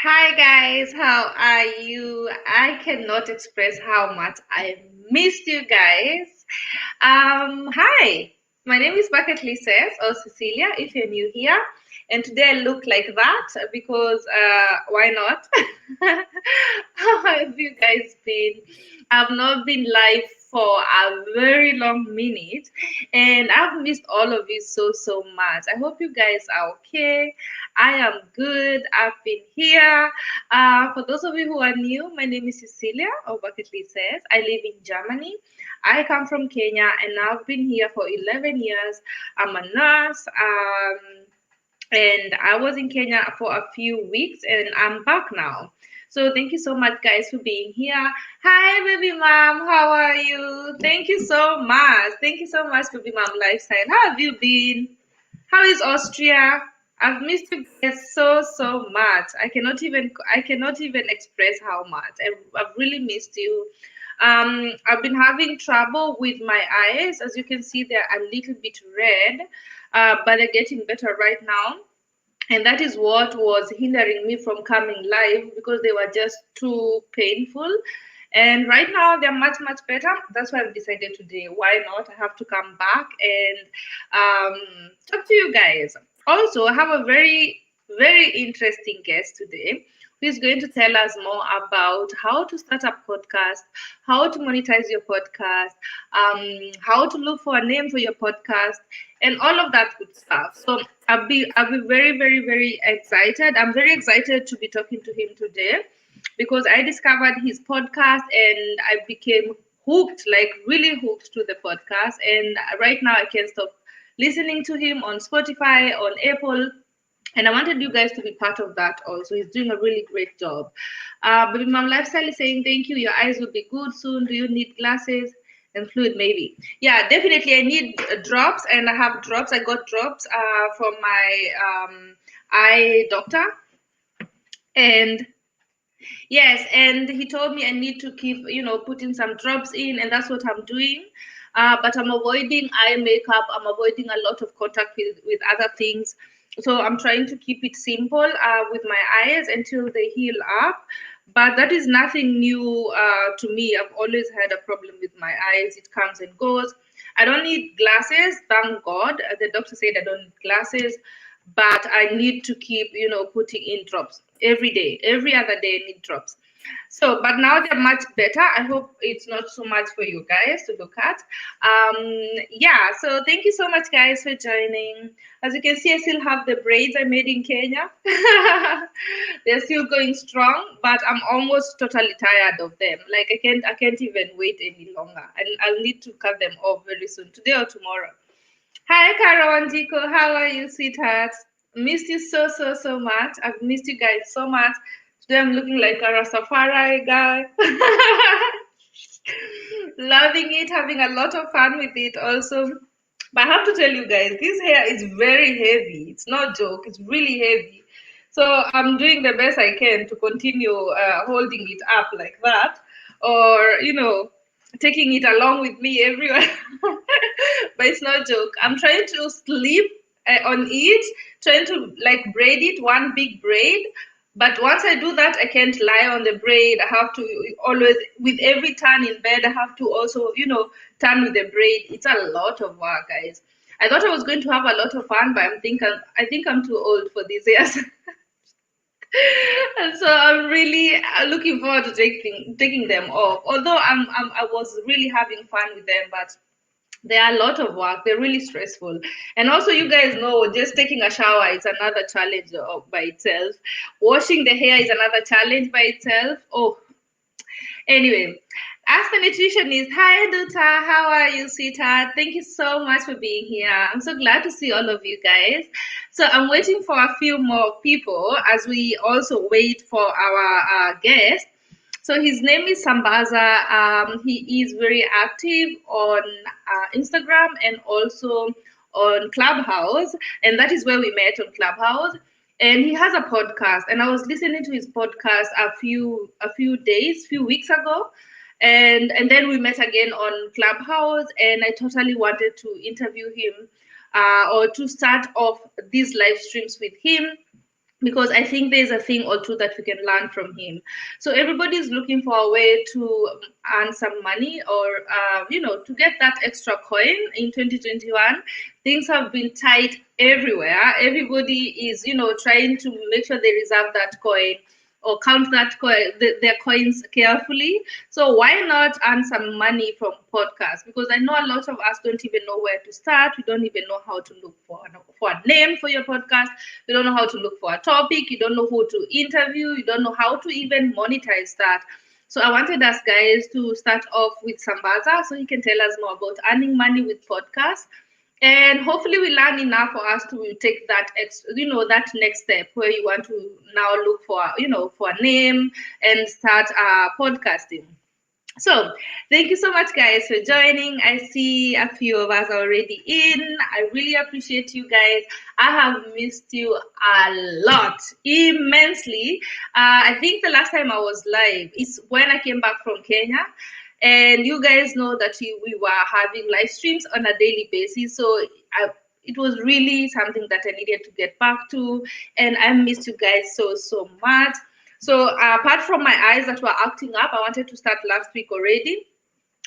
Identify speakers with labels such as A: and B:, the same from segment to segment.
A: Hi guys, how are you? I cannot express how much I missed you guys. Hi, my name is Bucket Says or Cecilia if you're new here. And today I look like that because why not? How have you guys been? I've not been live for a very long minute and I've missed all of you so much. I hope you guys are okay. I am good. I've been here. For those of you who are new, my name is Cecilia, or Bucket Says. I live in Germany. I come from Kenya and I've been here for 11 years. I'm a nurse. And I was in Kenya for a few weeks and I'm back now. So thank you so much, guys, for being here. Hi, baby mom. How are you? Thank you so much. Thank you so much, baby mom lifestyle. How have you been? How is Austria? I've missed you guys so much. I cannot even express how much. I've really missed you. I've been having trouble with my eyes. As you can see, they're a little bit red, but they're getting better right now. And that is what was hindering me from coming live because they were just too painful. And right now they're much better. That's why I've decided today. Why not? I have to come back and talk to you guys. Also, I have a very interesting guest today who is going to tell us more about how to start a podcast, how to monetize your podcast, how to look for a name for your podcast, and all of that good stuff. So I'll be very excited. I'm very excited to be talking to him today because I discovered his podcast and I became hooked, like really hooked to the podcast. And right now I can't stop listening to him on Spotify, on Apple. And I wanted you guys to be part of that also. He's doing a really great job. Baby Mom Lifestyle is saying, thank you. Your eyes will be good soon. Do you need glasses? And fluid, maybe. Yeah, definitely. I need drops, and I have drops. I got drops from my eye doctor. And yes, and he told me I need to keep, putting some drops in, and that's what I'm doing. But I'm avoiding eye makeup. I'm avoiding a lot of contact with other things. So I'm trying to keep it simple with my eyes until they heal up. But that is nothing new to me. I've always had a problem with my eyes. It comes and goes. I don't need glasses, thank God. The doctor said I don't need glasses, but I need to keep, putting in drops every day. Every other day, I need drops. So, but now they're much better. I hope it's not so much for you guys to look at. Yeah, so thank you so much, guys, for joining. As you can see, I still have the braids I made in Kenya. They're still going strong, but I'm almost totally tired of them. Like I can't even wait any longer. I'll need to cut them off very soon, today or tomorrow. Hi, Carol and Jico. How are you, sweetheart? Missed you so much. I've missed you guys so much. Today I'm looking like a Rastafari guy. Loving it, having a lot of fun with it also. But I have to tell you guys, this hair is very heavy. It's not joke. It's really heavy. So I'm doing the best I can to continue holding it up like that, or taking it along with me everywhere. But it's not joke. I'm trying to sleep on it, trying to like braid it one big braid. But once I do that, I can't lie on the braid. I have to always, with every turn in bed, I have to also, turn with the braid. It's a lot of work, guys. I thought I was going to have a lot of fun, but I think I'm too old for this. Yes. And so I'm really looking forward to taking them off. Although I was really having fun with them, but they are a lot of work. They're really stressful. And also, you guys know, just taking a shower is another challenge by itself. Washing the hair is another challenge by itself. Oh, anyway, Ask the Nutritionist. Hi, Duta. How are you, sweetheart? Thank you so much for being here. I'm so glad to see all of you guys. So I'm waiting for a few more people as we also wait for our guest. So his name is Sambaza. He is very active on Instagram and also on Clubhouse, and that is where we met on Clubhouse. And he has a podcast, and I was listening to his podcast few weeks ago, and then we met again on Clubhouse, and I totally wanted to interview him or to start off these live streams with him because I think there's a thing or two that we can learn from him. So everybody's looking for a way to earn some money, or to get that extra coin in 2021. Things have been tight everywhere. Everybody is trying to make sure they reserve that coin or count their coins carefully. So why not earn some money from podcasts? Because I know a lot of us don't even know where to start. We don't even know how to look for a name for your podcast. You don't know how to look for a topic. You don't know who to interview. You don't know how to even monetize that. So I wanted us guys to start off with Sambaza so he can tell us more about earning money with podcasts. And hopefully we learn enough for us to take that next step where you want to now look for a name and start podcasting. So, thank you so much, guys, for joining. I see a few of us already in. I really appreciate you guys. I have missed you a lot, immensely. I think the last time I was live is when I came back from Kenya. And you guys know that we were having live streams on a daily basis. So, it was really something that I needed to get back to. And I missed you guys so, so much. So apart from my eyes that were acting up, I wanted to start last week already,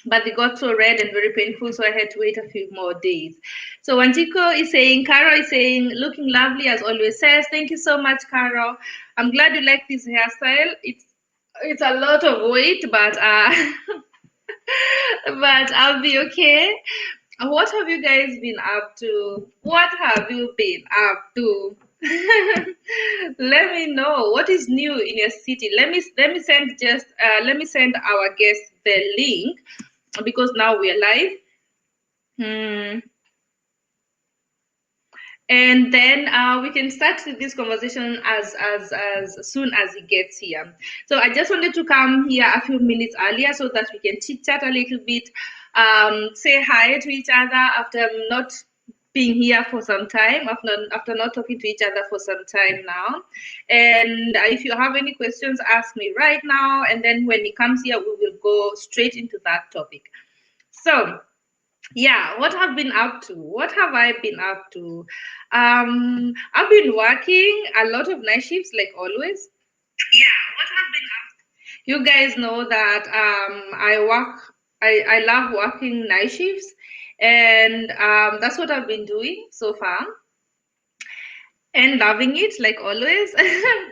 A: but they got so red and very painful, so I had to wait a few more days. So Wanjiko is saying, Caro is saying, looking lovely as always says. Thank you so much, Caro. I'm glad you like this hairstyle. It's a lot of weight, but but I'll be okay. What have you guys been up to? What have you been up to? Let me know what is new in your city. Let me send our guest the link because now we are live. Hmm. And then we can start this conversation as soon as he gets here. So I just wanted to come here a few minutes earlier so that we can chit chat a little bit, say hi to each other after not being here for some time, after not talking to each other for some time now. And if you have any questions, ask me right now. And then when he comes here, we will go straight into that topic. So yeah, what have been up to? What have I been up to? I've been working a lot of night shifts, like always. Yeah, what have been up to? You guys know that I love working night shifts, and that's what I've been doing so far and loving it like always.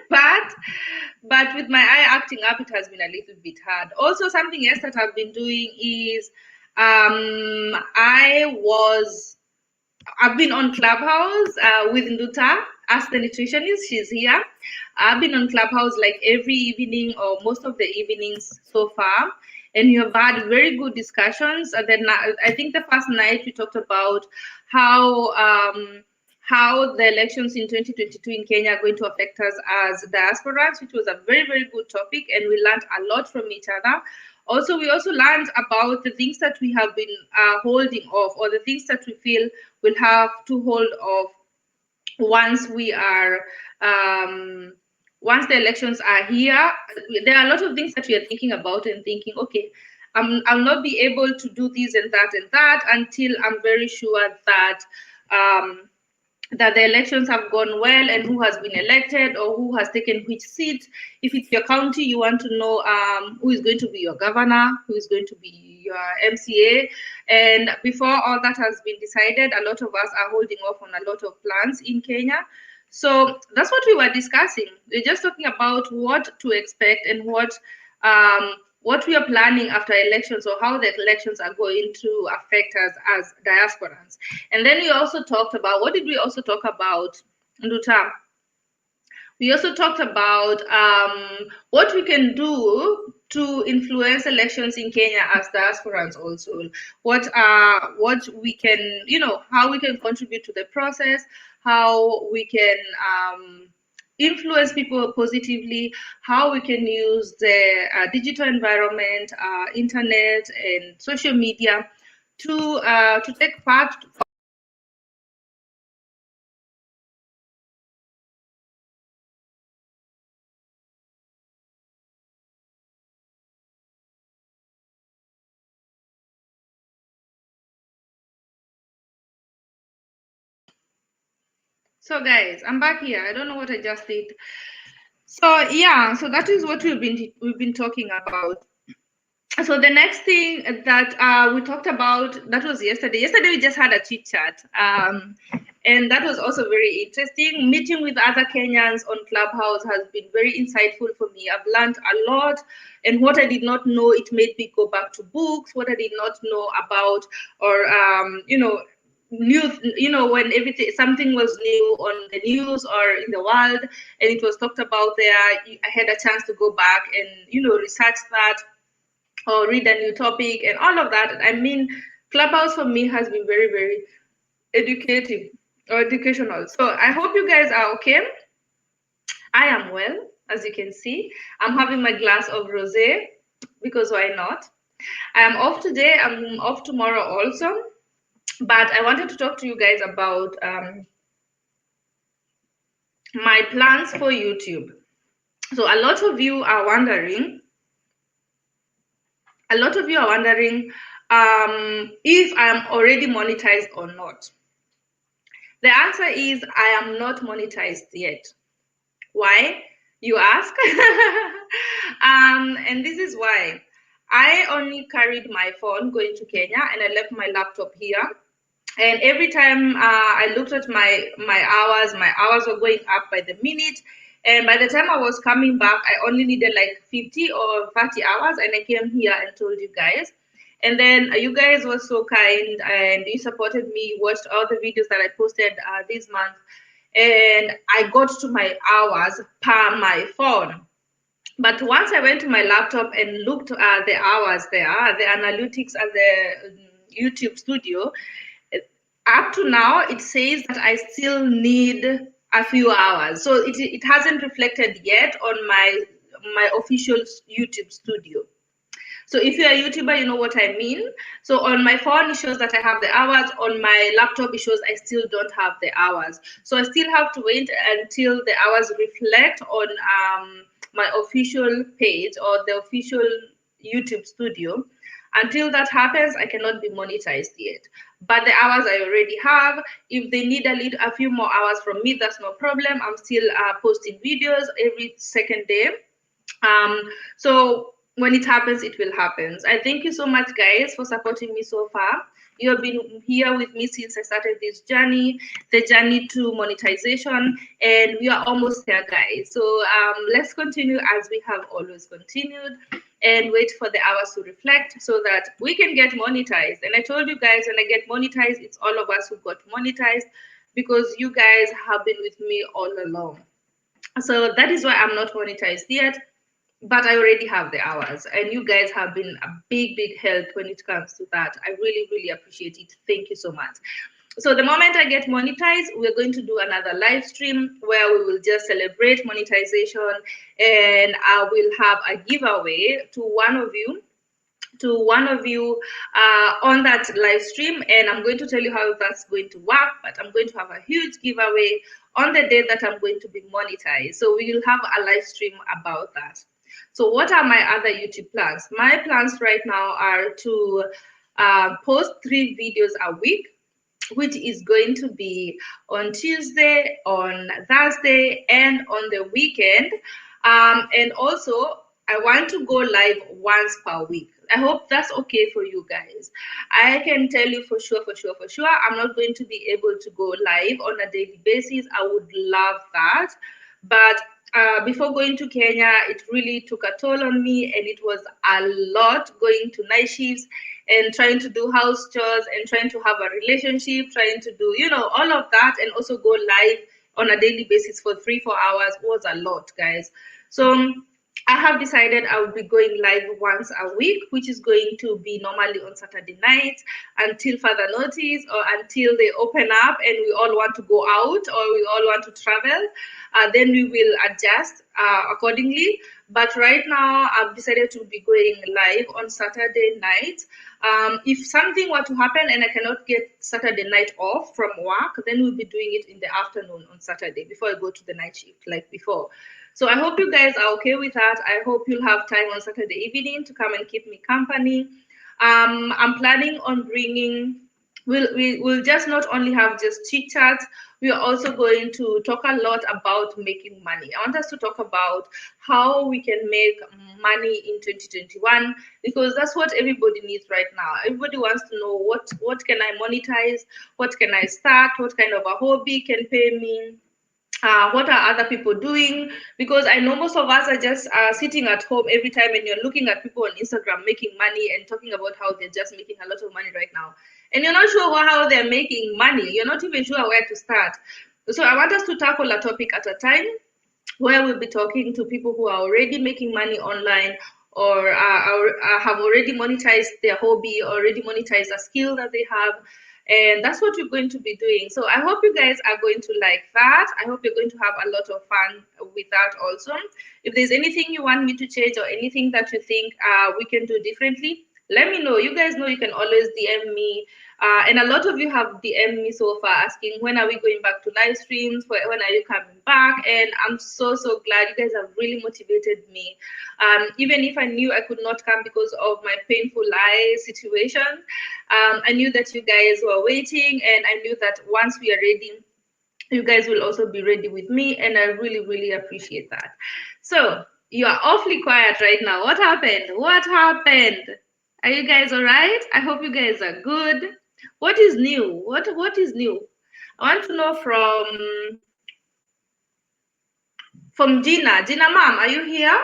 A: But with my eye acting up, it has been a little bit hard. Also, something else that I've been doing is I was I've been on Clubhouse with Nduta, Ask the Nutritionist. She's here. I've been on Clubhouse like every evening or most of the evenings so far. And you have had very good discussions. And then I think the first night we talked about how how the elections in 2022 in Kenya are going to affect us as diasporans, which was a very, very good topic. And we learned a lot from each other. Also, we also learned about the things that we have been holding off, or the things that we feel will have to hold off once we are once the elections are here. There are a lot of things that we are thinking about and thinking, okay, I'll not be able to do this and that until I'm very sure um, that the elections have gone well and who has been elected or who has taken which seat. If it's your county, you want to know who is going to be your governor, who is going to be your MCA. And before all that has been decided, a lot of us are holding off on a lot of plans in Kenya. So that's what we were discussing. We're just talking about what to expect and what we are planning after elections, or how the elections are going to affect us as diasporans. And then we also talked about, what did we also talk about, Nduta? We also talked about what we can do to influence elections in Kenya as diasporans also. What we can, how we can contribute to the process, how we can influence people positively, how we can use the digital environment, internet and social media to take part. So guys, I'm back here. I don't know what I just did. So yeah, so that is what we've been talking about. So the next thing that we talked about, that was yesterday. Yesterday we just had a chit chat, and that was also very interesting. Meeting with other Kenyans on Clubhouse has been very insightful for me. I've learned a lot, and what I did not know, it made me go back to books. What I did not know about, or news, when everything something was new on the news or in the world, and it was talked about there, I had a chance to go back and research that or read a new topic and all of that. I mean, Clubhouse for me has been very, very educative or educational. So I hope you guys are okay. I am well, as you can see. I'm having my glass of rosé because why not? I am off today. I'm off tomorrow also. But I wanted to talk to you guys about my plans for YouTube. So a lot of you are wondering if I'm already monetized or not. The answer is I am not monetized yet. Why, you ask? And this is why. I only carried my phone going to Kenya and I left my laptop here. And every time I looked at my hours were going up by the minute. And by the time I was coming back, I only needed like 50 or 30 hours. And I came here and told you guys. And then you guys were so kind and you supported me. You watched all the videos that I posted this month. And I got to my hours per my phone. But once I went to my laptop and looked at the hours there, the analytics at the YouTube studio, up to now it says that I still need a few hours. So it hasn't reflected yet on my official YouTube studio. So if you're a YouTuber, you know what I mean. So on my phone, it shows that I have the hours. On my laptop, it shows I still don't have the hours. So I still have to wait until the hours reflect on my official page or the official YouTube studio. Until that happens, I cannot be monetized yet. But the hours I already have, if they need a few more hours from me, that's no problem. I'm still posting videos every second day. So when it happens, it will happen. I thank you so much, guys, for supporting me so far. You have been here with me since I started this journey, the journey to monetization, and we are almost there, guys. So let's continue as we have always continued and wait for the hours to reflect so that we can get monetized. And I told you guys, when I get monetized, it's all of us who got monetized because you guys have been with me all along. So that is why I'm not monetized yet, but I already have the hours, and you guys have been a big, big help when it comes to that. I really, really appreciate it. Thank you so much. So the moment I get monetized, we're going to do another live stream where we will just celebrate monetization, and I will have a giveaway to one of you on that live stream, and I'm going to tell you how that's going to work. But I'm going to have a huge giveaway on the day that I'm going to be monetized, so we will have a live stream about that. So what are my other YouTube plans? My plans right now are to post 3 videos a week, which is going to be on Tuesday, on Thursday, and on the weekend. And also, I want to go live once per week. I hope that's okay for you guys. I can tell you for sure, I'm not going to be able to go live on a daily basis. I would love that. But before going to Kenya, it really took a toll on me, and it was a lot going to night shifts and trying to do house chores and trying to have a relationship, trying to do, all of that, and also go live on a daily basis for 3-4 hours was a lot, guys. So I have decided I will be going live once a week, which is going to be normally on Saturday night until further notice, or until they open up and we all want to go out or we all want to travel. Then we will adjust accordingly. But right now, I've decided to be going live on Saturday night. If something were to happen and I cannot get Saturday night off from work, then we'll be doing it in the afternoon on Saturday before I go to the night shift like before. So I hope you guys are okay with that. I hope you'll have time on Saturday evening to come and keep me company. I'm planning on bringing we'll just not only have just chit chats. We are also going to talk a lot about making money. I want us to talk about how we can make money in 2021, because that's what everybody needs right now. Everybody wants to know what can I monetize, what can I start, what kind of a hobby can pay me, what are other people doing, because I know most of us are just sitting at home every time, and you're looking at people on Instagram making money and talking about how they're just making a lot of money right now, and you're not sure how they're making money. You're not even sure where to start. So I want us to tackle a topic at a time, where we'll be talking to people who are already making money online, or have already monetized their hobby, already monetized a skill that they have. And that's what we're going to be doing. So I hope you guys are going to like that. I hope you're going to have a lot of fun with that also. If there's anything you want me to change, or anything that you think we can do differently, let me know. You guys know you can always DM me. And a lot of you have DM'd me so far asking, when are we going back to live streams? When are you coming back? And I'm so glad. You guys have really motivated me. Even if I knew I could not come because of my painful eye situation, I knew that you guys were waiting, and I knew that once we are ready, you guys will also be ready with me, and I really appreciate that. So you are awfully quiet right now. What happened? What happened? Are you guys all right? I hope you guys are good. What is new? What is new? I want to know from Gina. Gina, mom, are you here?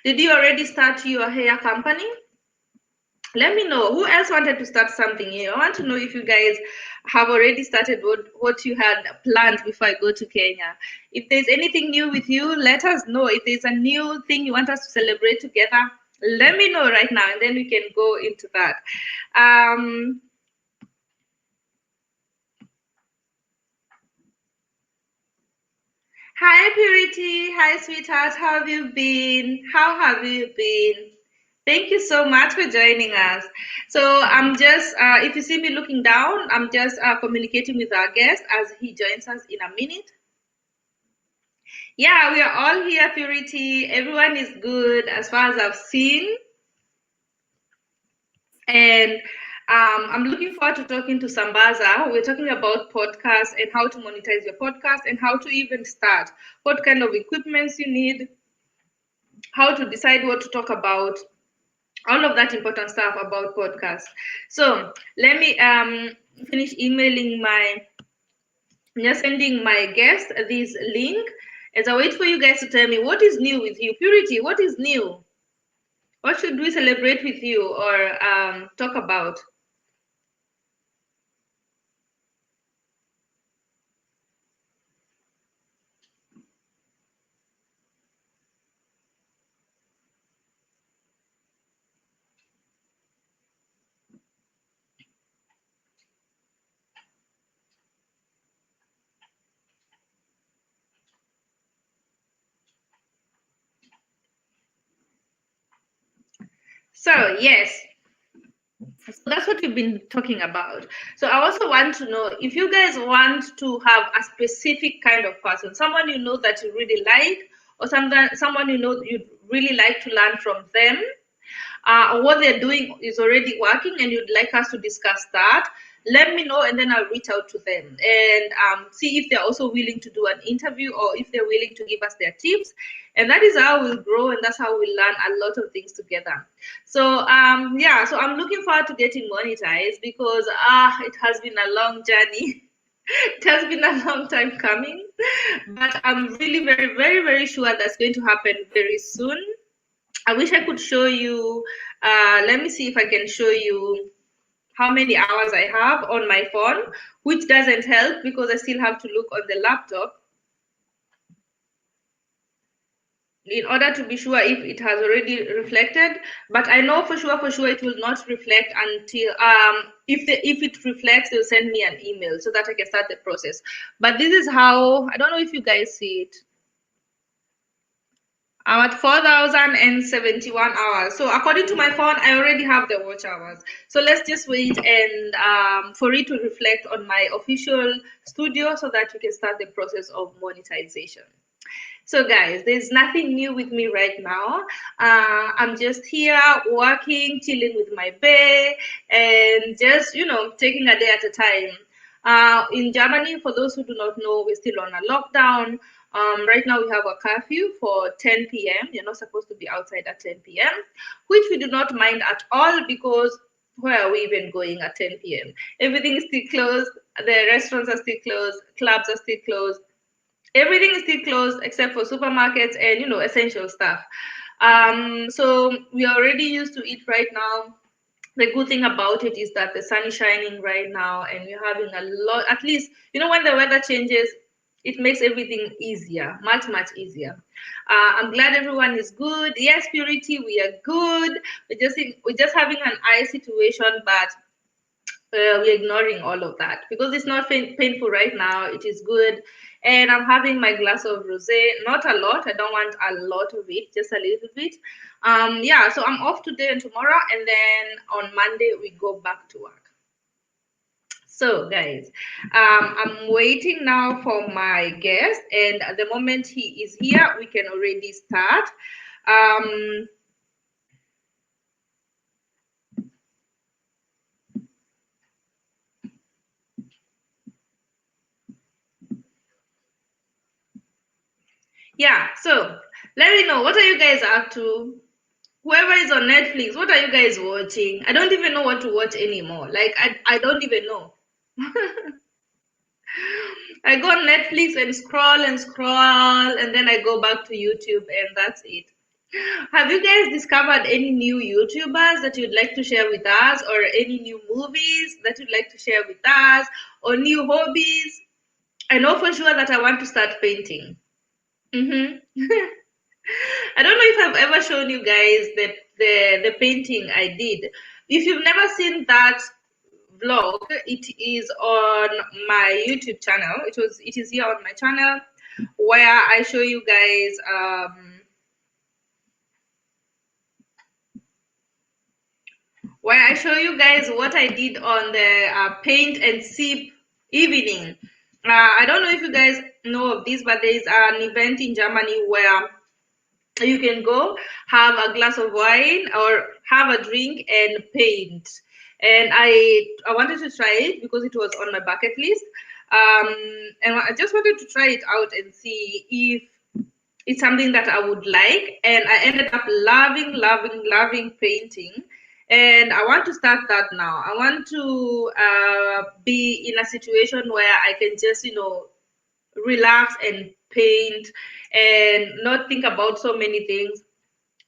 A: Did you already start your hair company? Let me know. Who else wanted to start something here? I want to know if you guys have already started what you had planned before I go to Kenya. If there's anything new with you, let us know. If there's a new thing you want us to celebrate together, let me know right now, and then we can go into that. Hi, Purity. Hi, sweetheart. How have you been? How have you been? Thank you so much for joining us. So I'm just, if you see me looking down, I'm just communicating with our guest as he joins us in a minute. Yeah, we are all here, Purity. Everyone is good as far as I've seen. And I'm looking forward to talking to Sambaza. We're talking about podcasts and how to monetize your podcast, and how to even start, what kind of equipments you need, how to decide what to talk about, all of that important stuff about podcasts. So let me finish emailing just sending my guest this link as I wait for you guys to tell me what is new with you. Purity, what is new? What should we celebrate with you, or talk about? So yes, so that's what we've been talking about. So I also want to know if you guys want to have a specific kind of person, someone you know that you really like, or someone you know you'd really like to learn from them, or what they're doing is already working, and you'd like us to discuss that. Let me know, and then I'll reach out to them and see if they're also willing to do an interview, or if they're willing to give us their tips. And that is how we'll grow, and that's how we'll learn a lot of things together. So yeah, so I'm looking forward to getting monetized, because it has been a long journey. It has been a long time coming, but I'm really very sure that's going to happen very soon. I wish I could show you. Let me see if I can show you how many hours I have on my phone, which doesn't help because I still have to look on the laptop in order to be sure if it has already reflected. But I know for sure it will not reflect until if it reflects, they'll send me an email so that I can start the process. But this is how, I don't know if you guys see it. I'm at 4,071 hours. So according to my phone, I already have the watch hours. So let's just wait and for it to reflect on my official studio so that we can start the process of monetization. So, guys, there's nothing new with me right now. I'm just here working, chilling with my bae, and just, taking a day at a time. In Germany, for those who do not know, we're still on a lockdown. Right now, we have a curfew for 10 p.m. You're not supposed to be outside at 10 p.m., which we do not mind at all because where are we even going at 10 p.m.? Everything is still closed. The restaurants are still closed. Clubs are still closed. Everything is still closed except for supermarkets and essential stuff. So we are already used to it right now. The good thing about it is that the sun is shining right now and we're having a lot, at least when the weather changes, it makes everything easier, much easier. I'm glad everyone is good. Yes, Purity, we are good. We're just having an eye situation, but we're ignoring all of that because it's not painful right now. It is good. And I'm having my glass of rosé, not a lot. I don't want a lot of it, just a little bit. Yeah, so I'm off today and tomorrow, and then on Monday we go back to work. So, guys, I'm waiting now for my guest, and at the moment he is here, we can already start. Um, yeah, so let me know, what are you guys up to? Whoever is on Netflix, what are you guys watching? I don't even know what to watch anymore. Like, I don't even know. I go on Netflix and scroll, and then I go back to YouTube, and that's it. Have you guys discovered any new YouTubers that you'd like to share with us, or any new movies that you'd like to share with us, or new hobbies? I know for sure that I want to start painting. Mm-hmm. I don't know if I've ever shown you guys the painting I did. If you've never seen that vlog, it is on my YouTube channel. It is here on my channel where I show you guys what I did on the paint and sip evening. I don't know if you guys know of this, but there is an event in Germany where you can go have a glass of wine or have a drink and paint. And I wanted to try it because it was on my bucket list. And I just wanted to try it out and see if it's something that I would like. And I ended up loving painting. And I want to start that now. I want to be in a situation where I can just, relax and paint and not think about so many things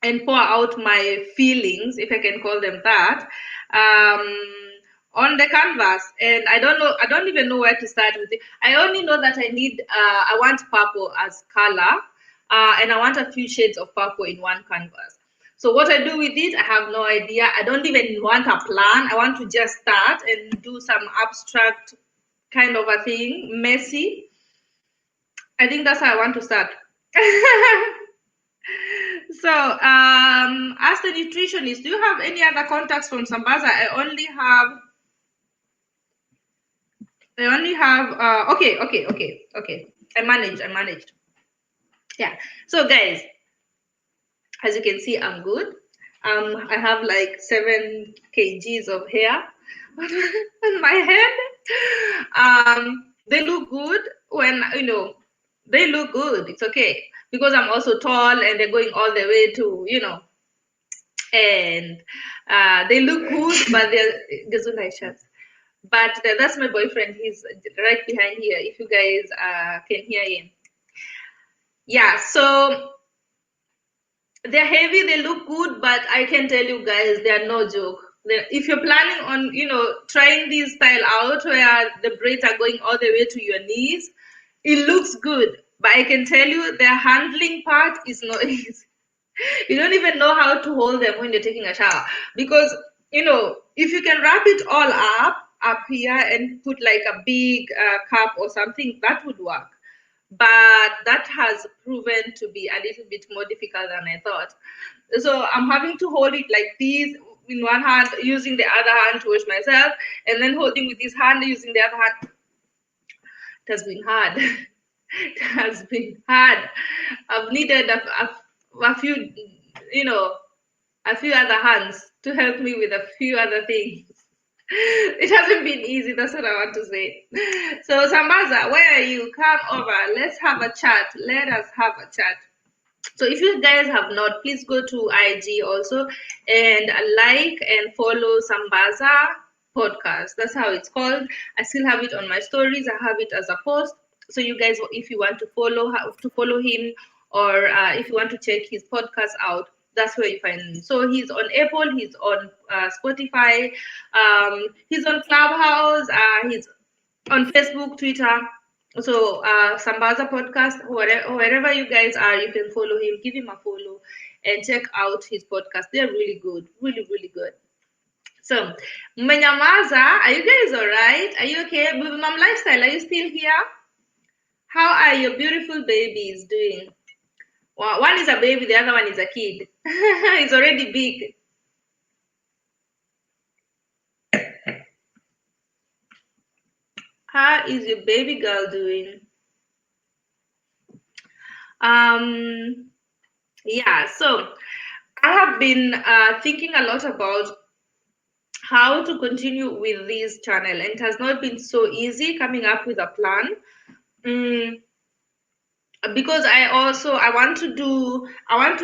A: and pour out my feelings, if I can call them that, on the canvas. And I don't even know where to start with it. I only know that I want purple as color, and I want a few shades of purple in one canvas. So what I do with it, I have no idea. I don't even want a plan. I want to just start and do some abstract kind of a thing, messy. I think that's how I want to start. So, as the nutritionist, do you have any other contacts from Sambaza? Okay. I managed. Yeah. So, guys, as you can see, I'm good. I have like 7 kgs of hair on my head. They look good when, they look good. It's okay because I'm also tall and they're going all the way to, and they look good, but there's no nice shirts. But that's my boyfriend. He's right behind here. If you guys can hear him, yeah. So they're heavy. They look good, but I can tell you guys, they are no joke. If you're planning on, trying this style out where the braids are going all the way to your knees, it looks good. But I can tell you, the handling part is not easy. You don't even know how to hold them when you're taking a shower because if you can wrap it all up here and put like a big cup or something, that would work, but that has proven to be a little bit more difficult than I thought. So I'm having to hold it like this in one hand, using the other hand to wash myself, and then holding with this hand using the other hand. It has been hard. It has been hard. I've needed a few, you know, a few other hands to help me with a few other things. It hasn't been easy, that's what I want to say. So, Sambaza, where are you? Come over. Let's have a chat. Let us have a chat. So if you guys have not, please go to IG also and like and follow Sambaza podcast. That's how it's called. I still have it on my stories. I have it as a post. So you guys, if you want to follow him, or if you want to check his podcast out, that's where you find him. So he's on Apple, he's on Spotify, he's on Clubhouse, he's on Facebook, Twitter. So Sambaza podcast, wherever you guys are, you can follow him, give him a follow, and check out his podcast. They're really good, really, really good. So, Menyamaza, are you guys all right? Are you okay? Baby Mom Lifestyle, are you still here? How are your beautiful babies doing? Well, one is a baby, the other one is a kid. He's already big. How is your baby girl doing? Yeah, so I have been thinking a lot about how to continue with this channel, and it has not been so easy coming up with a plan. Mm, because I want to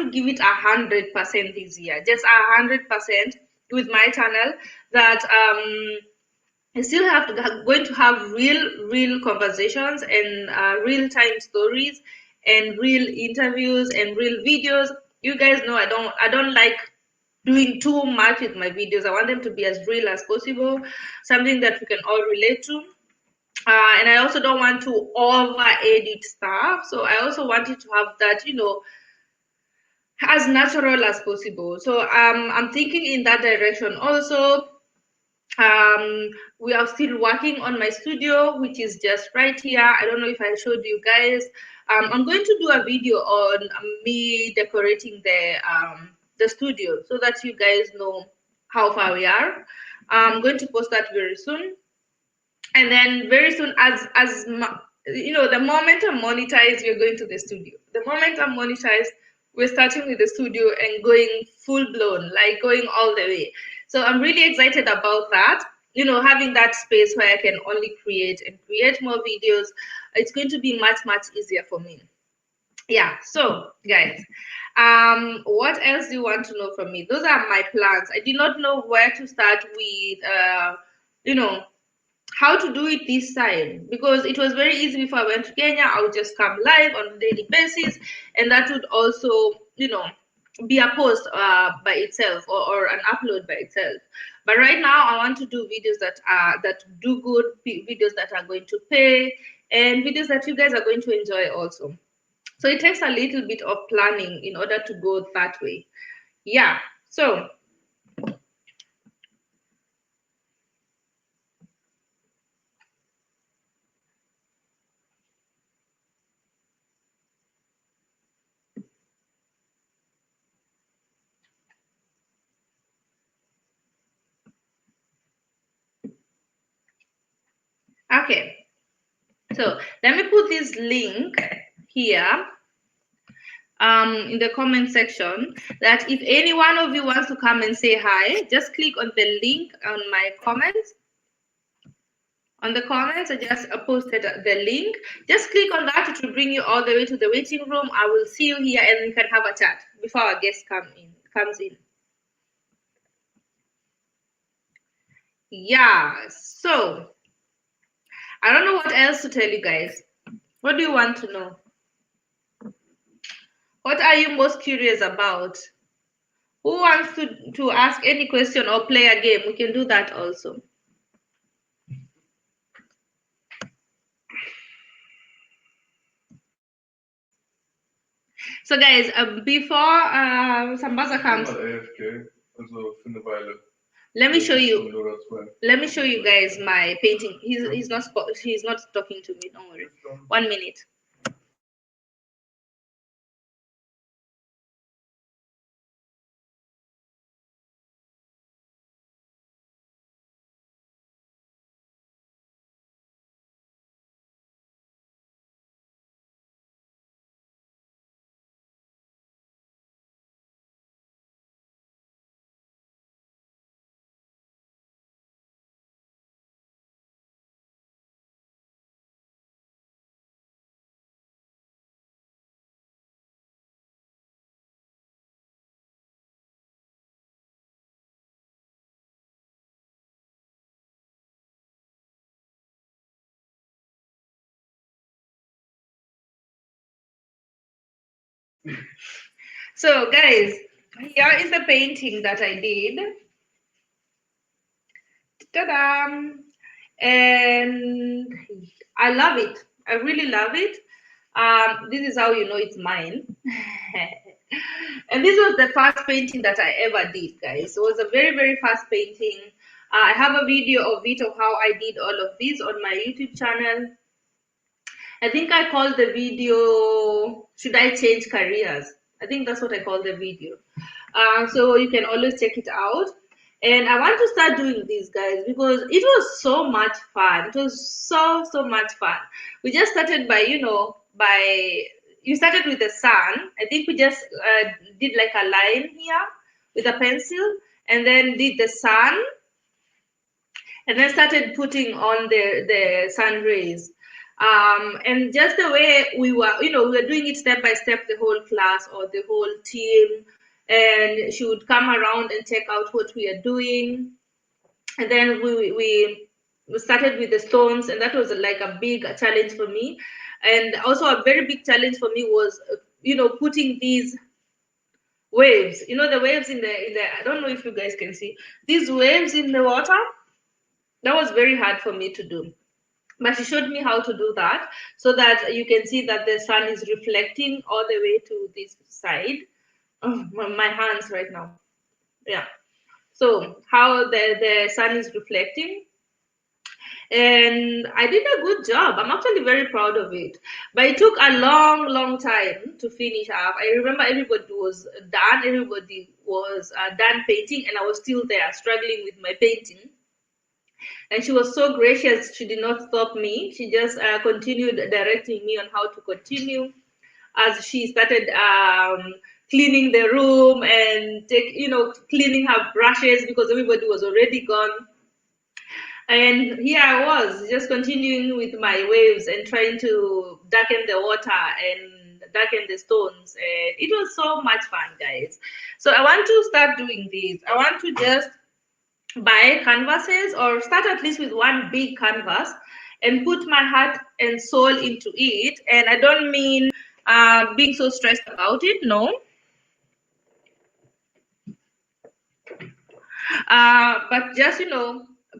A: give it 100% this year, just 100% with my channel. That I still have to going to have real conversations and real time stories and real interviews and real videos. You guys know I don't like doing too much with my videos. I want them to be as real as possible, something that we can all relate to. And I also don't want to over edit stuff. So I also wanted to have that, as natural as possible. So I'm thinking in that direction. Also, we are still working on my studio, which is just right here. I don't know if I showed you guys. I'm going to do a video on me decorating the studio so that you guys know how far we are. I'm going to post that very soon, and then very soon, the moment I'm monetized, we're going to the studio. The moment I'm monetized, we're starting with the studio and going full blown, like going all the way. So I'm really excited about that. Having that space where I can only create and create more videos, it's going to be much easier for me. Yeah. So guys, what else do you want to know from me? Those are my plans. I did not know where to start with you know how to do it this time, because it was very easy before I went to Kenya. I would just come live on a daily basis, and that would also, be a post by itself, or an upload by itself. But right now, I want to do videos that do good, videos that are going to pay, and videos that you guys are going to enjoy also. So it takes a little bit of planning in order to go that way. Yeah. So okay. So let me put this link here in the comment section, that if any one of you wants to come and say hi, just click on the link on my comments. On the comments, I just posted the link. Just click on that. It will bring you all the way to the waiting room. I will see you here, and we can have a chat before our guest comes in. Yeah. So I don't know what else to tell you guys. What do you want to know? What are you most curious about? Who wants to ask any question or play a game? We can do that also. So guys, before Sambaza comes, let me show you. Let me show you guys my painting. He's not talking to me. Don't worry. 1 minute. So, guys, here is the painting that I did. Ta-da! And I love it. I really love it. This is how you know it's mine. And this was the first painting that I ever did, guys. It was a very, very fast painting. I have a video of it of how I did all of this on my YouTube channel. I think I called the video, Should I Change Careers? I think that's what I called the video. So you can always check it out. And I want to start doing these, guys, because it was so much fun. It was so much fun. We just started by, you started with the sun. I think we just did like a line here with a pencil and then did the sun and then started putting on the sun rays. And just the way we were, we were doing it step by step, the whole class or the whole team, and she would come around and check out what we are doing. And then we started with the stones, and that was like a big challenge for me. And also a very big challenge for me was, putting these waves, the waves in the, I don't know if you guys can see these waves in the water. That was very hard for me to do, but she showed me how to do that so that you can see that the sun is reflecting all the way to this side. Oh, my hands right now. Yeah. So how the sun is reflecting, and I did a good job. I'm actually very proud of it, but it took a long time to finish up. I remember everybody was done, everybody was done painting, and I was still there struggling with my painting. And she was so gracious. She did not stop me. She just continued directing me on how to continue as she started cleaning the room and cleaning her brushes because everybody was already gone. And here I was just continuing with my waves and trying to darken the water and darken the stones. And it was so much fun, guys. So I want to start doing this. I want to just buy canvases or start at least with one big canvas and put my heart and soul into it. And I don't mean being so stressed about it, no. But just,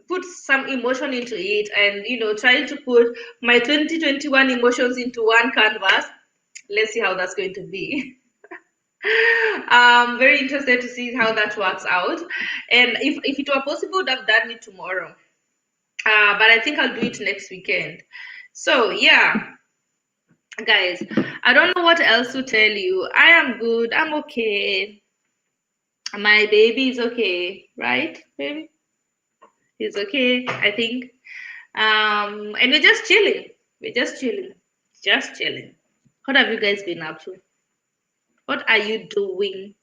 A: put some emotion into it and, trying to put my 2021 emotions into one canvas. Let's see how that's going to be. I'm very interested to see how that works out. And if it were possible, I'd have done it tomorrow. But I think I'll do it next weekend. So yeah, guys, I don't know what else to tell you. I am good. I'm okay. My baby is okay, right, baby? He's okay, I think. And we're just chilling. We're just chilling. Just chilling. What have you guys been up to? What are you doing?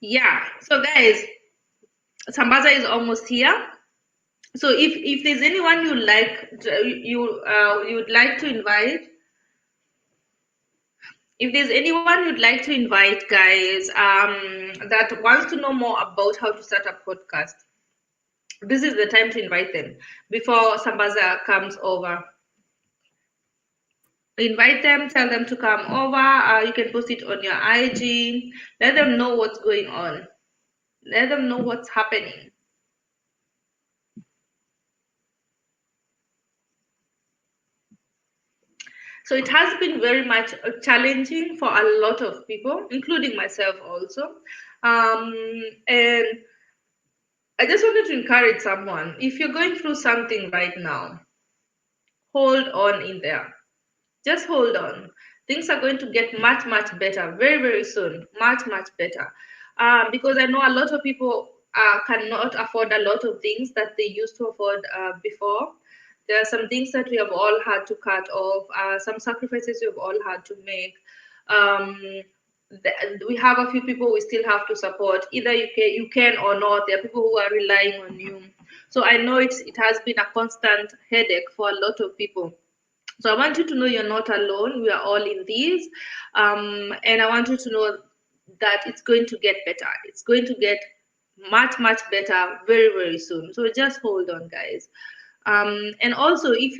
A: Yeah. So guys, Sambaza is almost here. So if there's anyone you would like to invite, if there's anyone you'd like to invite, guys, that wants to know more about how to start a podcast, this is the time to invite them before Sambaza comes over. Invite them, tell them to come over. You can post it on your IG. Let them know what's going on. Let them know what's happening. So it has been very much challenging for a lot of people, including myself also. And I just wanted to encourage someone, if you're going through something right now, hold on in there. Just hold on. Things are going to get much better very soon. Much better. Because I know a lot of people cannot afford a lot of things that they used to afford before. There are some things that we have all had to cut off, some sacrifices we have all had to make. Um, we have a few people we still have to support. Either you can or not. There are people who are relying on you. So I know it has been a constant headache for a lot of people. So I want you to know you're not alone. We are all in these. And I want you to know that it's going to get better. It's going to get much, much better very, very soon. So just hold on, guys. And also, if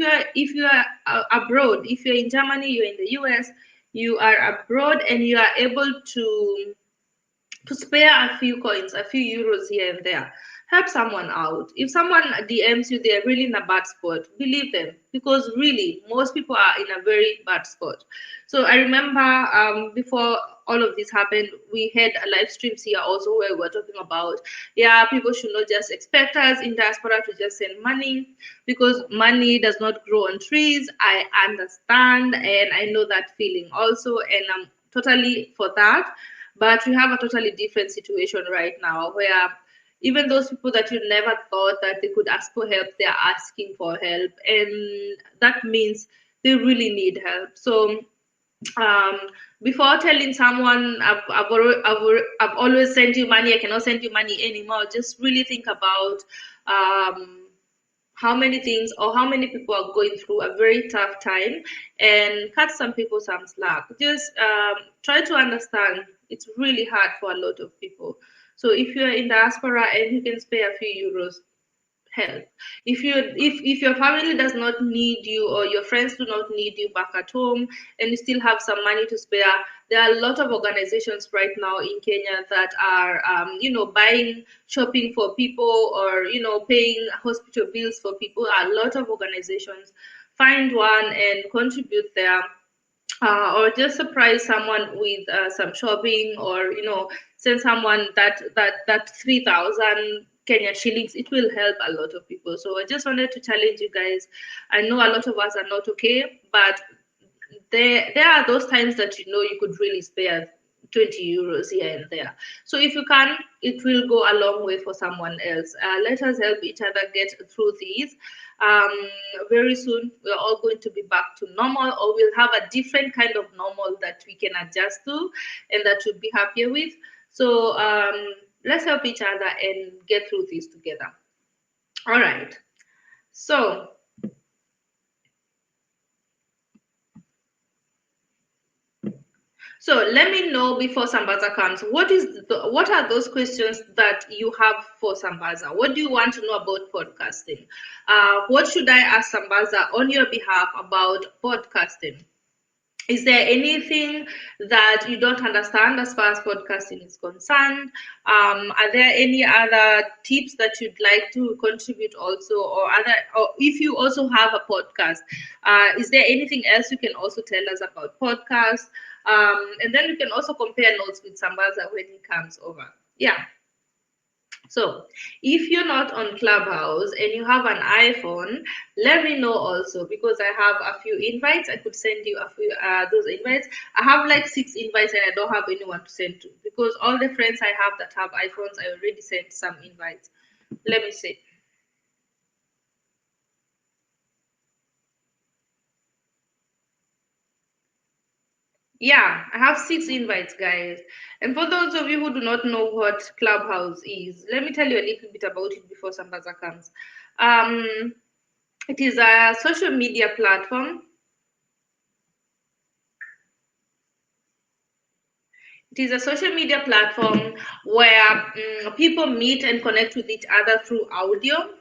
A: you are abroad, if you're in Germany, you're in the US, you are abroad, and you are able to spare a few coins, a few euros here and there. Help someone out. If someone DMs you, they're really in a bad spot, believe them, because really, most people are in a very bad spot. So I remember before all of this happened, we had a live streams here also where we were talking about, yeah, people should not just expect us in diaspora to just send money because money does not grow on trees. I understand and I know that feeling also, and I'm totally for that. But we have a totally different situation right now where even those people that you never thought that they could ask for help, they're asking for help. And that means they really need help. So um, before telling someone I've always sent you money, I cannot send you money anymore, just really think about um, how many things or how many people are going through a very tough time, and cut some people some slack. Just try to understand it's really hard for a lot of people. So if you're in diaspora and you can spare a few euros, help. If your family does not need you or your friends do not need you back at home and you still have some money to spare, there are a lot of organizations right now in Kenya that are buying shopping for people, or paying hospital bills for people. A lot of organizations. Find one and contribute there, or just surprise someone with some shopping, or send someone that 3,000 Kenya shillings. It will help a lot of people. So I just wanted to challenge you guys. I know a lot of us are not okay, but there are those times that you could really spare 20 euros here and there. So if you can, it will go a long way for someone else. Let us help each other get through these. um, Very soon we're all going to be back to normal, or we'll have a different kind of normal that we can adjust to and that we'll be happier with. So let's help each other and get through this together. All right. So let me know before Sambaza comes. What are those questions that you have for Sambaza? What do you want to know about podcasting? What should I ask Sambaza on your behalf about podcasting? Is there anything that you don't understand as far as podcasting is concerned? Are there any other tips that you'd like to contribute also, or if you also have a podcast, is there anything else you can also tell us about podcasts? And then you can also compare notes with Sambaza when he comes over. Yeah. So, if you're not on Clubhouse and you have an iPhone, let me know also, because I have a few invites. I could send you a few those invites. I have like 6 invites and I don't have anyone to send to, because all the friends I have that have iPhones, I already sent some invites. Let me see. Yeah, I have 6 invites, guys. And for those of you who do not know what Clubhouse is, let me tell you a little bit about it before Sambaza comes. Um, it is a social media platform. It is a social media platform where people meet and connect with each other through audio.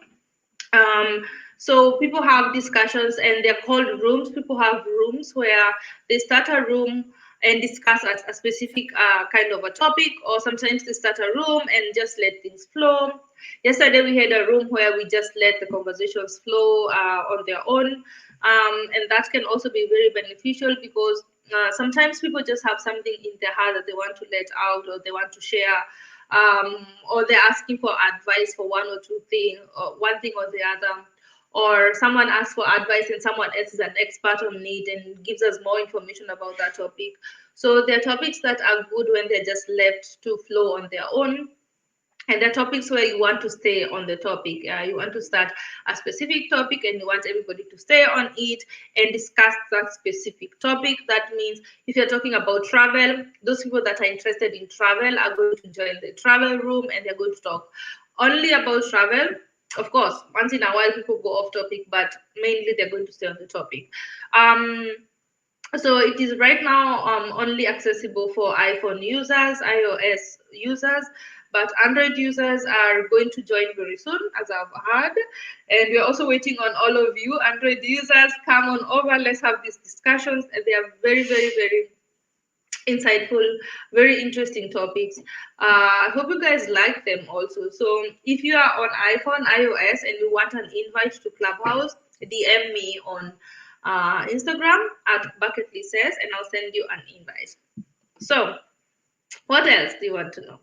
A: Um, so people have discussions and they're called rooms. People have rooms where they start a room and discuss a specific kind of a topic, or sometimes they start a room and just let things flow. Yesterday we had a room where we just let the conversations flow on their own, and that can also be very beneficial, because sometimes people just have something in their heart that they want to let out, or they want to share, or they're asking for advice for one or two thing, or one thing or the other, or someone asks for advice and someone else is an expert on it and gives us more information about that topic. So there are topics that are good when they're just left to flow on their own. And the topics where you want to stay on the topic. You want to start a specific topic and you want everybody to stay on it and discuss that specific topic. That means if you're talking about travel, those people that are interested in travel are going to join the travel room and they're going to talk only about travel. Of course, once in a while people go off topic, but mainly they're going to stay on the topic. So it is right now only accessible for iPhone users, iOS users, but Android users are going to join very soon, as I've heard. And we're also waiting on all of you, Android users. Come on over, let's have these discussions. And they are very, very, very insightful, very interesting topics. I hope you guys like them also. So if you are on iPhone, iOS, and you want an invite to Clubhouse, DM me on Instagram at Bucketley Says, and I'll send you an invite. So, what else do you want to know?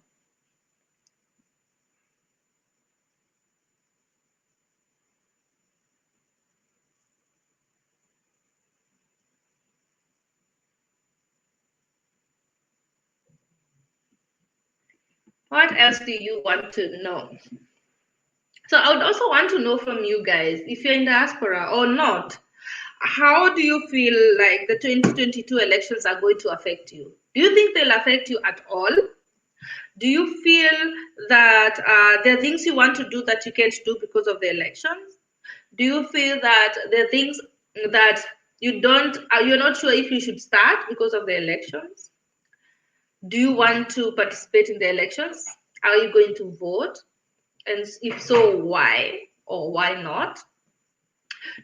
A: What else do you want to know? So, I would also want to know from you guys, if you're in diaspora or not, how do you feel like the 2022 elections are going to affect you? Do you think they'll affect you at all? Do you feel that there are things you want to do that you can't do because of the elections? Do you feel that there are things that you're not sure if you should start because of the elections? Do you want to participate in the elections? Are you going to vote? And if so, why or why not?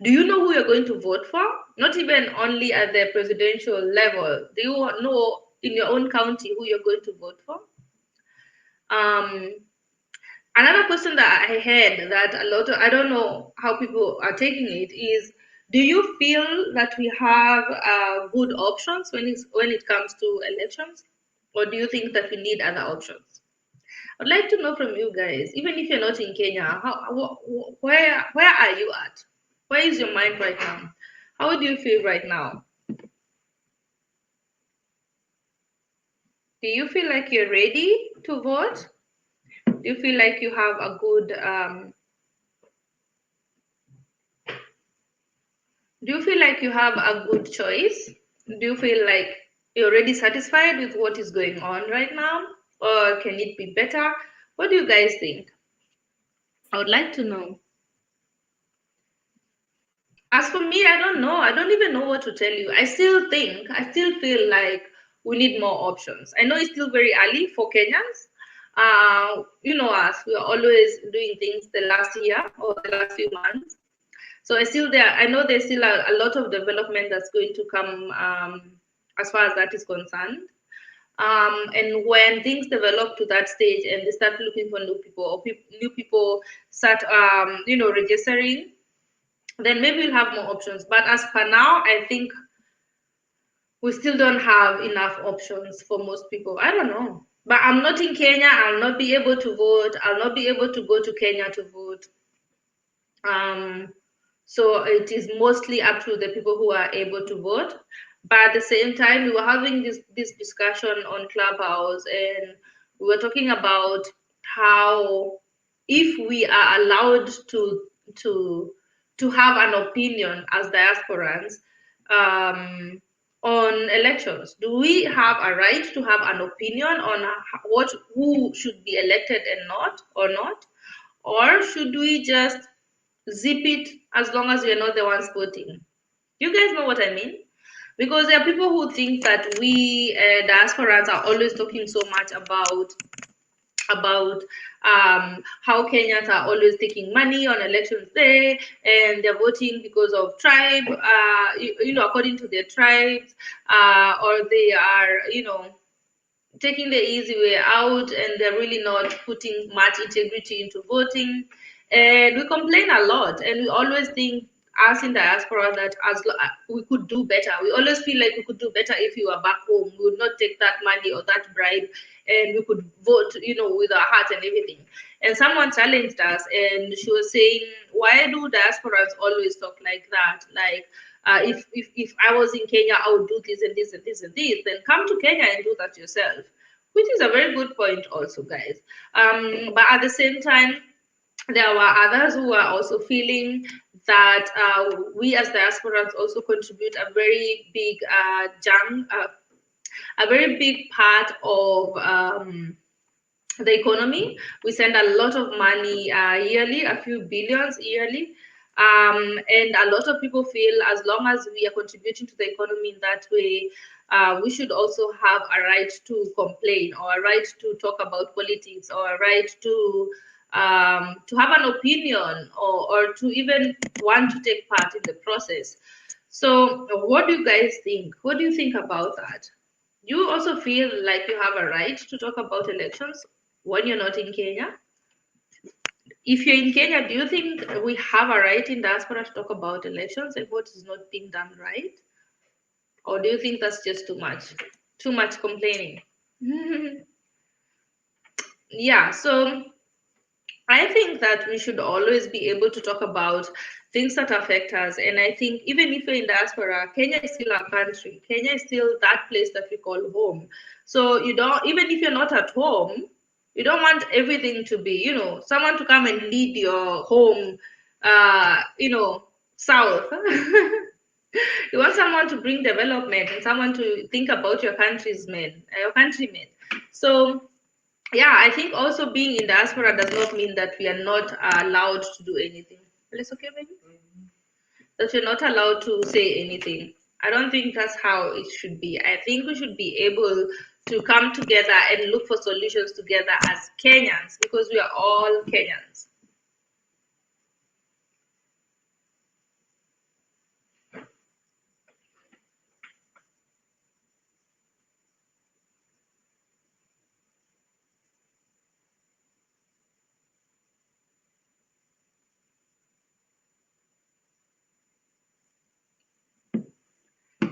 A: Do you know who you're going to vote for? Not even only at the presidential level. Do you know in your own county who you're going to vote for? Another question that I had that a lot of, I don't know how people are taking it is, do you feel that we have good options when it comes to elections, or do you think that we need other options? I'd like to know from you guys, even if you're not in Kenya, where are you at? Where is your mind right now? How do you feel right now? Do you feel like you're ready to vote? Do you feel like you have a good do you feel like you have a good choice? Do you feel like you're already satisfied with what is going on right now? Or can it be better? What do you guys think? I would like to know. As for me, I don't know. I don't even know what to tell you. I still feel like we need more options. I know it's still very early for Kenyans. You know us, we are always doing things the last year or the last few months. So I know there's still a lot of development that's going to come as far as that is concerned. And when things develop to that stage and they start looking for new people or new people start, registering, then maybe we'll have more options. But as for now, I think we still don't have enough options for most people. I don't know. But I'm not in Kenya. I'll not be able to vote. I'll not be able to go to Kenya to vote. So it is mostly up to the people who are able to vote. But at the same time, we were having this discussion on Clubhouse, and we were talking about how if we are allowed to have an opinion as diasporans on elections, do we have a right to have an opinion on who should be elected and not or not, or should we just zip it as long as we're not the ones voting? You guys know what I mean? Because there are people who think that we diasporans are always talking so much about how Kenyans are always taking money on elections day and they're voting because of tribe, according to their tribes, or they are, taking the easy way out and they're really not putting much integrity into voting. And we complain a lot and we always think us in diaspora that we could do better. We always feel like we could do better if we were back home. We would not take that money or that bribe and we could vote, with our heart and everything. And someone challenged us and she was saying, why do diasporas always talk like that? Like, if I was in Kenya, I would do this and this and this and this. Then come to Kenya and do that yourself. which is a very good point also, guys. But at the same time, there were others who were also feeling that we as diasporans also contribute a very big a very big part of the economy. We send a lot of money yearly, a few billions yearly. And a lot of people feel as long as we are contributing to the economy in that way, we should also have a right to complain, or a right to talk about politics, or a right to have an opinion, or to even want to take part in the process. So, what do you guys think? What do you think about that? You also feel like you have a right to talk about elections when you're not in Kenya? If you're in Kenya, do you think we have a right in diaspora to talk about elections and what is not being done right? Or do you think that's just too much? Too much complaining? Yeah, so I think that we should always be able to talk about things that affect us. And I think even if you're in diaspora, Kenya is still our country. Kenya is still that place that we call home. So you don't, even if you're not at home, you don't want everything to be, someone to come and lead your home, south. You want someone to bring development and someone to think about your countrymen. So yeah, I think also being in diaspora does not mean that we are not allowed to do anything. It's okay, baby? That you're not allowed to say anything. I don't think that's how it should be. I think we should be able to come together and look for solutions together as Kenyans, because we are all Kenyans.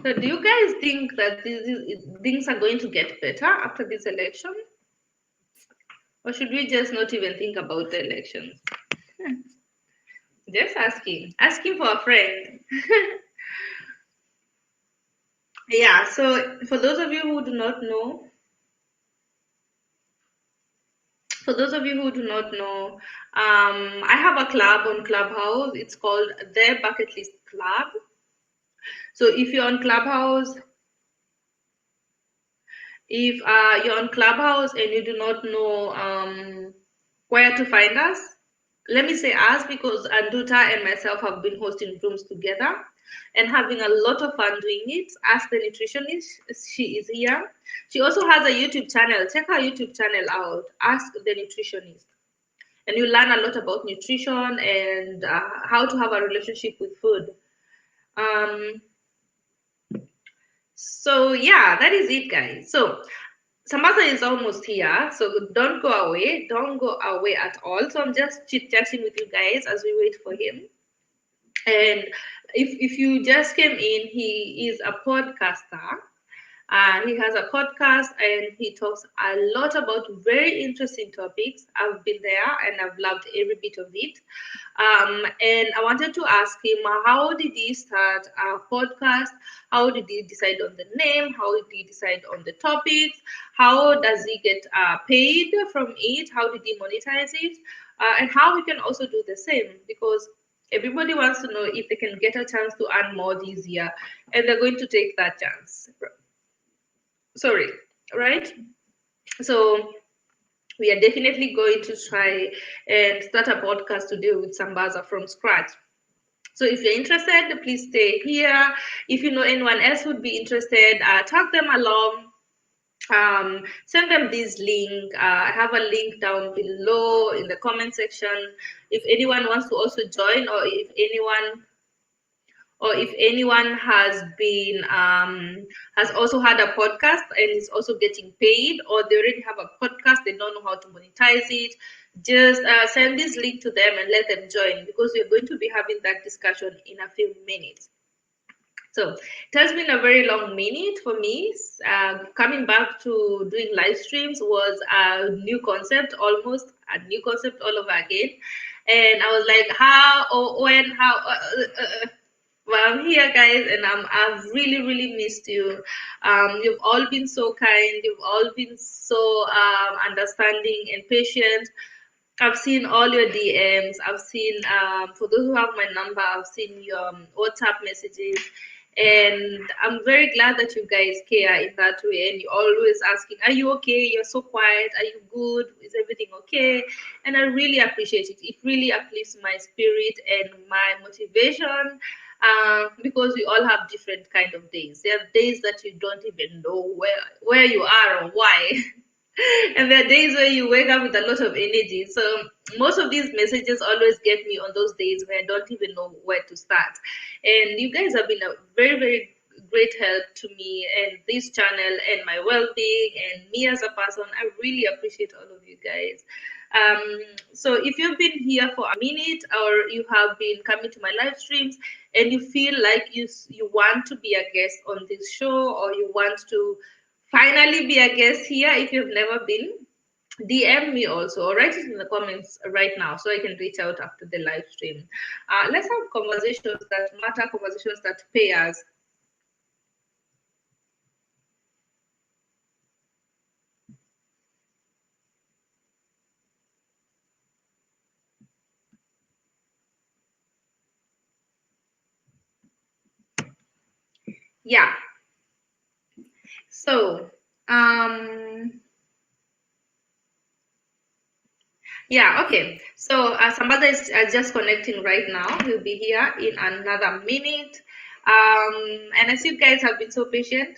A: So do you guys think that things are going to get better after this election? Or should we just not even think about the elections? Just asking. Asking for a friend. Yeah, so for those of you who do not know, I have a club on Clubhouse. It's called The Bucket List Club. So if you're on Clubhouse, if you're on Clubhouse and you do not know where to find us, let me say us, because Anduta and myself have been hosting rooms together and having a lot of fun doing it. Ask the Nutritionist, she is here. She also has a YouTube channel. Check her YouTube channel out, Ask the Nutritionist. And you learn a lot about nutrition and how to have a relationship with food. So yeah, that is it, guys. So Samantha is almost here, so don't go away. Don't go away at all. So I'm just chit-chatting with you guys as we wait for him. And if you just came in, he is a podcaster. He has a podcast and he talks a lot about very interesting topics. I've been there and I've loved every bit of it. And I wanted to ask him, how did he start a podcast? How did he decide on the name? How did he decide on the topics? How does he get paid from it? How did he monetize it? And how we can also do the same, because everybody wants to know if they can get a chance to earn more this year, and they're going to take that chance. Sorry, right? So we are definitely going to try and start a podcast today with Sambaza from scratch. So if you're interested, please stay here. If you know anyone else who would be interested, tag them along. Send them this link. I have a link down below in the comment section. If anyone wants to also join, or if anyone has been has also had a podcast and is also getting paid, or they already have a podcast, they don't know how to monetize it, just send this link to them and let them join, because we're going to be having that discussion in a few minutes. So it has been a very long minute for me. Coming back to doing live streams was a new concept, almost a new concept all over again. And I was like, how or when, how? Well, I'm here, guys, and I've really, really missed you. You've all been so kind. You've all been so understanding and patient. I've seen all your DMs. I've seen, for those who have my number, I've seen your WhatsApp messages. And I'm very glad that you guys care in that way. And you're always asking, are you okay? You're so quiet. Are you good? Is everything okay? And I really appreciate it. It really uplifts my spirit and my motivation, because we all have different kind of days. There are days that you don't even know where you are or why. And there are days where you wake up with a lot of energy. So most of these messages always get me on those days where I don't even know where to start. And you guys have been a very, very great help to me and this channel and my well-being and me as a person. I really appreciate all of you guys. So if you've been here for a minute or you have been coming to my live streams and you feel like you want to be a guest on this show, or you want to finally be a guest here if you've never been, DM me also, or write it in the comments right now so I can reach out after the live stream. Let's have conversations that matter, conversations that pay us. Yeah. So, yeah, okay. So, somebody is just connecting right now. He'll be here in another minute. And as you guys have been so patient.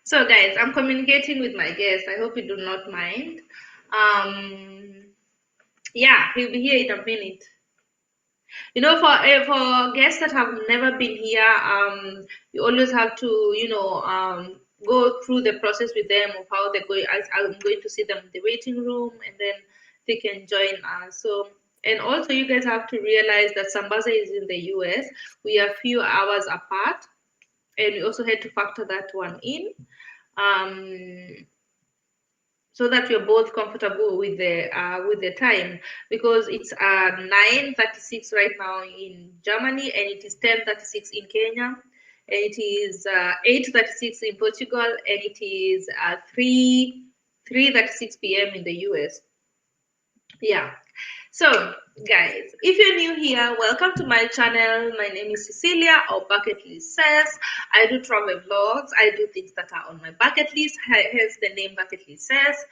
A: So, guys, I'm communicating with my guest. I hope you do not mind. Um, yeah, he'll be here in a minute. For guests that have never been here, you always have to, go through the process with them of how they're going. I'm going to see them in the waiting room, and then they can join us. So, and also you guys have to realize that Sambaza is in the US. We are few hours apart, and we also had to factor that one in. Um, so that you're both comfortable with the time, because it's 9:36 right now in Germany, and it is 10:36 in Kenya, and it is 8:36 in Portugal, and it is 3:36 p.m. in the US. Yeah. So, guys, if you're new here, welcome to my channel. My name is Cecilia, or Bucket List Says. I do travel vlogs. I do things that are on my bucket list. Hence the name Bucket List Says.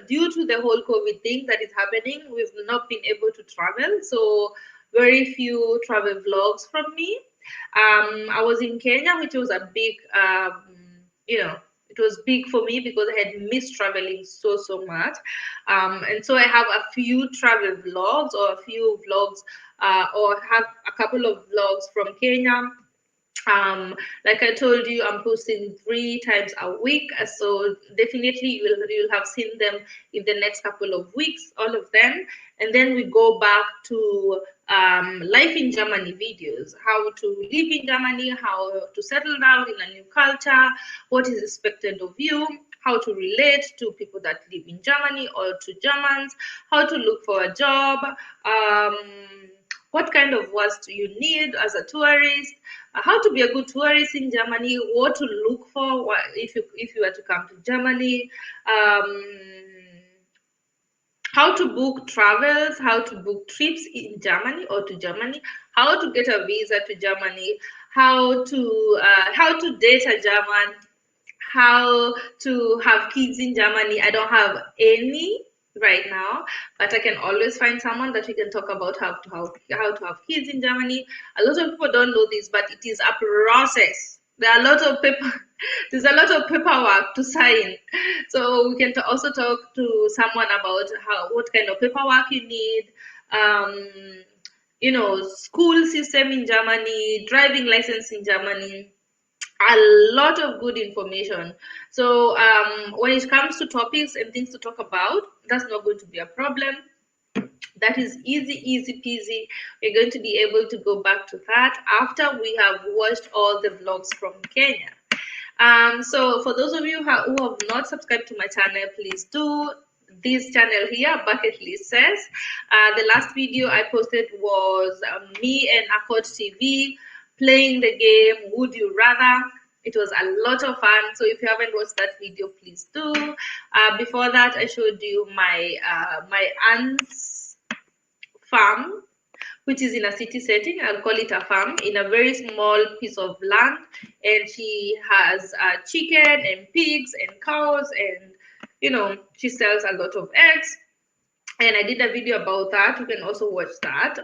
A: Due to the whole COVID thing that is happening, we've not been able to travel. So, very few travel vlogs from me. I was in Kenya, which was a big, it was big for me because I had missed traveling so much. And so I have a few travel vlogs, or a few vlogs, or have a couple of vlogs from Kenya. Like I told you, I'm posting 3 times a week, so definitely you'll have seen them in the next couple of weeks, all of them. And then we go back to life in Germany videos, how to live in Germany, how to settle down in a new culture, what is expected of you, how to relate to people that live in Germany or to Germans, how to look for a job, um, what kind of words do you need as a tourist, how to be a good tourist in Germany, what to look for if you were to come to Germany, how to book travels, how to book trips in Germany or to Germany, how to get a visa to Germany, how to date a German, how to have kids in Germany. I don't have any right now, but I can always find someone that we can talk about how to have kids in Germany. A lot of people don't know this, but it is a process. There are a lot of paper. There's a lot of paperwork to sign. So we can also talk to someone about what kind of paperwork you need. Um, school system in Germany, driving license in Germany, a lot of good information. So when it comes to topics and things to talk about, that's not going to be a problem. That is easy peasy. We're going to be able to go back to that after we have watched all the vlogs from Kenya. So for those of you who have not subscribed to my channel, please do. This channel here, Bucket List Says. The last video I posted was me and Accord TV playing the game Would You Rather. It was a lot of fun. So if you haven't watched that video, please do. Before that, I showed you my aunt's farm, which is in a city setting. I'll call it a farm in a very small piece of land, and she has chicken and pigs and cows, and she sells a lot of eggs. And I did a video about that. You can also watch that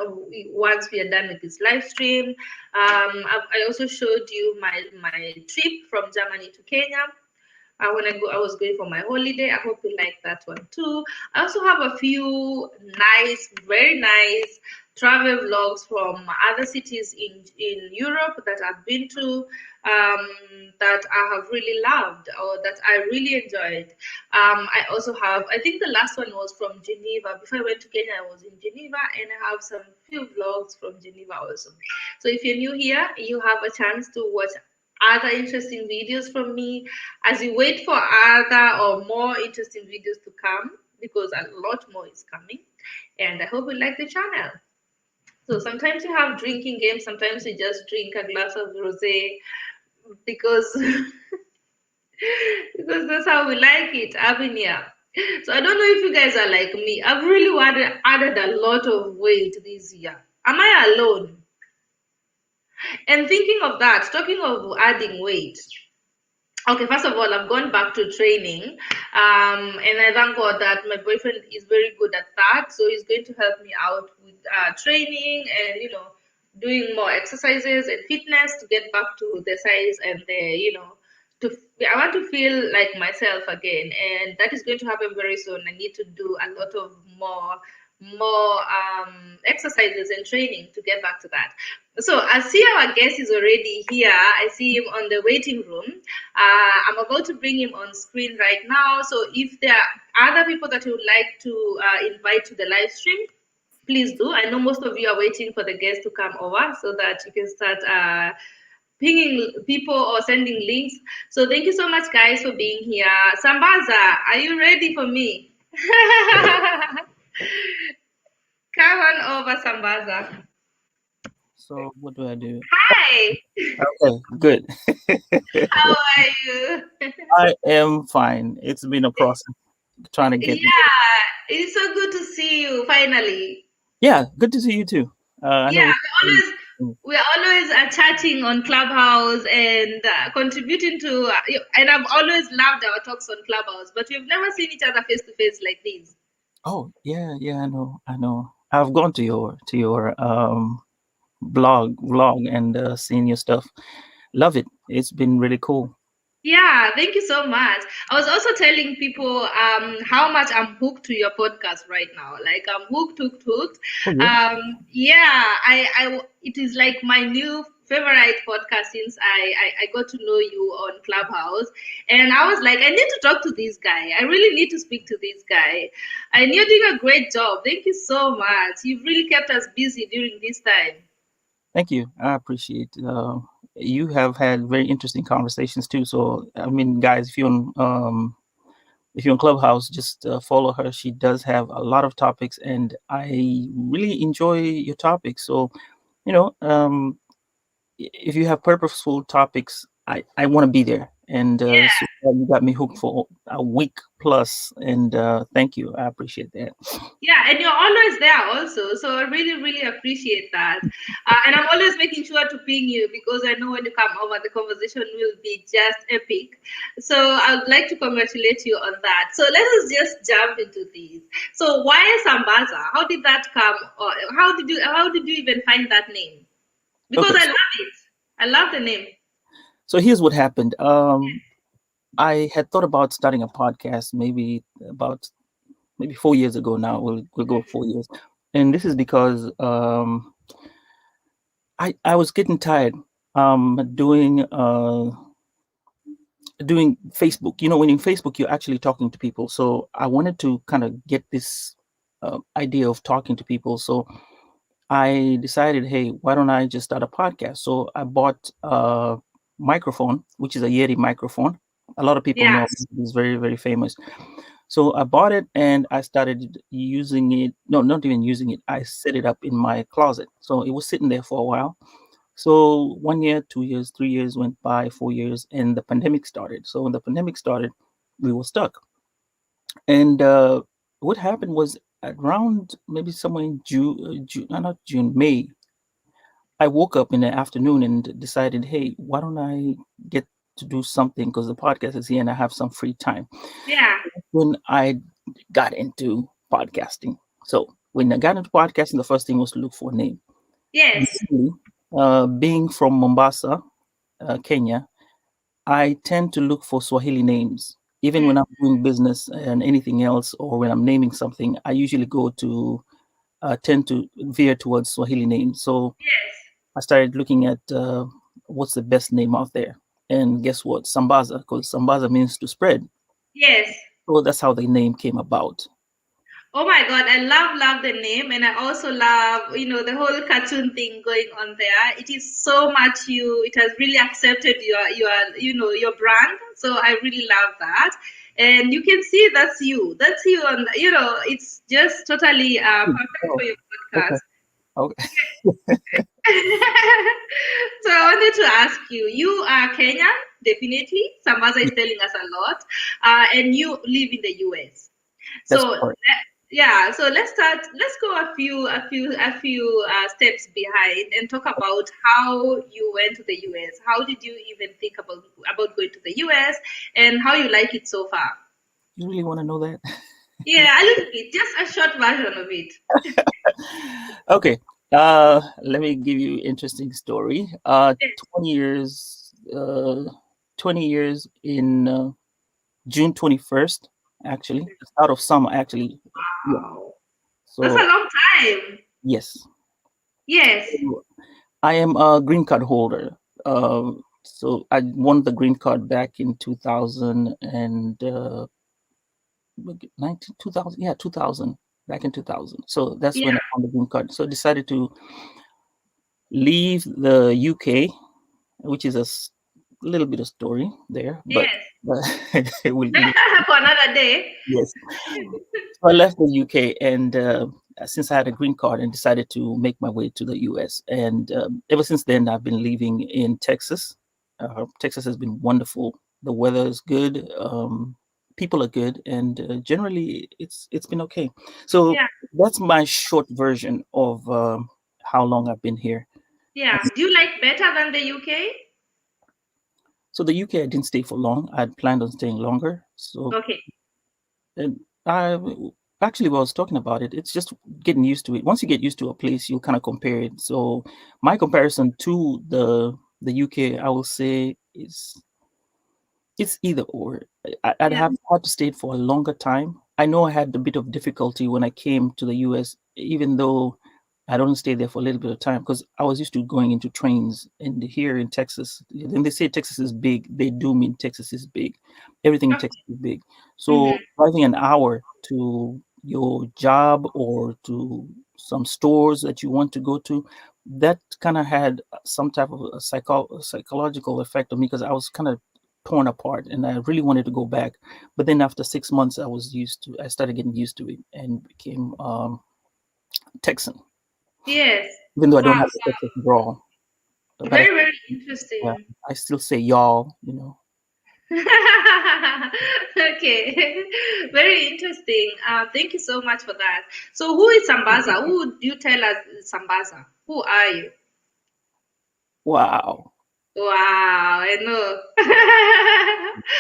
A: once we are done with this live stream. I also showed you my trip from Germany to Kenya. When I was going for my holiday. I hope you like that one too. I also have a few very nice travel vlogs from other cities in Europe that I've been to, that I have really loved or that I really enjoyed. I also have, I think the last one was from Geneva. Before I went to Kenya, I was in Geneva, and I have some few vlogs from Geneva also. So if you're new here, you have a chance to watch other interesting videos from me as you wait for other or more interesting videos to come, because a lot more is coming, and I hope you like the channel. So sometimes you have drinking games, sometimes you just drink a glass of rosé because because that's how we like it up in here. So I don't know if you guys are like me. I've really added a lot of weight this year. Am I alone? And thinking of that, talking of adding weight, okay, first of all, I've gone back to training, and I thank God that my boyfriend is very good at that. So he's going to help me out with training and doing more exercises and fitness to get back to the size and to I want to feel like myself again, and that is going to happen very soon. I need to do a lot of more exercises and training to get back to that. So I see our guest is already here. I see him on the waiting room. I'm about to bring him on screen right now. So if there are other people that you would like to invite to the live stream, please do. I know most of you are waiting for the guest to come over so that you can start pinging people or sending links. So thank you so much, guys, for being here. Sambaza, are you ready for me? Come on over, Sambaza.
B: So what do I do?
A: Hi.
B: Okay, good.
A: How are you?
B: I am fine. It's been a process trying to get.
A: Yeah, it's so good to see you finally.
B: Yeah, good to see you too. I
A: Yeah,
B: know.
A: we're always chatting on Clubhouse and contributing to, and I've always loved our talks on Clubhouse, but we've never seen each other face to face like this.
B: Oh yeah, I know. I've gone to your vlog and seen your stuff. Love it. It's been really cool.
A: Yeah, thank you so much. I was also telling people how much I'm hooked to your podcast right now. Like I'm hooked.
B: Oh, yeah.
A: Yeah, it is like my new favorite podcast since I got to know you on Clubhouse, and I was like, I need to talk to this guy. I really need to speak to this guy. And you're doing a great job. Thank you so much. You've really kept us busy during this time.
B: Thank you. I appreciate. You have had very interesting conversations too. So I mean, guys, if you're in Clubhouse, just follow her. She does have a lot of topics, and I really enjoy your topics. So, if you have purposeful topics, I want to be there. And so you got me hooked for a week plus. And thank you. I appreciate that.
A: Yeah, and you're always there also. So I really appreciate that. And I'm always making sure to ping you because I know when you come over, the conversation will be just epic. So I'd like to congratulate you on that. So let us just jump into these. So why Sambaza? How did that come? Or how did you even find that name? Because
B: Okay.
A: I love it. I love the name.
B: So here's what happened. I had thought about starting a podcast maybe 4 years ago now. We'll go 4 years. And this is because I was getting tired doing Facebook. You know, when in Facebook you're actually talking to people. So I wanted to kind of get this idea of talking to people. So I decided, hey, why don't I just start a podcast? So I bought a microphone, which is a Yeti microphone. A lot of people know
A: Yes.
B: it's very, very famous. So I bought it and I started using it. No, not even using it. I set it up in my closet. So it was sitting there for a while. So 1 year, 2 years, 3 years went by, 4 years, and the pandemic started. So when the pandemic started, we were stuck. And what happened was around maybe somewhere in not June, May, I woke up in the afternoon and decided, hey, why don't I get to do something because the podcast is here and I have some free time.
A: Yeah.
B: When I got into podcasting. So when I got into podcasting, the first thing was to look for a name.
A: Yes.
B: Being from Mombasa, Kenya, I tend to look for Swahili names. Even when
A: Mm.
B: I'm doing business and anything else, or when I'm naming something, I usually tend to veer towards Swahili names. So
A: Yes.
B: I started looking at what's the best name out there. And guess what? Sambaza, because Sambaza means to spread.
A: Yes.
B: So that's how the name came about.
A: Oh my God, I love the name, and I also love, the whole cartoon thing going on there. It is so much you. It has really accepted your brand. So I really love that, and you can see that's you. That's you, and it's just totally perfect
B: Oh,
A: for your
B: okay.
A: podcast.
B: Okay.
A: So I wanted to ask you. You are Kenyan, definitely. Sambaza is telling us a lot, and you live in the US.
B: That's
A: So
B: correct.
A: yeah, so let's start. Let's go a few steps behind and talk about how you went to the US. How did you even think about going to the US, and how you like it so far?
B: You really want to know that?
A: Yeah, a little bit, just a short version of it.
B: Okay. Let me give you an interesting story.
A: Yes.
B: 20 years, 20 years in June 21st, actually. It's out of summer, actually. Yeah.
A: Wow, that's a
B: So,
A: long time.
B: yes.
A: Yes,
B: So, I am a green card holder. So I won the green card back in 2000 and 2000, yeah, 2000, back in 2000. So that's when
A: yeah,
B: I won the green card. So I decided to leave the UK, which is little bit of story there, but
A: yes.
B: it will,
A: For another day.
B: yes. So I left the UK, and since I had a green card, and decided to make my way to the US. And ever since then, I've been living in Texas. Texas has been wonderful. The weather is good. People are good, and generally, it's been okay. So
A: Yeah,
B: that's my short version of how long I've been here.
A: yeah. Do you like better than the UK?
B: So the UK, I didn't stay for long. I had planned on staying longer. So
A: Okay.
B: and I actually, while I was talking about it, it's just getting used to it. Once you get used to a place, you'll kind of compare it. So my comparison to the UK, I will say, is it's either or. I'd
A: Yeah.
B: have had to stay for a longer time. I know I had a bit of difficulty when I came to the US, even though I'd only stay there for a little bit of time because I was used to going into trains. And here in Texas, when they say Texas is big, they do mean Texas is big. Everything in Texas
A: Okay.
B: is big. So
A: Mm-hmm.
B: driving an hour to your job or to some stores that you want to go to, that kind of had some type of a psychological effect on me because I was kind of torn apart and I really wanted to go back. But then after 6 months, I started getting used to it and became Texan,
A: Yes.
B: even though I don't
A: Wow.
B: have the Texas drawl. But
A: Very
B: uh,
A: interesting.
B: I still say y'all.
A: Okay. Very interesting. Thank you so much for that. So, who is Sambaza? Who would you tell us is Sambaza? Who are you?
B: Wow.
A: Wow, I know.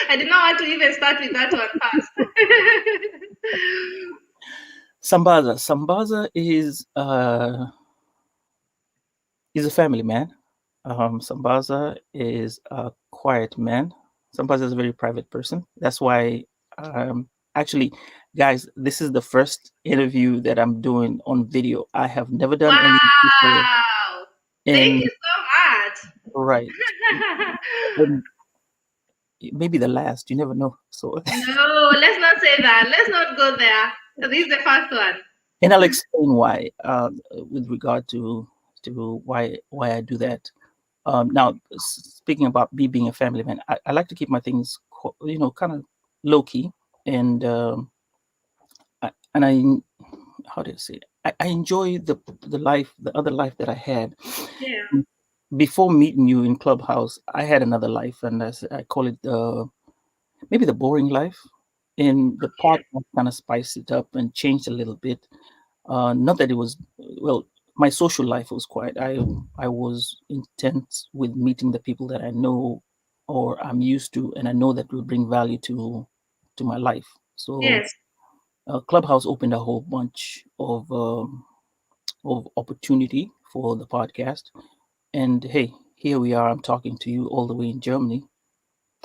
A: I did not want to even start with that one first.
B: Sambaza. Sambaza is a family man. Sambaza is a quiet man. Sambaza is a very private person. That's why, actually, guys, this is the first interview that I'm doing on video. I have never done any before,
A: Wow. Thank
B: And
A: you so
B: right,
A: much.
B: and maybe the last. You never know. So,
A: No, let's not say that. Let's not go there. This is the first one.
B: and I'll explain why. With regard to why I do that. Now, speaking about me being a family man, I like to keep my things, kind of low key, and and I, how do I say it? I enjoy the life, the other life that I had
A: Yeah.
B: before meeting you in Clubhouse. I had another life, and I call it maybe the boring life. And the
A: Okay.
B: podcast kind of spiced it up and changed a little bit. Not that it was well. My social life was quiet. I was intent with meeting the people that I know or I'm used to, and I know that will bring value to my life. So
A: Yes.
B: Clubhouse opened a whole bunch of opportunity for the podcast. And hey, here we are. I'm talking to you all the way in Germany,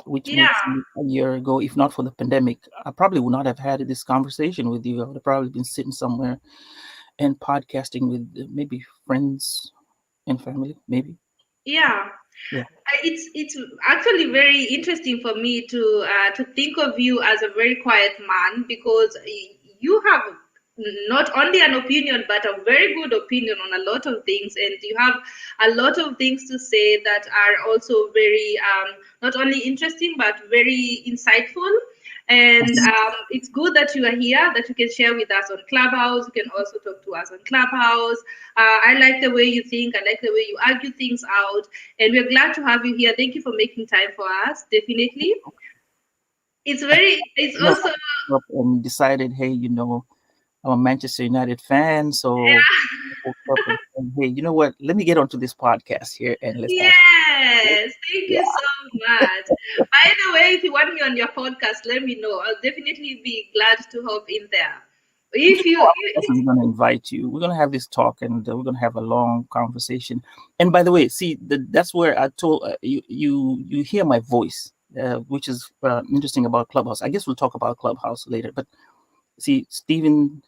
B: which
A: Yeah.
B: makes me a year ago. If not for the pandemic, I probably would not have had this conversation with you. I would have probably been sitting somewhere and podcasting with maybe friends and family, maybe.
A: Yeah.
B: Yeah.
A: It's actually very interesting for me to think of you as a very quiet man because you have not only an opinion but a very good opinion on a lot of things, and you have a lot of things to say that are also very not only interesting but very insightful. And it's good that you are here, that you can share with us on Clubhouse. You can also talk to us on Clubhouse. I like the way you think. I like the way you argue things out, and we're glad to have you here. Thank you for making time for us. Definitely, it's
B: I
A: very. It's
B: woke
A: also
B: up and decided, hey, I'm a Manchester United fan, so I woke up and said, hey, you know what? Let me get onto this podcast here and let's have.
A: yes. Thank
B: Yeah,
A: you so much. By the way, if you want me on your podcast, let me know. I'll definitely be glad to hop in there. If you,
B: we're going to invite you. We're going to have this talk, and we're going to have a long conversation. And by the way, see, that's where I told you hear my voice, which is interesting about Clubhouse. I guess we'll talk about Clubhouse later, but see, this Stephen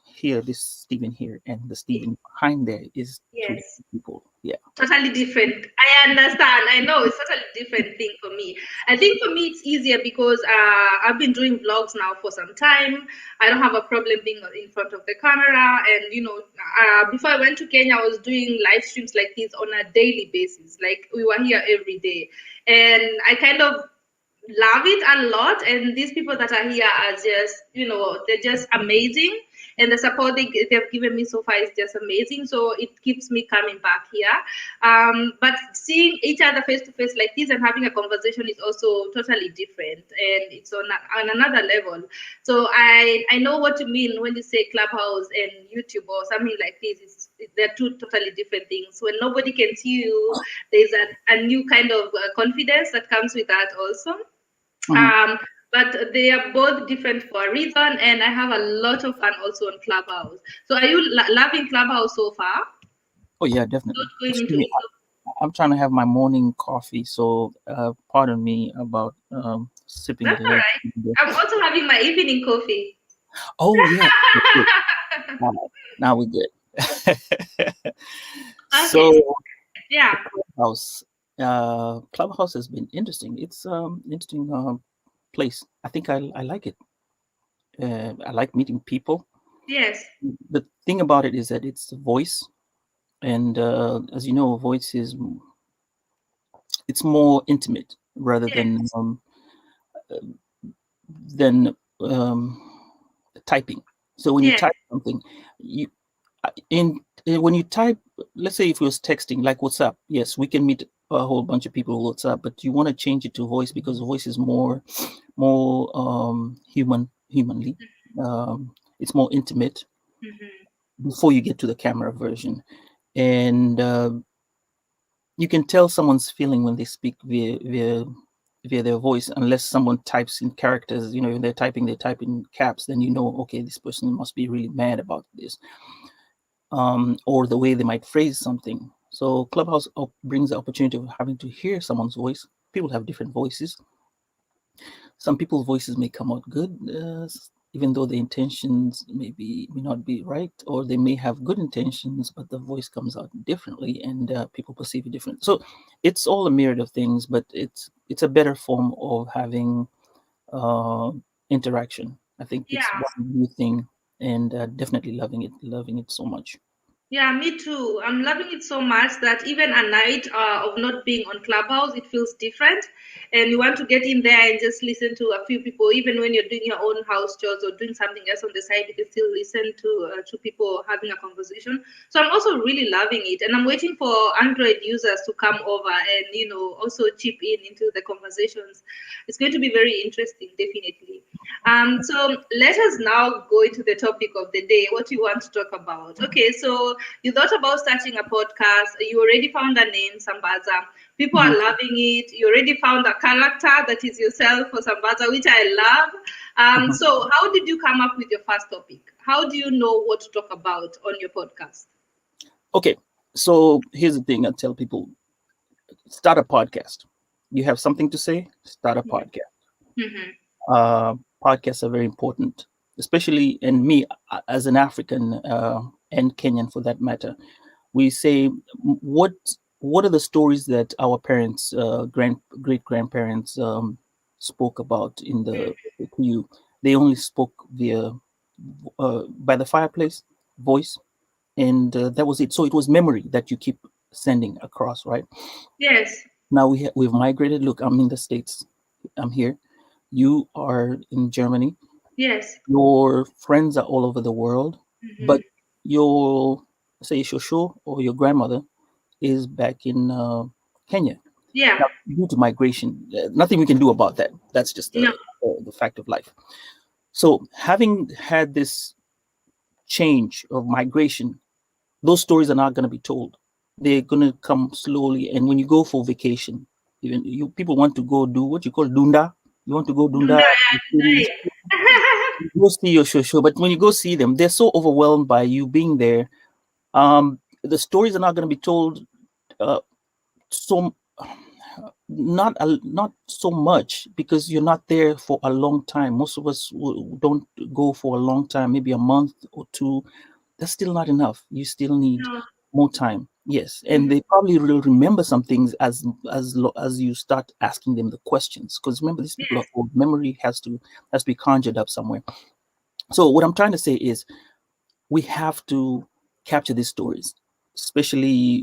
B: here, and the Stephen behind there is two
A: yes.
B: different people. Yeah.
A: Totally different. I understand. I know it's totally different thing for me. I think for me it's easier because I've been doing vlogs now for some time. I don't have a problem being in front of the camera, and before I went to Kenya, I was doing live streams like this on a daily basis. Like we were here every day, and I kind of love it a lot. And these people that are here are just, they're just amazing, and the support they've given me so far is just amazing, so it keeps me coming back here. But seeing each other face to face like this and having a conversation is also totally different, and it's on another level. So I know what you mean when you say Clubhouse and YouTube or something like this. They're two totally different things. When nobody can see you, there's a new kind of confidence that comes with that also.
B: Mhm.
A: um, but they are both different for a reason, and I have a lot of fun also on Clubhouse. So, are you loving Clubhouse so far?
B: Oh yeah,
A: Not
B: definitely.
A: going
B: Excuse
A: into
B: me.
A: it. So,
B: I'm trying to have my morning coffee, so pardon me about sipping a
A: that's all
B: little.
A: right. I'm also having my evening coffee.
B: Oh yeah. Good. All right. Now we're good.
A: Okay.
B: So
A: Yeah.
B: Clubhouse, Clubhouse has been interesting. It's interesting place. I think I like it. I like meeting people.
A: Yes.
B: The thing about it is that it's the voice, and as you know, voice is it's more intimate rather
A: Yes.
B: than typing. So when you
A: Yes.
B: type something, you when you type, let's say if we was texting like WhatsApp, yes, we can meet a whole bunch of people on WhatsApp, but you want to change it to voice because voice is more humanly. It's more intimate
A: Hmm.
B: before you get to the camera version, and you can tell someone's feeling when they speak via their voice, unless someone types in characters. If they type in caps, then okay, this person must be really mad about this, or the way they might phrase something. So Clubhouse brings the opportunity of having to hear someone's voice. People have different voices. Some people's voices may come out good, even though the intentions may not be right, or they may have good intentions, but the voice comes out differently, and people perceive it different. So it's all a myriad of things, but it's a better form of having uh, interaction. I think it's
A: Yeah.
B: one new thing, and definitely loving it so much.
A: Yeah, me too. I'm loving it so much that even a night of not being on Clubhouse, it feels different. And you want to get in there and just listen to a few people, even when you're doing your own house chores or doing something else on the side, you can still listen to people having a conversation. So I'm also really loving it, and I'm waiting for Android users to come over and also chip in into the conversations. It's going to be very interesting, definitely. So let us now go into the topic of the day, what you want to talk about. Okay, so you thought about starting a podcast, you already found a name, Sambaza. People are
B: Mhm.
A: loving it. You already found a character that is yourself for Sambaza, which I love.
B: Mhm.
A: So how did you come up with your first topic? How do you know what to talk about on your podcast?
B: Okay, so here's the thing I tell people: start a podcast. You have something to say, start a podcast.
A: Mm-hmm.
B: uh, Podcasts are very important, especially in me as an African and Kenyan for that matter. We say, what are the stories that our parents, great grandparents spoke about in the you? They only spoke via by the fireplace, voice, and that was it. So it was memory that you keep sending across, right?
A: Yes,
B: Now we've migrated. Look, I'm in the States. I'm here. You are in Germany.
A: yes.
B: Your friends are all over the world,
A: Mm-hmm.
B: but your, say, shosho or your grandmother is back in Kenya.
A: Yeah,
B: Now, due to migration, nothing we can do about that. That's just
A: no,
B: the fact of life. So, having had this change of migration, those stories are not going to be told. They're going to come slowly. And when you go for vacation, even you people want to go do what you call dunda. You want to go dunda.
A: Dunda, yeah, Dunda.
B: You go see your show, but when you go see them, they're so overwhelmed by you being there. The stories are not going to be told uh, so not so much because you're not there for a long time. Most of us don't go for a long time, maybe a month or two. That's still not enough. You still need
A: No.
B: more time. Yes, and
A: Mhm.
B: they probably will remember some things as you start asking them the questions. Because remember, these people are
A: Yes.
B: old. Memory has to be conjured up somewhere. So what I'm trying to say is we have to capture these stories, especially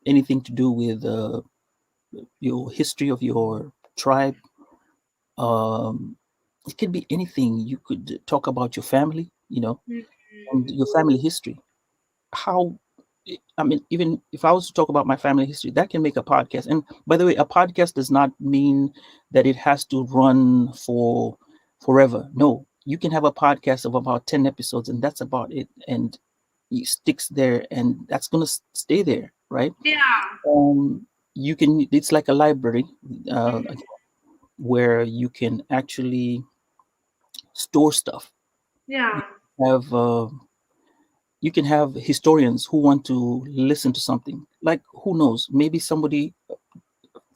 B: anything to do with your history of your tribe. Um, it could be anything. You could talk about your family,
A: Mhm.
B: and your family history. How, I mean, even if I was to talk about my family history, that can make a podcast. And by the way, a podcast does not mean that it has to run for forever. No, you can have a podcast of about 10 episodes, and that's about it. And it sticks there, and that's going to stay there, right?
A: Yeah.
B: You can, it's like a library uh,
A: Mhm.
B: where you can actually store stuff. You
A: Yeah.
B: have you can have historians who want to listen to something. Like, who knows? Maybe somebody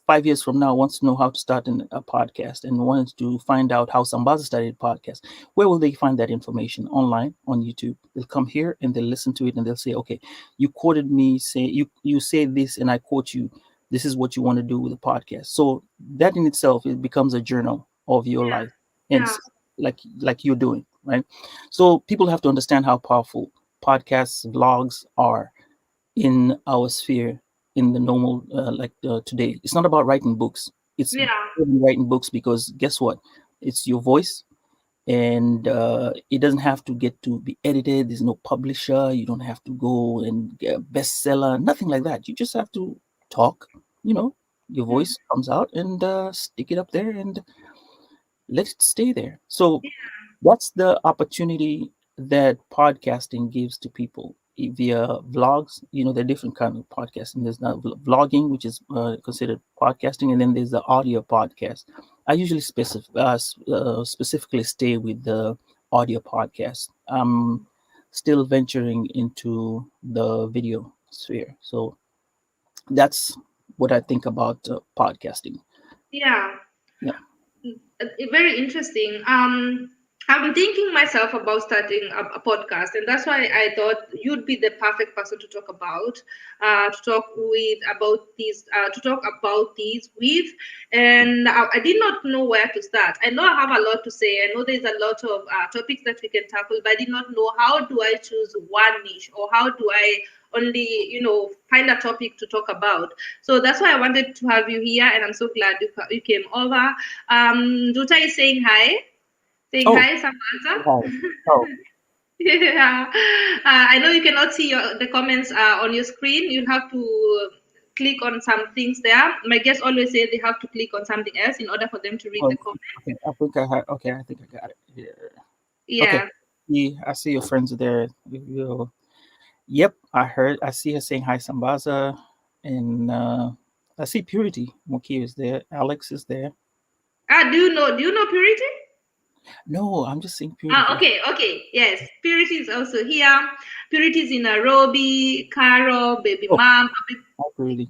B: 5 years from now wants to know how to start a podcast and wants to find out how Sambaza started a podcast. Where will they find that information? Online, on YouTube. They'll come here and they'll listen to it and they'll say, okay, you quoted me, say you say this and I quote you. This is what you want to do with a podcast. So that in itself, it becomes a journal of your life, and
A: Yeah.
B: like you're doing, right? So people have to understand how powerful podcasts, vlogs are in our sphere, in the normal today. It's not about writing books. It's
A: Yeah.
B: writing books because guess what? It's your voice, and it doesn't have to get to be edited. There's no publisher. You don't have to go and get a bestseller. Nothing like that. You just have to talk. You know, your
A: Mhm.
B: voice comes out and stick it up there and let it stay there. So that's the opportunity that podcasting gives to people via vlogs. There are different kind of podcasting. There's now vlogging, which is considered podcasting, and then there's the audio podcast. I usually specifically stay with the audio podcast. I'm still venturing into the video sphere, so that's what I think about podcasting.
A: Yeah.
B: Yeah.
A: Very interesting. I'm thinking myself about starting a podcast, and that's why I thought you'd be the perfect person to talk to talk about these with. And I did not know where to start. I know I have a lot to say. I know there's a lot of topics that we can tackle, but I did not know how do I choose one niche, or how do I only find a topic to talk about. So that's why I wanted to have you here, and I'm so glad you came over. Duta is saying hi. Saying
B: Oh,
A: hi, Samantha.
B: hi. Oh,
A: Yeah. I know you cannot see the comments on your screen. You have to click on some things there. My guests always say they have to click on something else in order for them to read
B: oh,
A: the comment.
B: okay. I think I had. Okay, I think I got it here. Okay.
A: Yeah.
B: I see your friends there. Yep, I heard. I see her saying hi, Sambaza, and I see Purity. Moki is there. Alex is there.
A: Do you know Purity?
B: No, I'm just seeing Purity.
A: Okay. Yes. Purity is also here. Purity is in Nairobi. Caro, baby
B: Oh,
A: mom.
B: hi, Purity.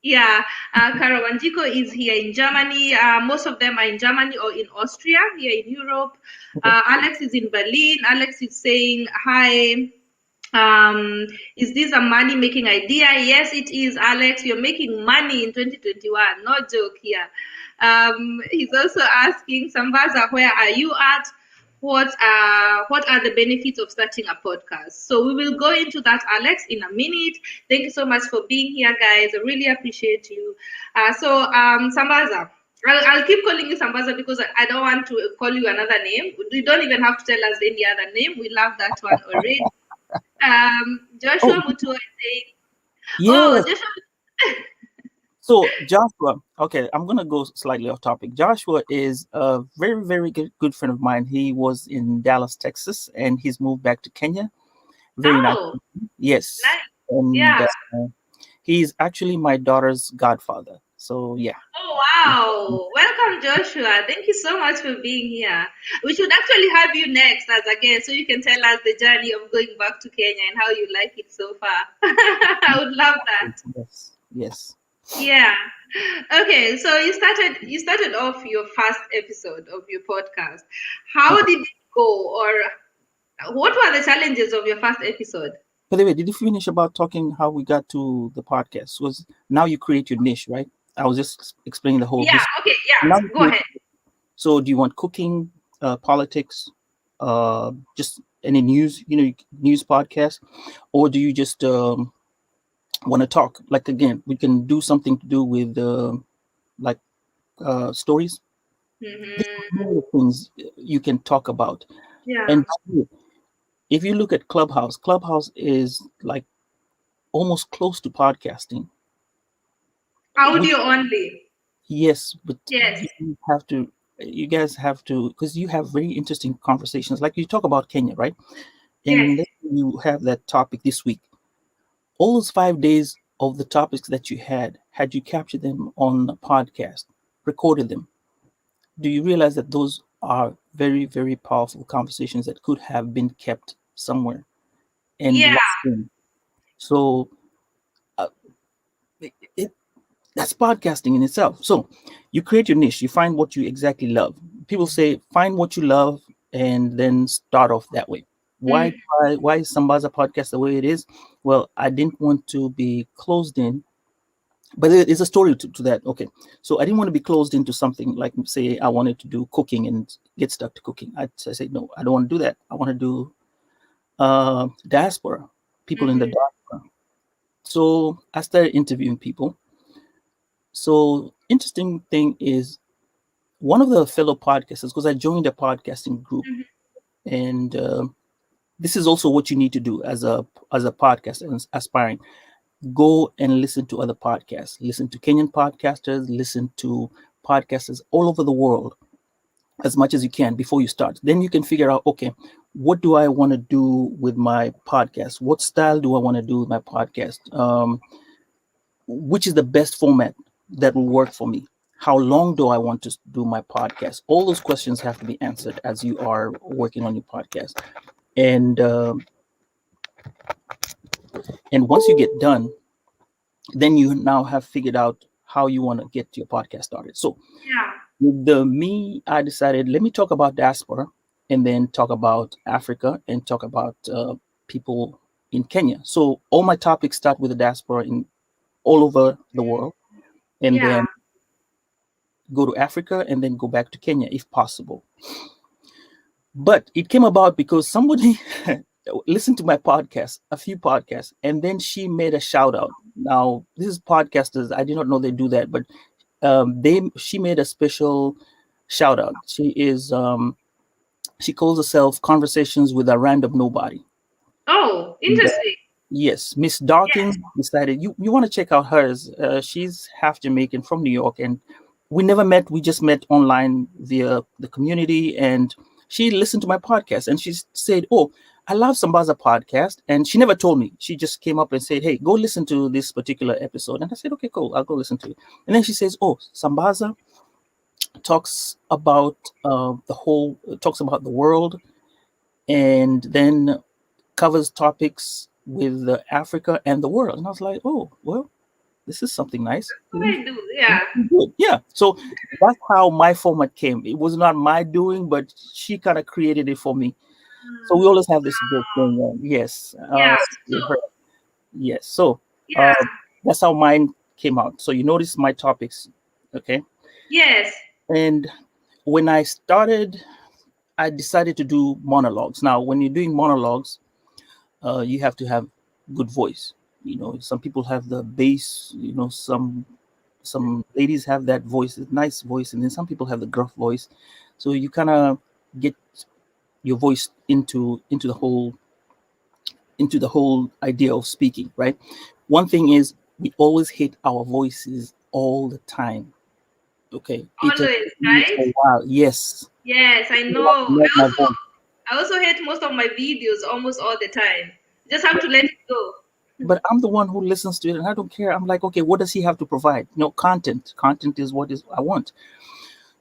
A: Yeah, Karawanjiko is here in Germany. Most of them are in Germany or in Austria, here in Europe.
B: Okay.
A: Alex is in Berlin. Alex is saying, hi. Um, is this a money making idea? Yes, it is, Alex. You're making money in 2021. No joke here. He's also asking, Sambaza, where are you at? What are the benefits of starting a podcast? So we will go into that, Alex, in a minute. Thank you so much for being here, guys. I really appreciate you. Sambaza, I'll keep calling you Sambaza because I don't want to call you another name. You don't even have to tell us any other name. We love that one already.
B: Oh,
A: Joshua Mutua is saying, oh,
B: yes.
A: Joshua,
B: So Joshua, okay, I'm gonna go slightly off topic. Joshua is a very, very good friend of mine. He was in Dallas, Texas, and he's moved back to Kenya. Very nice.
A: oh,
B: Yes,
A: nice.
B: and
A: Yeah.
B: he's actually my daughter's godfather. So yeah.
A: Oh, wow. Welcome, Joshua. Thank you so much for being here. We should actually have you next as a guest so you can tell us the journey of going back to Kenya and how you like it so far. I would love that.
B: Yes. Yes.
A: Yeah. Okay, so you started off your first episode of your podcast. How
B: Okay.
A: did it go, or what were the challenges of your first episode?
B: By the way, did you finish about talking how we got to the podcast? Was now you create your niche, right? I was just explaining the whole
A: Yeah,
B: history.
A: okay, yeah.
B: Now you
A: Go
B: create.
A: ahead.
B: So, do you want cooking, politics, just any news, news podcast, or do you just want to talk? Like again, we can do something to do with like stories. Just
A: Mm-hmm.
B: all the things you can talk about.
A: Yeah.
B: And if you look at Clubhouse, Clubhouse is like almost close to podcasting. Which
A: Audio only.
B: yes, but
A: Yes.
B: you guys have to, because you have very interesting conversations. Like you talk about Kenya, right?
A: Yes.
B: And then you have that topic this week. All those 5 days of the topics that you had you captured them on a podcast, recorded them, do you realize that those are very, very powerful conversations that could have been kept somewhere and
A: Yeah.
B: locked in? So uh, it, that's podcasting in itself. So you create your niche, you find what you exactly love. People say find what you love and then start off that way.
A: Mm.
B: Why is Sambaza podcast the way it is? Well, I didn't want to be closed in, but there's a story to that. Okay, so I didn't want to be closed into something like, say, I wanted to do cooking and get stuck to cooking. I say no, I don't want to do that. I want to do diaspora, people in the
A: Mm-hmm.
B: diaspora. So I started interviewing people. So interesting thing is one of the fellow podcasters, because I joined a podcasting group,
A: Mm-hmm.
B: and this is also what you need to do as a podcaster and aspiring. Go and listen to other podcasts. Listen to Kenyan podcasters. Listen to podcasters all over the world as much as you can before you start. Then you can figure out, okay, what do I want to do with my podcast? What style do I want to do with my podcast? Which is the best format that will work for me? How long do I want to do my podcast? All those questions have to be answered as you are working on your podcast. And and once you get done, then you now have figured out how you want to get your podcast started. So
A: Yeah.
B: with I decided, let me talk about diaspora, and then talk about Africa and talk about people in Kenya. So all my topics start with the diaspora in all over the world, and
A: Yeah.
B: then go to Africa and then go back to Kenya if possible. But it came about because somebody listened to my podcast, a few podcasts, and then she made a shout out. Now, this is podcasters. I did not know they do that, but she made a special shout out. She calls herself Conversations with a Random Nobody.
A: Oh,
B: And,
A: interesting.
B: yes, Miss
A: Yes.
B: Dawkins decided you want to check out hers. She's half Jamaican from New York, and we never met. We just met online via the community, and she listened to my podcast, and she said, "Oh, I love Sambaza podcast." And she never told me. She just came up and said, "Hey, go listen to this particular episode." And I said, "Okay, cool. I'll go listen to it." And then she says, "Oh, Sambaza talks about talks about the world, and then covers topics with Africa and the world." And I was like, "Oh, well, this is something nice."
A: I do. Yeah.
B: Good. Yeah. So that's how my format came. It was not my doing, but she kind of created it for me. So we always have this joke going on. Yes.
A: Yeah.
B: With
A: So
B: her. Yes. So
A: yeah.
B: that's how mine came out. So you notice my topics. Okay.
A: Yes.
B: And when I started, I decided to do monologues. Now, when you're doing monologues, you have to have good voice. Some people have the bass. Some ladies have that voice, nice voice, and then some people have the gruff voice. So you kind of get your voice into the whole idea of speaking, right? One thing is we always hit our voices all the time. Okay, it has
A: Always,
B: taken me
A: right?
B: a while. Yes,
A: Yes, I
B: you
A: know.
B: have to know my voice.
A: I also hate most of my videos almost all the time. Just have to let it go.
B: But I'm the one who listens to it, and I don't care. I'm like, okay, what does he have to provide? Content. Content is what is I want.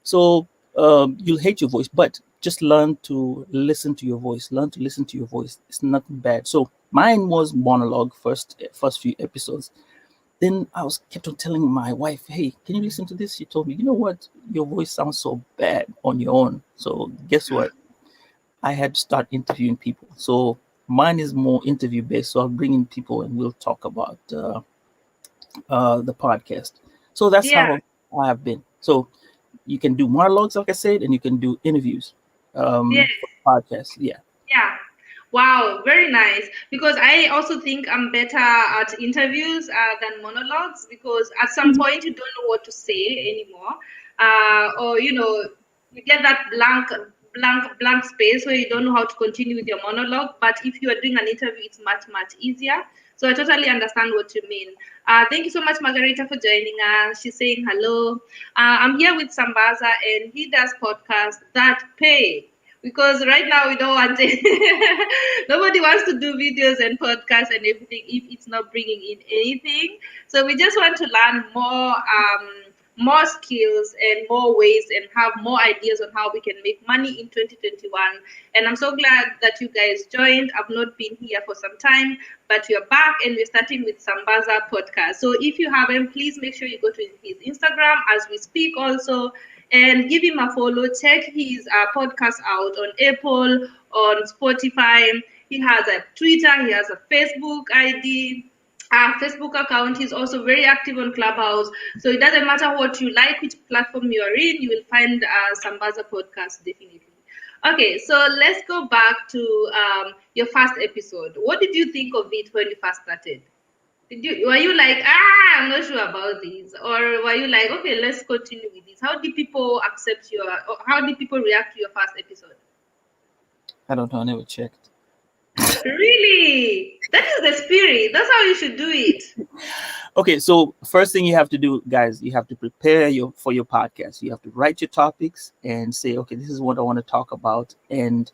B: So you'll hate your voice, but just learn to listen to your voice. Learn to listen to your voice. It's nothing bad. So mine was monologue first few episodes. Then I was kept on telling my wife, "Hey, can you listen to this?" She told me, "You know what? Your voice sounds so bad on your own." So guess what? I had to start interviewing people. So mine is more interview based. So I'll bring in people and we'll talk about the podcast. So that's
A: Yeah.
B: how I have been. So you can do monologues, like I said, and you can do interviews
A: Yes.
B: for podcasts. Yeah.
A: Yeah. Wow, very nice. Because I also think I'm better at interviews than monologues because at some point you don't know what to say anymore. Or you get that blank space where you don't know how to continue with your monologue. But if you are doing an interview, it's much, much easier. So I totally understand what you mean. Thank you so much, Margarita, for joining us. She's saying hello. I'm here with Sambaza, and he does podcasts that pay because right now we don't want it. Nobody wants to do videos and podcasts and everything if it's not bringing in anything. So we just want to learn more skills and more ways and have more ideas on how we can make money in 2021. And I'm so glad that you guys joined. I've not been here for some time, but we're back and we're starting with Sambaza podcast. So if you haven't, please make sure you go to his Instagram as we speak also and give him a follow. Check his podcast out on Apple, on Spotify. He has a Twitter, he has a Facebook ID. Facebook account. He's also very active on Clubhouse. So it doesn't matter what you like, which platform you are in, you will find Sambaza podcast definitely. Okay, so let's go back to your first episode. What did you think of it when you first started? Were you like, I'm not sure about this, or were you like, okay, let's continue with this? How did people accept your? Or how did people react to your first episode?
B: I don't know. I never checked.
A: Really? That is the spirit. That's how you should do it.
B: Okay, so first thing you have to do, guys, you have to prepare for your podcast. You have to write your topics and say, okay, this is what I want to talk about. And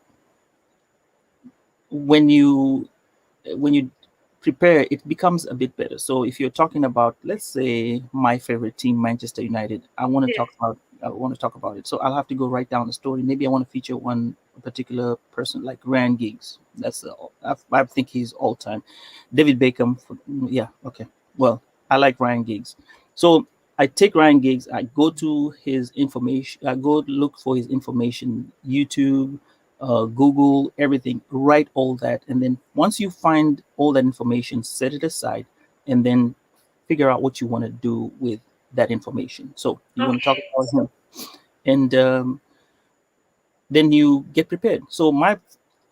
B: when you prepare, it becomes a bit better. So if you're talking about, let's say, my favorite team, Manchester United, I want to
A: Yes.
B: talk about it. So I'll have to go write down the story. Maybe I want to feature one particular person like Ryan Giggs. I think he's all time. David Beckham. Yeah. Okay. Well, I like Ryan Giggs. So I take Ryan Giggs. I go to his information. I go look for his information. YouTube. Google, everything. Write all that, and then once you find all that information, set it aside, and then figure out what you want to do with that information. So you want to talk
A: Okay.
B: about him, and then you get prepared. So my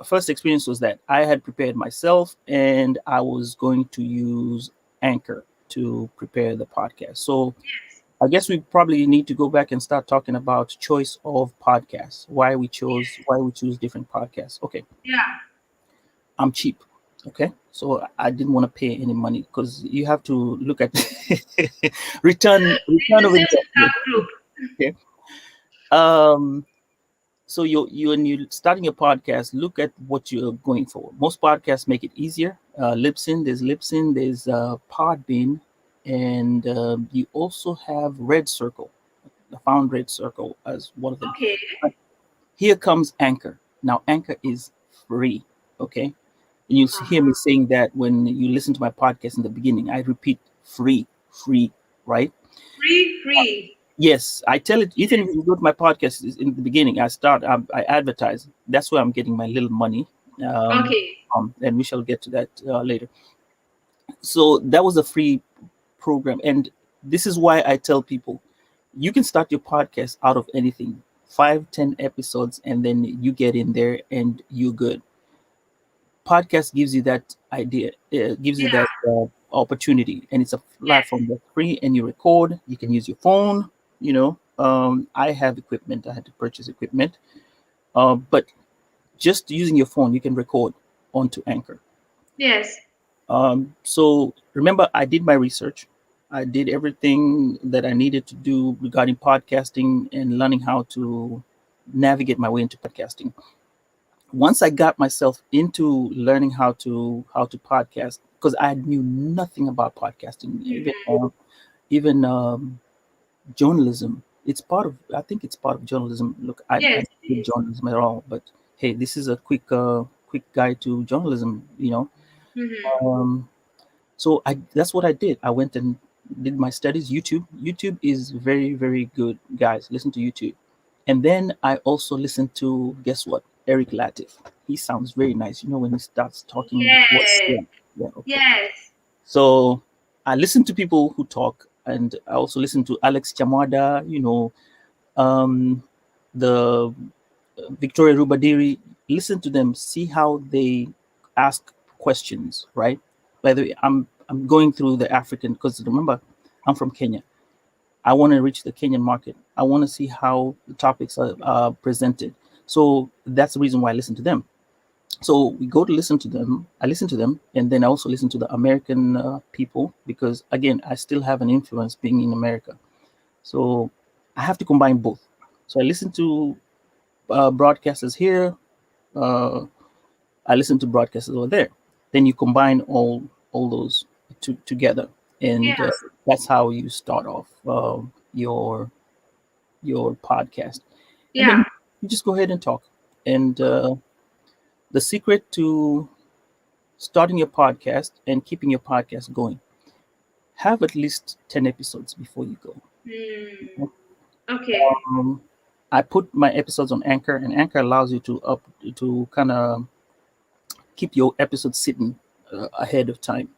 B: first experience was that I had prepared myself, and I was going to use Anchor to prepare the podcast. So I guess we probably need to go back and start talking about choice of podcasts. Why we choose different podcasts. Okay,
A: Yeah.
B: I'm cheap. Okay, so I didn't want to pay any money because you have to look at
A: It's
B: return
A: the
B: of
A: same with
B: investment.
A: our group.
B: Okay. Um, so you when you starting your podcast, look at what you're going for. Most podcasts make it easier. Libsyn, there's Podbean, and you also have Red Circle. I found Red Circle as one of them.
A: Okay.
B: But here comes Anchor. Now Anchor is free. Okay, and you hear me
A: Uh-huh.
B: saying that when you listen to my podcast in the beginning. I repeat, free, right?
A: Free.
B: Yes, I tell it. Even if you go to my podcast in the beginning, I advertise. That's where I'm getting my little money. Um,
A: Okay.
B: and we shall get to that later. So that was a free program, and this is why I tell people you can start your podcast out of anything, 5, 10 episodes, and then you get in there and you're good. Podcast gives you that idea, it gives you
A: Yeah.
B: that opportunity, and it's a
A: Yes.
B: platform that's free, and you record. You can use your phone. I have equipment. I had to purchase equipment, but just using your phone, you can record onto Anchor.
A: Yes.
B: So remember, I did my research. I did everything that I needed to do regarding podcasting and learning how to navigate my way into podcasting. Once I got myself into learning how to podcast, because I knew nothing about podcasting, even journalism. It's part of. I think it's part of journalism. Look, I
A: Yes,
B: don't
A: it
B: do
A: is.
B: journalism at all, but hey, this is a quick guide to journalism.
A: Mm-hmm.
B: Um, so that's what I did. I went and did my studies. YouTube is very, very good, guys. Listen to YouTube. And then I also listened to, guess what, Eric Latif. He sounds very nice. When he starts talking, what's
A: Yes.
B: yeah, okay.
A: Yes.
B: So I listen to people who talk, and I also listen to Alex Chamada. Um, the Victoria Rubadiri. Listen to them, see how they ask questions. Right. By the way, I'm going through the African, because remember, I'm from Kenya. I want to reach the Kenyan market. I want to see how the topics are presented. So that's the reason why I listen to them. So we go to listen to them. I listen to them, and then I also listen to the American people, because again, I still have an influence being in America. So I have to combine both. So I listen to broadcasters here. Uh, I listen to broadcasters over there. Then you combine all those together, and
A: Yeah.
B: that's how you start off your podcast, and
A: Yeah.
B: then you just go ahead and talk. And the secret to starting your podcast and keeping your podcast going, have at least 10 episodes before you go.
A: Mm. Okay.
B: um, I put my episodes on Anchor, and Anchor allows you to kind of keep your episodes sitting ahead of time.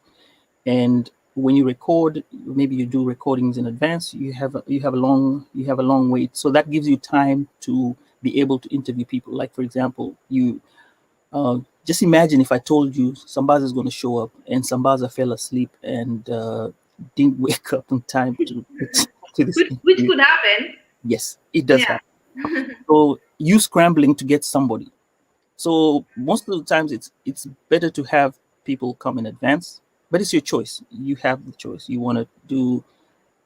B: And when you record, maybe you do recordings in advance, you have a long wait, so that gives you time to be able to interview people. Like, for example, you just imagine if I told you Sambaza is going to show up, and Sambaza fell asleep and didn't wake up in time to this
A: Which
B: interview.
A: could happen.
B: Yes, it does
A: Yeah.
B: happen. So you scrambling to get somebody. So most of the times it's better to have people come in advance, but it's your choice. You have the choice. You want to do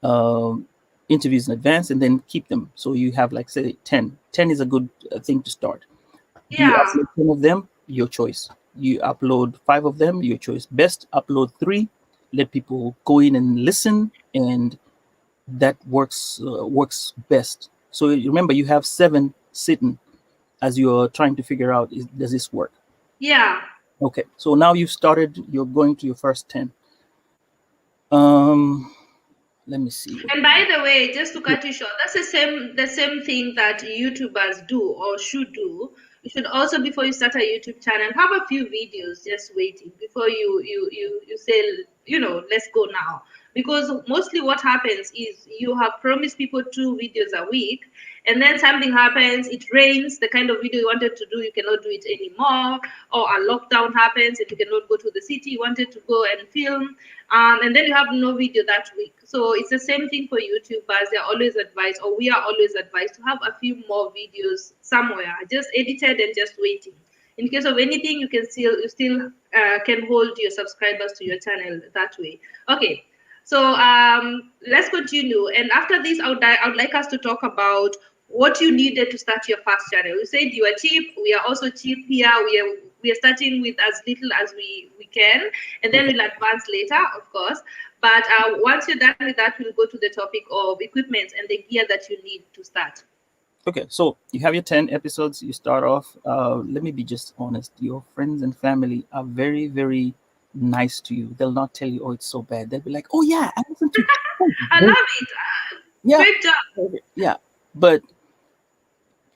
B: um, interviews in advance and then keep them. So you have, like, say, 10. 10 is a good thing to start. Do you
A: Yeah.
B: upload 10 of them? Your choice. You upload 5 of them? Your choice. Best upload 3. Let people go in and listen, and that works best. So remember, you have 7 sitting as you're trying to figure out, does this work?
A: Yeah.
B: Okay, so now you've started. You're going to your first 10. Um, let me see what.
A: And by the way, just to
B: Yeah.
A: cut you short, that's the same thing that YouTubers do or should do. You should also, before you start a YouTube channel, have a few videos just waiting before you say, let's go now. Because mostly what happens is you have promised people 2 videos a week, and then something happens, it rains, the kind of video you wanted to do, you cannot do it anymore, or a lockdown happens and you cannot go to the city you wanted to go and film, and then you have no video that week. So it's the same thing for YouTubers. They're always advised, or we are always advised, to have a few more videos somewhere, just edited and just waiting. In case of anything, you still can hold your subscribers to your channel that way. Okay. So let's continue. And after this, I would like us to talk about what you needed to start your first channel. You said you are cheap. We are also cheap here. We are starting with as little as we can, and then
B: Okay.
A: we'll advance later, of course. But once you're done with that, we'll go to the topic of equipment and the gear that you need to start.
B: Okay, so you have your 10 episodes. You start off. Let me be just honest. Your friends and family are very, very nice to you. They'll not tell you, "Oh, it's so bad." They'll be like, "Oh yeah, I listen to." Oh,
A: I
B: great.
A: love it.
B: Yeah,
A: Great job.
B: yeah. But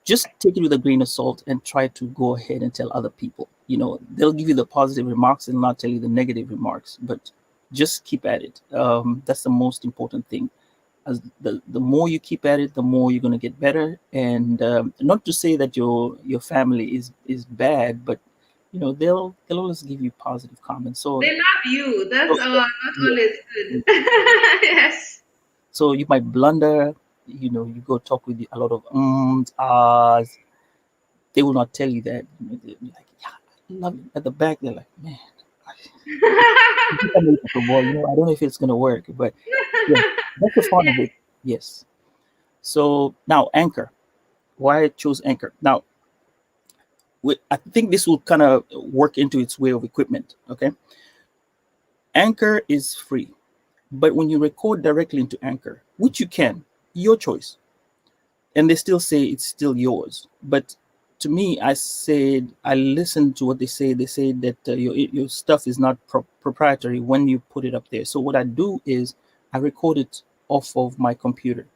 B: just take it with a grain of salt and try to go ahead and tell other people. They'll give you the positive remarks and not tell you the negative remarks. But just keep at it. That's the most important thing. As the more you keep at it, the more you're going to get better. And not to say that your family is bad, but they'll always give you positive comments. So
A: They love you. That's not
B: yeah.
A: always good. Yes.
B: So you might blunder. You go talk with a lot of ahs. They will not tell you that. They'll be like, "Yeah, I love it." At the back, they're like, "Man, I think I'm ready for football. I don't know if it's gonna work, but yeah, that's the fun of
A: Yes.
B: it." Yes. So now Anchor. Why I chose Anchor? Now, I think this will kind of work into its way of equipment. Okay, Anchor is free, but when you record directly into Anchor, which you can, your choice, and they still say it's still yours. But to me, I listened to what they say. They say that your stuff is not proprietary when you put it up there. So what I do is I record it off of my computer.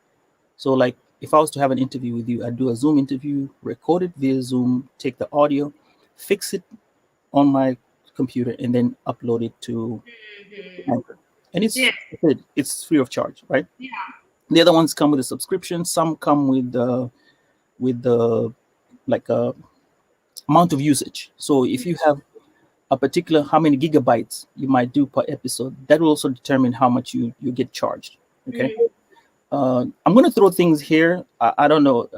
B: So like if I was to have an interview with you, I do a Zoom interview, record it via Zoom, take the audio, fix it on my computer, and then upload it to
A: Mhm.
B: Anchor. And
A: Yes.
B: it's free of charge, right?
A: Yeah.
B: The other ones come with a subscription. Some come with the like amount of usage. So if you have a particular how many gigabytes you might do per episode, that will also determine how much you get charged. Okay.
A: Mm.
B: I'm going to throw things here. I don't know.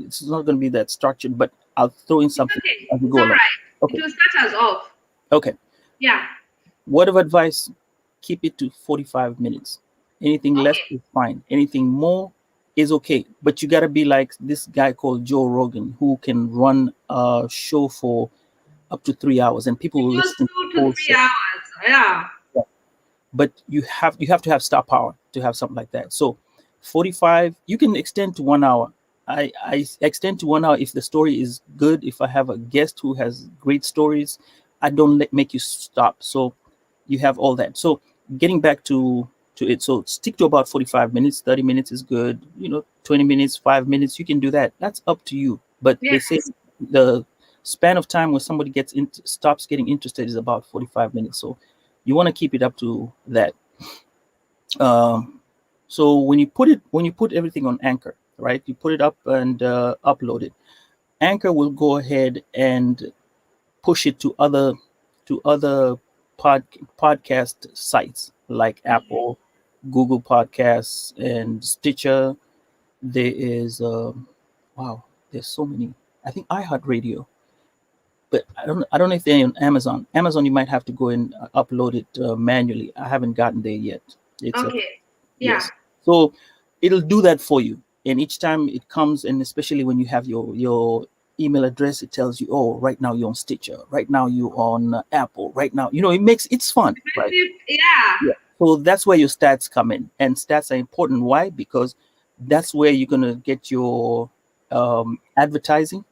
B: It's not going to be that structured, but I'll throw in
A: It's
B: something
A: okay.
B: as we
A: It's
B: go
A: all
B: along.
A: right.
B: Okay.
A: It will start us off.
B: Okay.
A: Yeah.
B: Word of advice: keep it to 45 minutes. Anything less
A: Okay.
B: is fine. Anything more is okay. But you got to be like this guy called Joe Rogan, who can run a show for up to 3 hours, and people
A: It
B: will
A: goes
B: listen to
A: two
B: the
A: to
B: whole
A: three
B: show.
A: hours. Yeah.
B: Yeah. But you have to have star power to have something like that. So 45, you can extend to 1 hour. I extend to 1 hour if the story is good. If I have a guest who has great stories, I don't make you stop. So you have all that. So getting back to it, so stick to about 45 minutes. 30 minutes is good. 20 minutes, 5 minutes, you can do that. That's up to you. But they say
A: Yes.
B: the span of time when somebody stops getting interested is about 45 minutes. So you want to keep it up to that. um, so when you put everything on Anchor, right, you put it up and upload it. Anchor will go ahead and push it to other pod, podcast sites like Apple, Google Podcasts, and Stitcher. There is wow, there's so many. I think iHeartRadio, but I don't know if they're on Amazon. Amazon, you might have to go and upload it manually. I haven't gotten there yet. It's a
A: Okay. Yeah.
B: Yes. So it'll do that for you. And each time it comes, and especially when you have your email address, it tells you, oh, right now you're on Stitcher, right now you're on Apple, right now, it's fun, right?
A: Yeah.
B: Yeah. So that's where your stats come in, and stats are important. Why? Because that's where you're gonna get your advertising.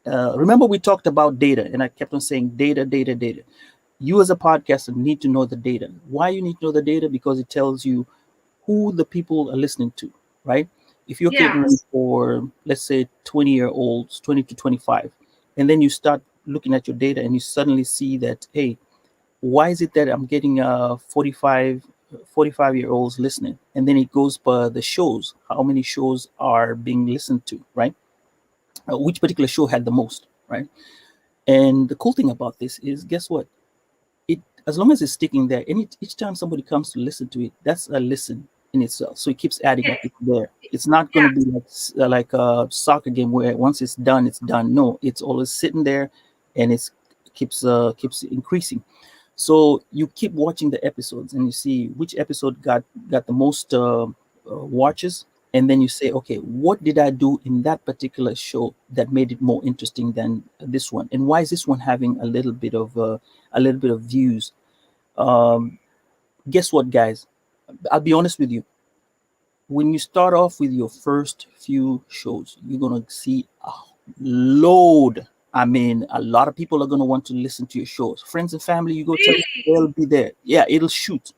B: Remember, we talked about data, and I kept on saying data, data, data. You as a podcaster need to know the data. Why you need to know the data? Because it tells you who the people are listening to, right? If you're
A: Yeah.
B: catering for, let's say, 20-year-olds, 20 to 25, and then you start looking at your data and you suddenly see that, hey, why is it that I'm getting 45-year-olds listening? And then it goes per the shows, how many shows are being listened to, right? Which particular show had the most, right? And the cool thing about this is, guess what? It, as long as it's sticking there, and each time somebody comes to listen to it, that's a listen in itself. So it keeps adding up.
A: Yes.
B: It's there. It's not going
A: Yeah.
B: to be like a soccer game where once it's done, it's done. No, it's always sitting there, and it's keeps increasing. So you keep watching the episodes, and you see which episode got the most watches, and then you say, okay, what did I do in that particular show that made it more interesting than this one, and why is this one having a little bit of views? Um, Guess what, guys? I'll be honest with you. When you start off with your first few shows, you're gonna see a load. I mean, a lot of people are gonna want to listen to your shows. Friends and family, you go tell them,
A: Really?
B: they'll be there. Yeah, it'll shoot.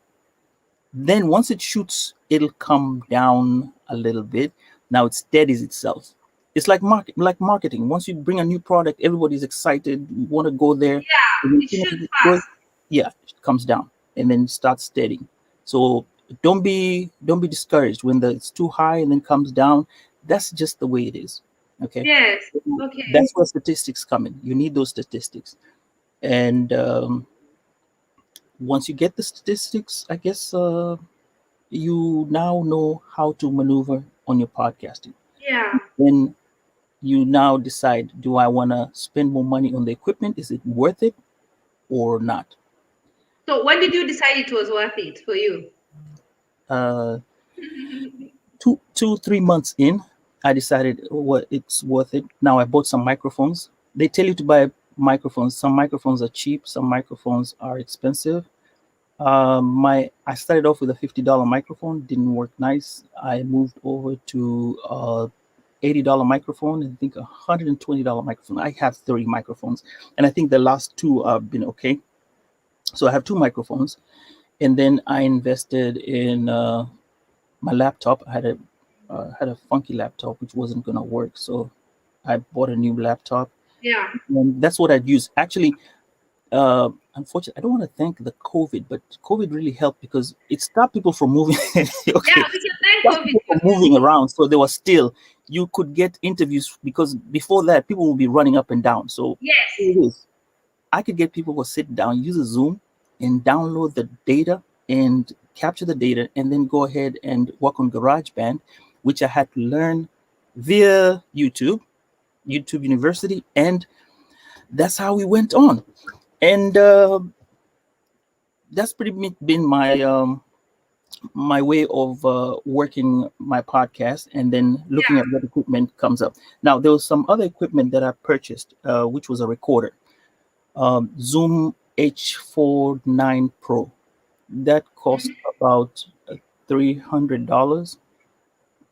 B: Then once it shoots, it'll come down a little bit. Now it steadies itself. It's like marketing. Once you bring a new product, everybody's excited. You want to go there.
A: Yeah.
B: And then
A: It
B: soon as
A: shoots
B: it goes,
A: fast.
B: yeah, it comes down and then starts steadying. So don't be discouraged when it's too high and then comes down. That's just the way it is. Okay,
A: Yes. Okay.
B: that's where statistics come in. You need those statistics, and once you get the statistics, I guess you now know how to maneuver on your podcasting.
A: Yeah.
B: Then you now decide, do I want to spend more money on the equipment? Is it worth it or not?
A: So when did you decide it was worth it for you?
B: uh, 3 months in, I decided what it's worth it. Now I bought some microphones. They tell you to buy microphones. Some microphones are cheap, some microphones are expensive. My I started off with a $50 microphone, didn't work nice. I moved over to $80 microphone, and I think $120 microphone. I have 30 microphones, and I think the last two have been okay. So I have two microphones, and then I invested in my laptop. I had a funky laptop which wasn't gonna work, so I bought a new laptop,
A: Yeah.
B: and that's what I'd use. Actually, unfortunately, I don't want to thank the COVID, but COVID really helped because it stopped people from moving.
A: Yeah,
B: Okay,
A: we can thank
B: stopped
A: COVID
B: people
A: for
B: from
A: this.
B: moving around, so there was still you could get interviews because before that people would be running up and down. So here
A: Yes.
B: it is. I could get people to sit down, use a Zoom, and download the data and capture the data, and then go ahead and work on GarageBand, which I had to learn via YouTube University, and that's how we went on. And that's pretty much been my way of working my podcast, and then looking
A: Yeah.
B: at what equipment comes up. Now there was some other equipment that I purchased, which was a recorder, Zoom H49 Pro. That cost
A: Mhm.
B: about $300,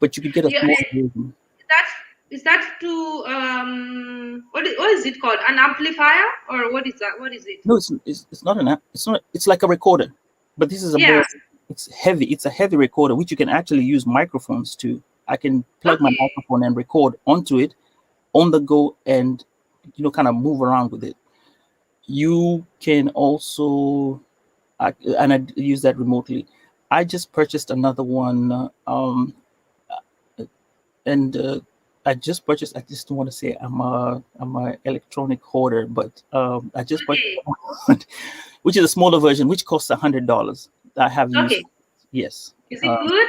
B: but you could get a
A: Yeah.
B: small version.
A: That's is that to what is it called? An amplifier or what is that? What is it?
B: No, it's not an app. It's not. It's like a recorder, but this is a
A: Yeah.
B: more. It's heavy. It's a heavy recorder, which you can actually use microphones to. I can plug my
A: Okay.
B: microphone and record onto it on the go, and kind of move around with it. You can also, and I use that remotely. I just purchased another one, and I just purchased. I just don't want to say I'm a electronic hoarder, but I just purchased
A: Okay.
B: one, which is a smaller version, which costs $100. I have used.
A: Okay.
B: Yes,
A: Is it good?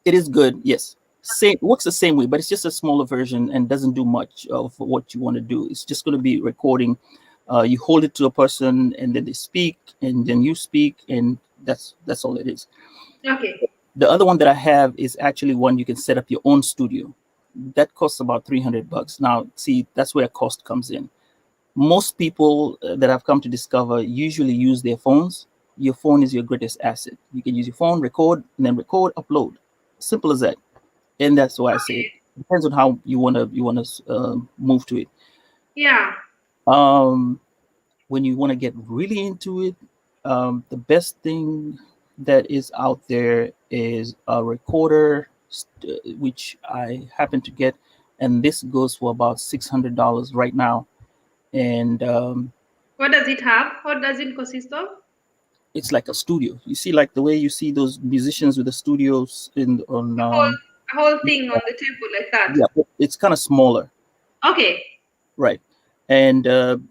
B: it is good. Yes, same works the same way, but it's just a smaller version and doesn't do much of what you want to do. It's just going to be recording. You hold it to a person, and then they speak, and then you speak, and that's all it is.
A: Okay.
B: The other one that I have is actually one you can set up your own studio. That costs about $300. Now, see, that's where cost comes in. Most people that I've come to discover usually use their phones. Your phone is your greatest asset. You can use your phone, record, and then record, upload. Simple as that. And that's why I say it
A: Okay.
B: depends on how you wanna move to it.
A: Yeah.
B: Um, when you want to get really into it, the best thing that is out there is a recorder, which I happen to get, and this goes for about $600 right now. And
A: What does it have? What does it consist of?
B: it's like a studio. You see, like the way you see those musicians with the studios in on
A: A whole thing on the table like that.
B: yeah, but it's kind of smaller,
A: Okay.
B: right? And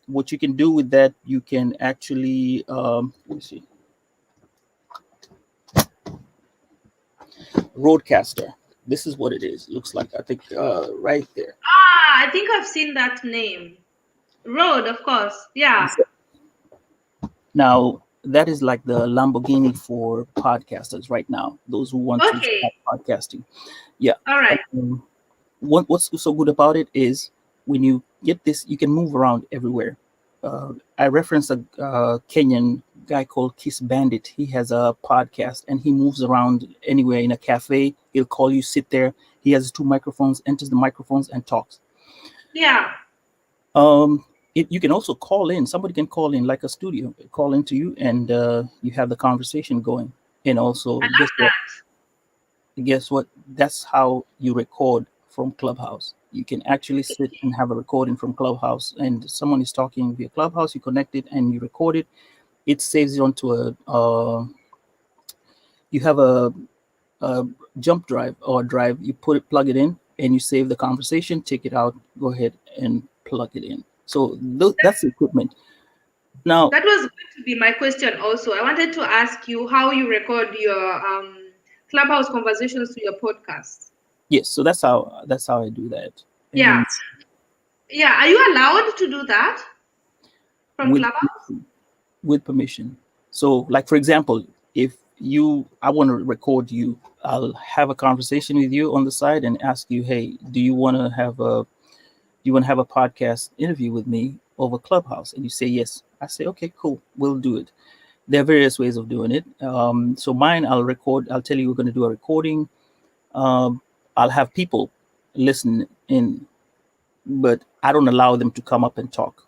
B: what you can do with that, you can actually let me see, Roadcaster. This is what it is. Looks like, I think, right there.
A: Ah, I think I've seen that name. Rode, of course. Yeah.
B: Now, that is like the Lamborghini for podcasters right now, those who want to
A: Okay.
B: start podcasting. Yeah.
A: All right.
B: What's so good about it is when you get this, you can move around everywhere. I referenced a Kenyan guy called Kiss Bandit. He has a podcast and he moves around anywhere in a cafe. He'll call you, sit there. He has 2 microphones, enters the microphones and talks.
A: Yeah.
B: You can also call in. Somebody can call in, like a studio, call into you, and you have the conversation going. And also,
A: I love that.
B: guess what? That's how you record from Clubhouse. You can actually sit and have a recording from Clubhouse, and someone is talking via Clubhouse. You connect it and you record it. It saves it onto a. You have a jump drive or a drive. You plug it in, and you save the conversation. Take it out. Go ahead and plug it in. So that's the equipment. Now,
A: that was going to be my question also. I wanted to ask you how you record your Clubhouse conversations to your podcast.
B: yes, so that's how I do that.
A: Yeah.
B: And
A: yeah. Are you allowed to do that from
B: with
A: Clubhouse?
B: with permission. So, like for example, if I want to record you, I'll have a conversation with you on the side and ask you, hey, do you want to have a podcast interview with me over Clubhouse? And you say yes. I say, okay, cool, we'll do it. There are various ways of doing it. So mine, I'll tell you we're going to do a recording. I'll have people listen in, but I don't allow them to come up and talk.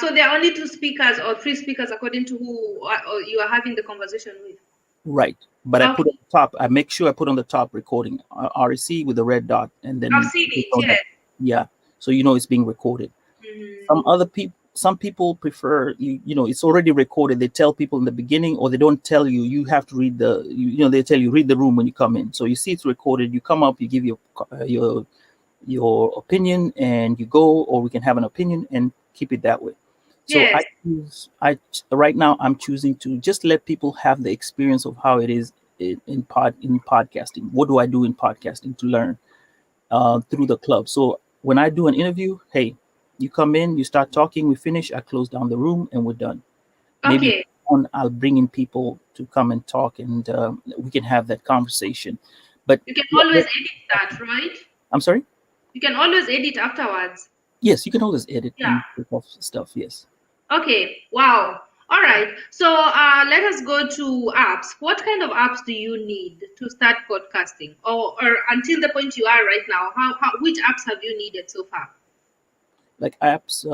A: So there are only 2 speakers or 3 speakers according to who you are having the conversation with.
B: Right. But
A: okay.
B: I put on the top, I make sure I put on the top recording, REC with the red dot, and then
A: I've seen it, yes.
B: Yeah. So it's being recorded.
A: Mm-hmm.
B: Some people prefer, it's already recorded. They tell people in the beginning, or they don't tell you. You have to read they tell you read the room when you come in. So you see it's recorded. You come up, you give your opinion, and you go, or we can have an opinion and keep it that way. So
A: yes.
B: Right now I'm choosing to just let people have the experience of how it is in podcasting. What do I do in podcasting to learn through the club? So when I do an interview, hey, you come in, you start talking, we finish, I close down the room, and we're done. Maybe I'll bring in people to come and talk, and we can have that conversation. But
A: you can always edit that, right?
B: I'm sorry?
A: You can always edit afterwards.
B: Yes, you can always edit and take off stuff, yes.
A: Okay, wow. All right. So let us go to apps. What kind of apps do you need to start podcasting? Or until the point you are right now, which apps have you needed so far?
B: Like apps,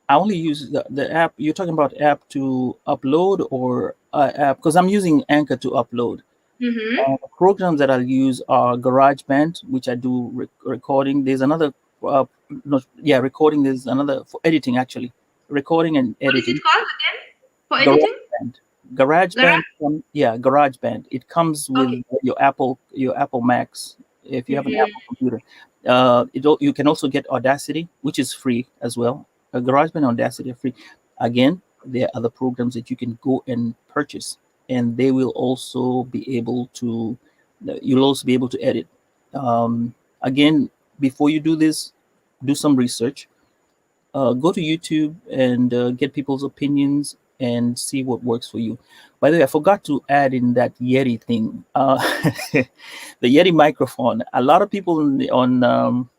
B: I only use the app. You're talking about app to upload, or app, because I'm using Anchor to upload.
A: Mm-hmm.
B: Programs that I'll use are GarageBand, which I do recording. There's another, recording. There's another for editing, actually. Recording and editing.
A: What is it called again? For editing?
B: GarageBand. GarageBand. It comes with your Apple Macs. If you have an Apple computer, you can also get Audacity, which is free as well. GarageBand and Audacity are free. Again, there are other programs that you can go and purchase, and they will also be able to. You'll also be able to edit. Again, before you do this, do some research. Go to YouTube and get people's opinions and see what works for you. By the way, I forgot to add in that Yeti thing. The Yeti microphone. A lot of people on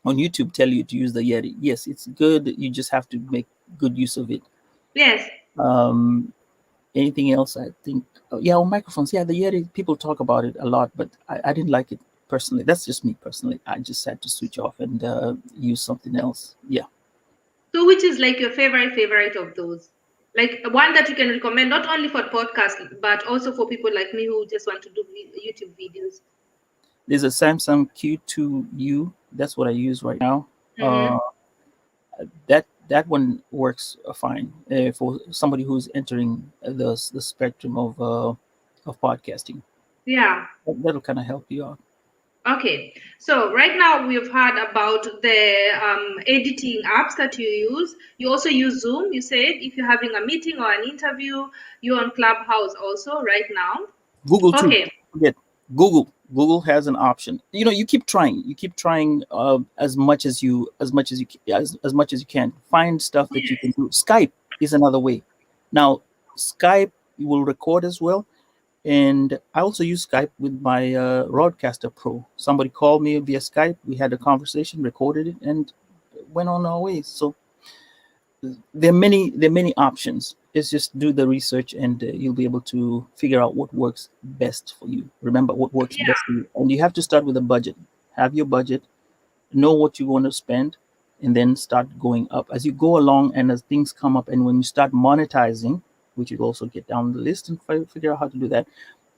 B: YouTube tell you to use the Yeti. Yes, it's good. You just have to make good use of it.
A: Yes.
B: Anything else? I think. On microphones. Yeah, the Yeti. People talk about it a lot, but I didn't like it personally. That's just me personally. I just had to switch off and use something else. Yeah.
A: So which is like your favorite of those? Like one that you can recommend, not only for podcasts, but also for people like me who just want to do YouTube videos.
B: There's a Samsung Q2U. That's what I use right now.
A: Mm-hmm.
B: That one works fine for somebody who's entering the spectrum of podcasting.
A: Yeah.
B: That'll kind of help you out.
A: Okay, so right now we've heard about the editing apps that you use. You also use Zoom. You said if you're having a meeting or an interview, you're on Clubhouse also right now.
B: Google too.
A: Okay,
B: Forget Google. Google has an option. You keep trying. You keep trying as much as you can. Find stuff that you can do. Skype is another way. Now, Skype you will record as well, and I also use Skype with my Roadcaster Pro. Somebody called me via Skype. We had a conversation, recorded it, and went on our ways. So there are many options. It's just do the research, and you'll be able to figure out what works best for you. Remember what works
A: yeah,
B: best for you, and you have to start with a budget. Have your budget, know what you want to spend, and then start going up as you go along. And as things come up, and when you start monetizing, which you also get down the list and figure out how to do that,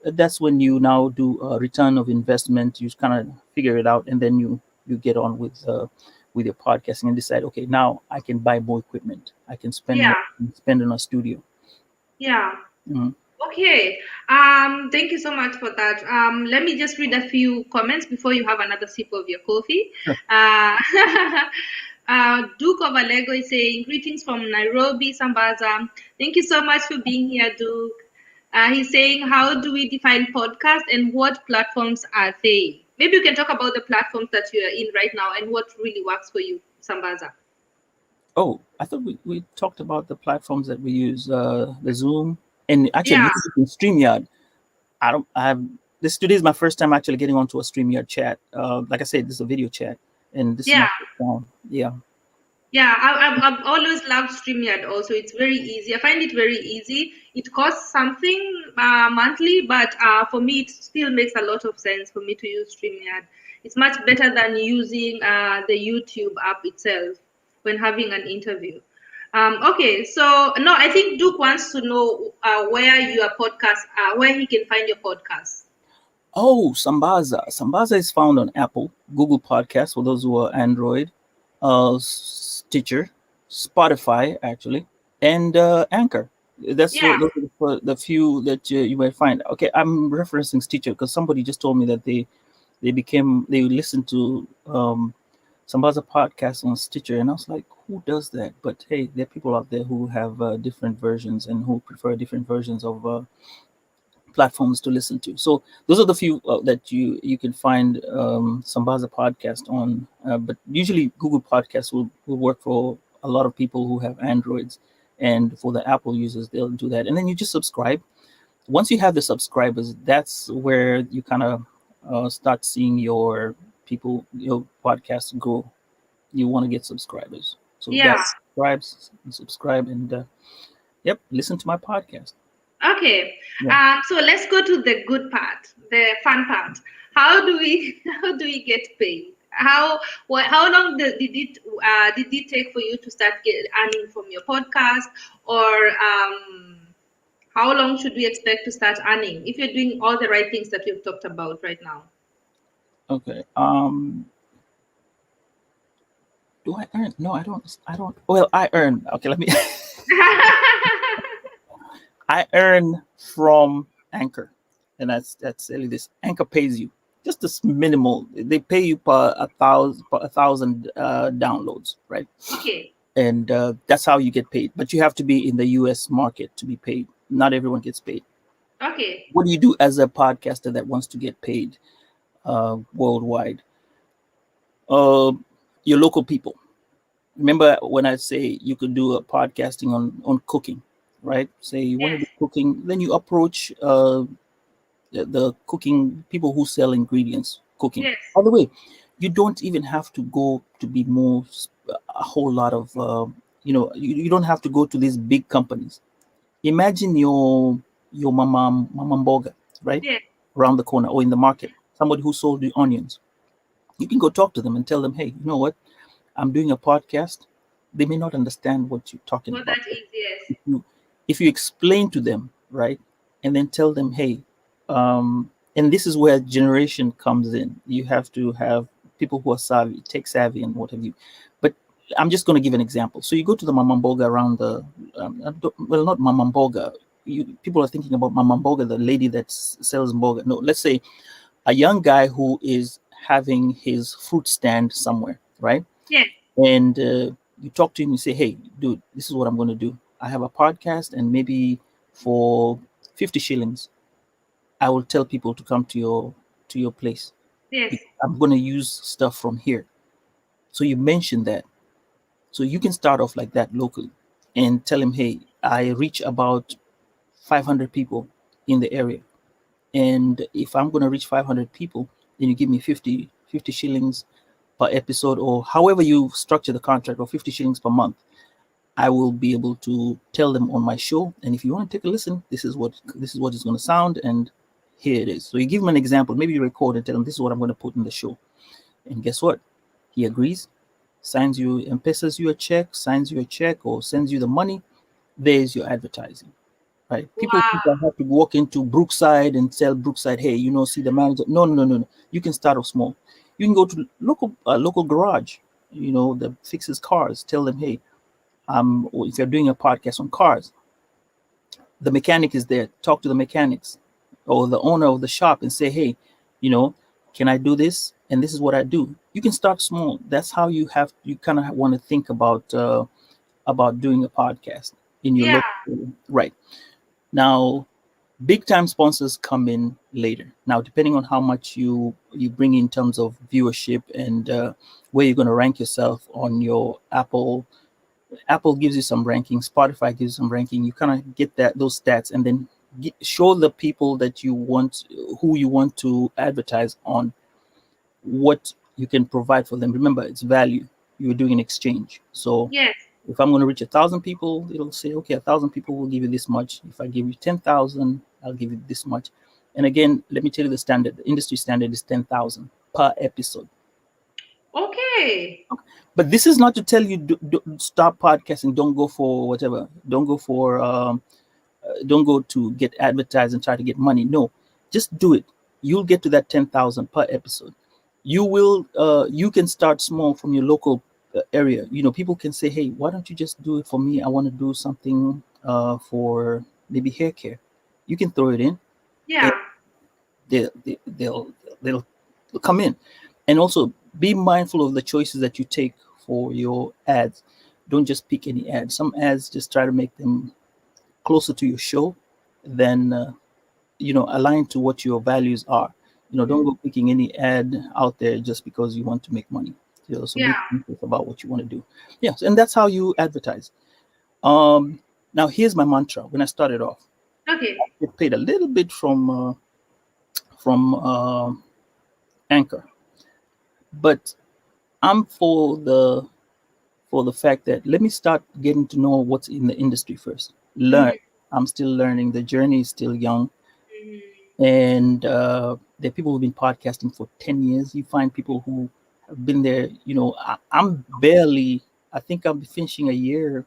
B: that's when you now do a return of investment. You kind of figure it out, and then you get on with your podcasting and decide, okay, now I can buy more equipment. I can spend
A: yeah,
B: more, spend in a studio.
A: yeah.
B: Mhm.
A: Okay. Thank you so much for that. Let me just read a few comments before you have another sip of your coffee.
B: Sure.
A: Uh, Duke of Alego is saying, greetings from Nairobi, Sambaza. Thank you so much for being here, Duke. He's saying, how do we define podcast and what platforms are they? Maybe you can talk about the platforms that you are in right now and what really works for you, Sambaza.
B: Oh, I thought we talked about the platforms that we use, the Zoom, and actually
A: Yeah,
B: using StreamYard. I have this today is my first time actually getting onto a StreamYard chat. Like I said, this is a video chat, and this is my
A: yeah.
B: first time. Yeah.
A: Yeah, I've always loved StreamYard also. It's very easy. I find it very easy. It costs something monthly, but for me, it still makes a lot of sense for me to use StreamYard. It's much better than using the YouTube app itself when having an interview. Okay, so no, I think Duke wants to know where your podcast, where he can find your podcast.
B: Oh, Sambaza. Sambaza is found on Apple, Google Podcasts for those who are Android, Stitcher, Spotify, actually, and Anchor.
A: Yeah,
B: Those are the few that you might find. Okay, I'm referencing Stitcher because somebody just told me that they listened to Sambaza podcast on Stitcher, and I was like, who does that? But hey, there are people out there who have different versions and who prefer different versions of platforms to listen to. So those are the few that you can find Sambaza podcast on. But usually Google Podcasts will work for a lot of people who have Androids, and for the Apple users, they'll do that. And then you just subscribe. Once you have the subscribers, that's where you kind of start seeing your podcast grow. You want to get subscribers, so
A: yeah.
B: guys, subscribe, and yep, listen to my podcast.
A: Okay,
B: Yeah.
A: so let's go to the good part, the fun part. How do we how do we get paid? How long did it take for you to start earning from your podcast, or how long should we expect to start earning if you're doing all the right things that we've talked about right now?
B: Okay. Do I earn? No, I don't. I don't. Well, I earn. Okay, let me. I earn from Anchor, and that's really this. Anchor pays you just this minimal. They pay you per a thousand downloads, right?
A: Okay,
B: And that's how you get paid. But you have to be in the U.S. market to be paid. Not everyone gets paid.
A: okay,
B: What do you do as a podcaster that wants to get paid worldwide? Uh, your local people. Remember when I say you could do a podcasting on cooking, right? Say you want to
A: yes,
B: do cooking, then you approach the cooking people who sell ingredients cooking.
A: yes,
B: By the way, you don't even have to go to be a whole lot of you don't have to go to these big companies. Imagine your mama mboga, right,
A: yes.
B: around the corner or in the market, somebody who sold the onions. You can go talk to them and tell them, hey, you know what, I'm doing a podcast. They may not understand what you're talking
A: Well,
B: about.
A: that is yes.
B: If you if you explain to them, right, and then tell them, hey, and this is where generation comes in. You have to have people who are savvy, tech savvy, and what have you. But I'm just going to give an example. So you go to the Mamamboga around the, well, not Mamamboga. People are thinking about Mamamboga, the lady that sells mboga. No, let's say a young guy who is having his fruit stand somewhere, right?
A: Yes.
B: And you talk to him, you say, hey, dude, this is what I'm going to do. I have a podcast, and maybe for 50 shillings, I will tell people to come to your place.
A: Yes.
B: I'm going to use stuff from here. So you mention that. So you can start off like that locally and tell him, hey, I reach about 500 people in the area. And if I'm going to reach 500 people, then you give me 50 shillings per episode, or however you structure the contract, or 50 shillings per month. I will be able to tell them on my show. And if you want to take a listen, this is what it's going to sound, and here it is. So you give him an example, maybe you record and tell him this is what I'm going to put in the show. And guess what? He agrees, signs you, M-Pesas you a check, signs you a check, or sends you the money. There's your advertising. Right? People think I
A: Wow.
B: have to walk into Brookside and tell Brookside, hey, see the manager. No. You can start off small. You can go to local garage, that fixes cars. Tell them, hey, or if you're doing a podcast on cars, the mechanic is there. Talk to the mechanics or the owner of the shop and say, hey, can I do this? And this is what I do. You can start small. That's how you kind of want to think about doing a podcast in your
A: Yeah.
B: local, right? Now, big time sponsors come in later. Now, depending on how much you bring in terms of viewership and where you're going to rank yourself on your Apple gives you some ranking, Spotify gives you some ranking. You kind of get those stats, and then show the people that who you want to advertise on, what you can provide for them. Remember, it's value. You're doing an exchange. So
A: Yes.
B: if I'm going to reach 1,000 people, it'll say, okay, 1,000 people will give you this much. If I give you 10,000, I'll give you this much. And again, let me tell you the industry standard is 10,000 per episode.
A: Okay.
B: But this is not to tell you stop podcasting. Don't go for whatever. Don't go for don't go to get advertised and try to get money. No, just do it. You'll get to that 10,000 per episode. You can start small from your local area. People can say, hey, why don't you just do it for me? I want to do something for maybe hair care. You can throw it in, and
A: Yeah.
B: they'll come in. And also be mindful of the choices that you take for your ads. Don't just pick any ads. Some ads, just try to make them closer to your show than aligned to what your values are. Don't go picking any ad out there just because you want to make money. So be
A: Yeah.
B: conscious about what you want to do. Yes, and that's how you advertise. Now here's my mantra. When I started off,
A: Okay.
B: I get paid a little bit from Anchor, but I'm for the fact that let me start getting to know what's in the industry first. Learn.
A: Mhm.
B: I'm still learning. The journey is still young.
A: Mhm.
B: And there are people who've been podcasting for 10 years. You find people who have been there. I think I'll be finishing a year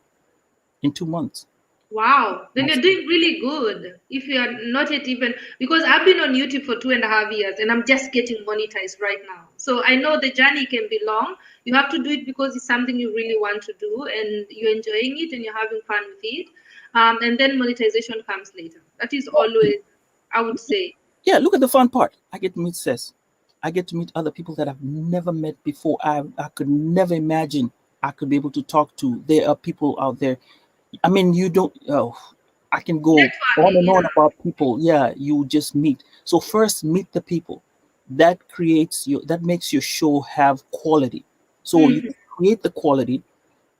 B: in 2 months.
A: Wow, then you're
B: That's-
A: doing really good. If you are not yet even, because I've been on YouTube for 2.5 years and I'm just getting monetized right now. So I know the journey can be long. You have to do it because it's something you really want to do and you're enjoying it and you're having fun with it. And then monetization comes later. That is always, I would say.
B: Yeah, look at the fun part. I get to meet Cess. I get to meet other people that I've never met before. I could never imagine I could be able to talk to. There are people out there. I mean, you don't. Oh, I can go on
A: Networking,
B: and on
A: yeah.
B: about people. Yeah, you just meet. So first, meet the people. That makes your show have quality. So you
A: Mhm.
B: create the quality,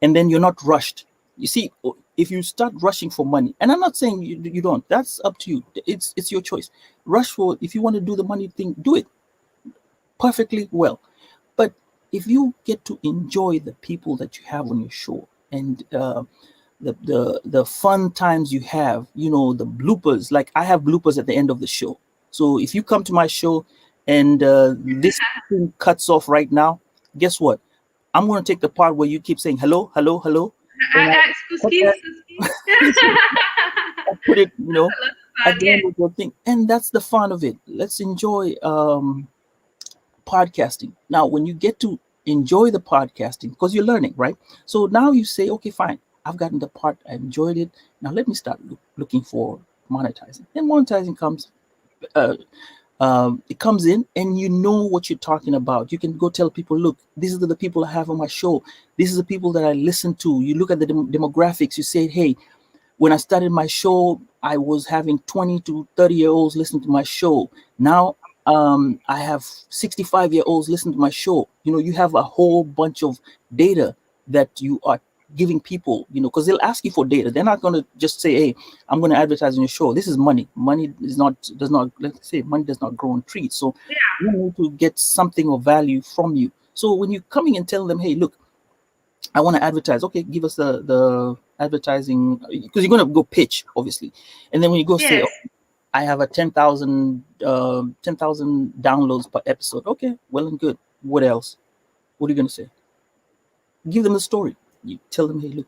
B: and then you're not rushed. You see, if you start rushing for money, and I'm not saying you don't. That's up to you. It's your choice. Rush for if you want to do the money thing, do it perfectly well. But if you get to enjoy the people that you have on your show, and the fun times you have, the bloopers. Like I have bloopers at the end of the show. So if you come to my show and this thing cuts off right now, guess what? I'm going to take the part where you keep saying hello, hello, hello, and I cut
A: Skuski,
B: that.
A: Skuski.
B: put it,
A: a lot of
B: at
A: fun.
B: the
A: Yes.
B: end of your thing. And that's the fun of it. Let's enjoy podcasting. Now, when you get to enjoy the podcasting, because you're learning, right? So now you say, okay, fine, I've gotten the part, I enjoyed it. Now let me start looking for monetizing. And monetizing comes, uh, it comes in, and you know what you're talking about. You can go tell people, look, these are the people I have on my show. These are the people that I listen to. You look at the demographics. You say, hey, when I started my show, I was having 20 to 30-year-olds listen to my show. Now I have 65-year-olds listen to my show. You have a whole bunch of data that you are giving people, because they'll ask you for data. They're not going to just say, hey, I'm going to advertise on your show. This is money. Money does not, let's say, money does not grow on trees. So you need to get something of value from you. So when you're coming and telling them, hey, look, I want to advertise. Okay, give us the advertising, because you're gonna go pitch, obviously, and then when you go say,
A: Yes.
B: oh, I have a 10,000 downloads per episode. Okay, well and good. What else? What are you gonna say? Give them the story. You tell them, hey, look,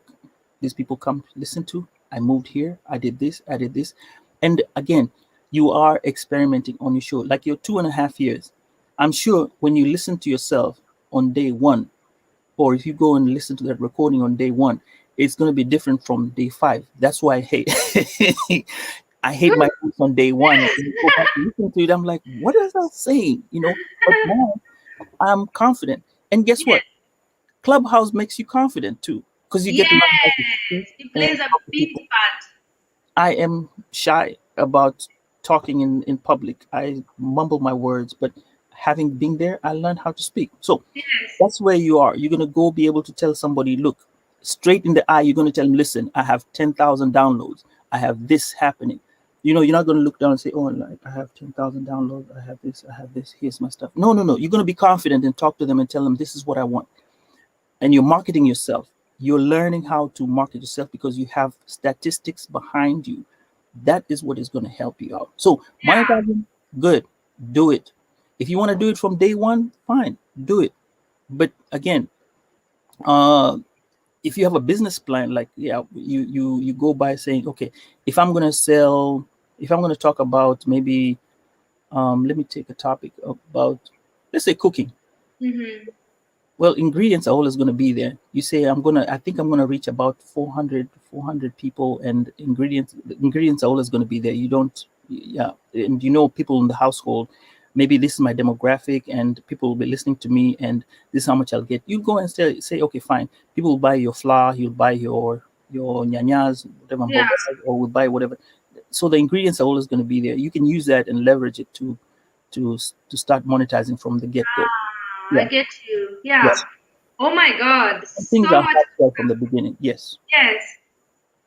B: these people come listen to. I moved here. I did this. I did this, and again, you are experimenting on your show, like your 2.5 years. I'm sure when you listen to yourself on day one, or if you go and listen to that recording on day one, it's going to be different from day 5. That's why I hate I hate my voice on day one. And when you go back and listen to it, I'm like, what is that saying? But now I'm confident. And guess
A: Yes.
B: what? Clubhouse makes you confident too, because you get to learn how to speak
A: Yes. It
B: and
A: plays a
B: talk to
A: big
B: people.
A: part.
B: I am shy about talking in public. I mumble my words, but having been there, I learned how to speak. So
A: Yes.
B: that's where you are. You're going to go be able to tell somebody, look, straight in the eye, you're going to tell them, listen, I have 10,000 downloads. I have this happening. You're not going to look down and say, oh, like, I have 10,000 downloads. I have this. Here's my stuff. No, no, no. You're going to be confident and talk to them and tell them, this is what I want. And you're marketing yourself. You're learning how to market yourself because you have statistics behind you. That is what is going to help you out. So monetizing, good, do it. If you want to do it from day one, fine, do it. But again, uh, if you have a business plan, like you go by saying, okay, if I'm going to sell, if I'm going to talk about maybe, let me take a topic about, let's say, cooking.
A: Mm-hmm.
B: Well, ingredients are always going to be there. You say, I think I'm going to reach about 400 people, and ingredients are always going to be there. You don't, yeah. And people in the household, maybe this is my demographic and people will be listening to me, and this is how much I'll get. You go and say, okay, fine. People will buy your flour, you'll buy your nyanyas, whatever,
A: Yeah.
B: or will buy whatever. So the ingredients are always going to be there. You can use that and leverage it to start monetizing from the get-go.
A: I
B: Yeah.
A: get you. Yeah.
B: Yes.
A: Oh my God.
B: And things
A: So
B: are
A: much.
B: hard sell from the beginning. Yes.
A: Yes.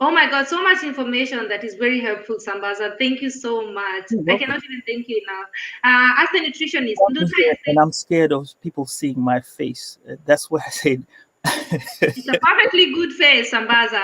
A: Oh my God. So much information that is very helpful, Sambaza. Thank you so much.
B: You're
A: I
B: welcome.
A: cannot even thank you enough. As a nutritionist,
B: I'm
A: Nduta
B: just
A: is
B: there,
A: saying
B: and I'm scared of people seeing my face. That's why I said,
A: it's a perfectly good face, Sambaza.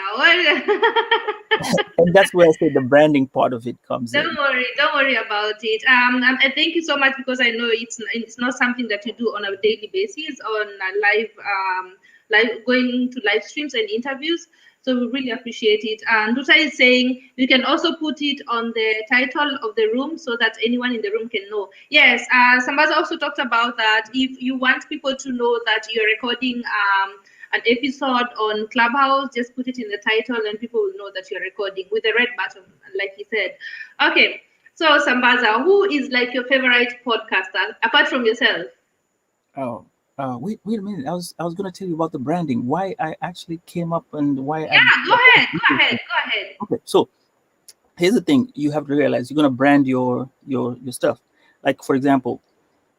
B: and that's where I say the branding part of it comes in.
A: Don't worry about it. And thank you so much because I know it's not something that you do on a daily basis on a live going to live streams and interviews. So we really appreciate it. And Duta is saying you can also put it on the title of the room so that anyone in the room can know. Yes, Sambaza also talked about that. If you want people to know that you're recording an episode on Clubhouse, just put it in the title and people will know that you're recording with the red button, like he said. Okay, so Sambaza, who is like your favorite podcaster apart from yourself?
B: Oh, wait a minute. I was going to tell you about the branding. Why I actually came up and why I.
A: Yeah, go ahead.
B: Okay, so here's the thing: you have to realize you're going to brand your stuff. Like, for example,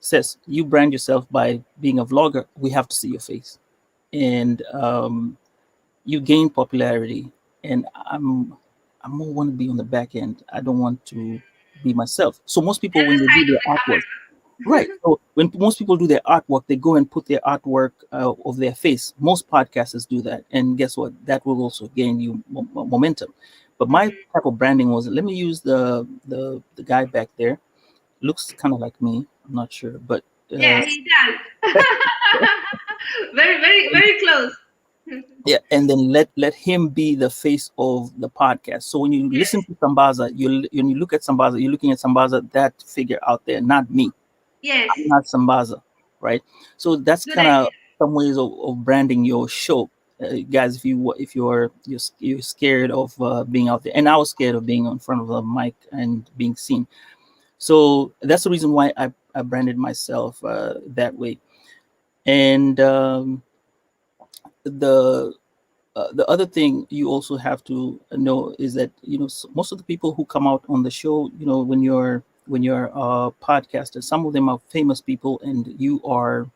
B: says you brand yourself by being a vlogger. We have to see your face, and you gain popularity, and I more want to be on the back end. I don't want to be myself. So most people,
A: The
B: when
A: other
B: they do
A: side of
B: their
A: the
B: artwork, right,
A: camera.
B: so when most people do their artwork, they go and put their artwork of their face. Most podcasters do that, and guess what, that will also gain you momentum. But my
A: Mhm.
B: type of branding was, let me use the guy back there, looks kind of like me, I'm not sure, but
A: Yeah, he does. Very, very, very close.
B: Yeah, and then let him be the face of the podcast. So when you listen
A: Yes,
B: to Sambaza, when you look at Sambaza, you're looking at Sambaza, that figure out there, not me.
A: yes,
B: I'm not Sambaza, right? So that's
A: good
B: kind of
A: idea.
B: some ways of branding your show, guys. If you're scared of being out there, and I was scared of being in front of the mic and being seen. So that's the reason why I branded myself that way. And the the other thing you also have to know is that most of the people who come out on the show, when you're a podcaster, some of them are famous people, and you are,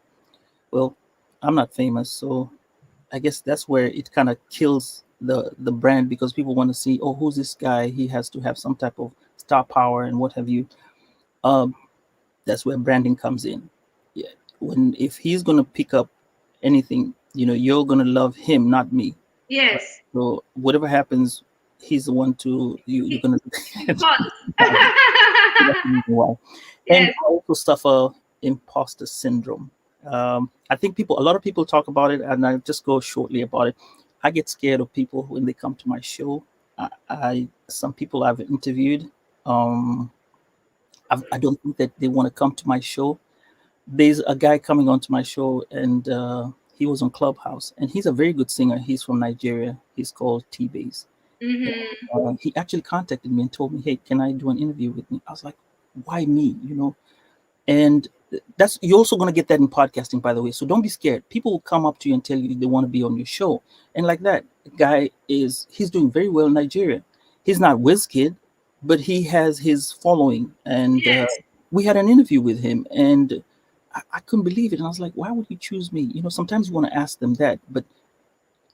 B: well, I'm not famous, so I guess that's where it kind of kills the brand, because people want to see, oh, who's this guy? He has to have some type of star power and what have you. Um, that's where branding comes in. Yeah, when if he's gonna pick up anything, you're gonna love him, not me. Right.
A: Yes.
B: So whatever happens, he's the one to you're gonna.
A: Boss.
B: That's the reason why. And
A: Yes.
B: I also suffer imposter syndrome. I think a lot of people talk about it, and I just go shortly about it. I get scared of people when they come to my show. Some people I've interviewed, um, I don't think that they want to come to my show. There's a guy coming onto my show, and he was on Clubhouse, and he's a very good singer. He's from Nigeria. He's called T-Base.
A: Mm-hmm.
B: He actually contacted me and told me, "Hey, can I do an interview with me?" I was like, "Why me?" And that's you're also gonna get that in podcasting, by the way. So don't be scared. People will come up to you and tell you they want to be on your show, and like that guy he's doing very well in Nigeria. He's not WizKid, but he has his following, and
A: Yes.
B: we had an interview with him, and I couldn't believe it. And I was like, "Why would you choose me?" Sometimes you want to ask them that, but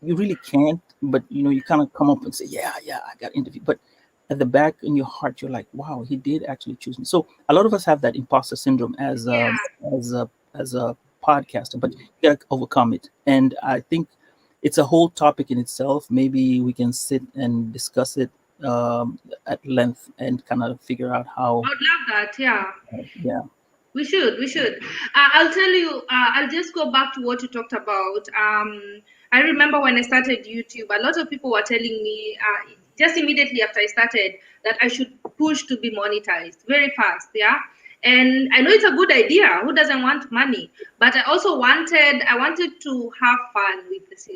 B: you really can't. But you kind of come up and say, yeah, I got interviewed, but at the back in your heart you're like, wow, he did actually choose me. So a lot of us have that imposter syndrome
A: Yeah.
B: as a podcaster, but you gotta overcome it. And I think it's a whole topic in itself. Maybe we can sit and discuss it at length and kind of figure out
A: I
B: how.
A: would love that. Yeah.
B: Yeah.
A: We should. We should. I'll tell you. I'll just go back to what you talked about. I remember when I started YouTube, a lot of people were telling me just immediately after I started that I should push to be monetized very fast. Yeah. And I know it's a good idea. Who doesn't want money? But I wanted to have fun with this.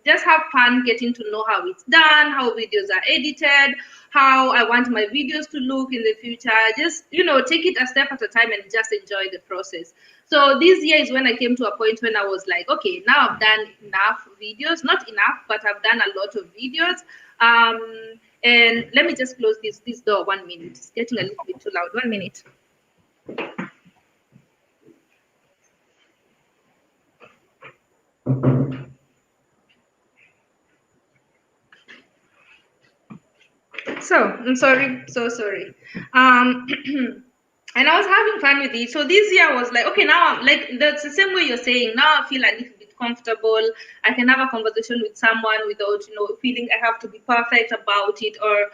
A: Just have fun getting to know how it's done, how videos are edited, how I want my videos to look in the future. Just, take it a step at a time and just enjoy the process. So this year is when I came to a point when I was like, okay, now I've done enough videos, not enough, but I've done a lot of videos. And let me just close this door 1 minute. It's getting a little bit too loud. 1 minute. So I'm sorry, so sorry. And I was having fun with it. So this year I was like, okay, now I'm like, that's the same way you're saying. Now I feel a little bit comfortable. I can have a conversation with someone without, feeling I have to be perfect about it, or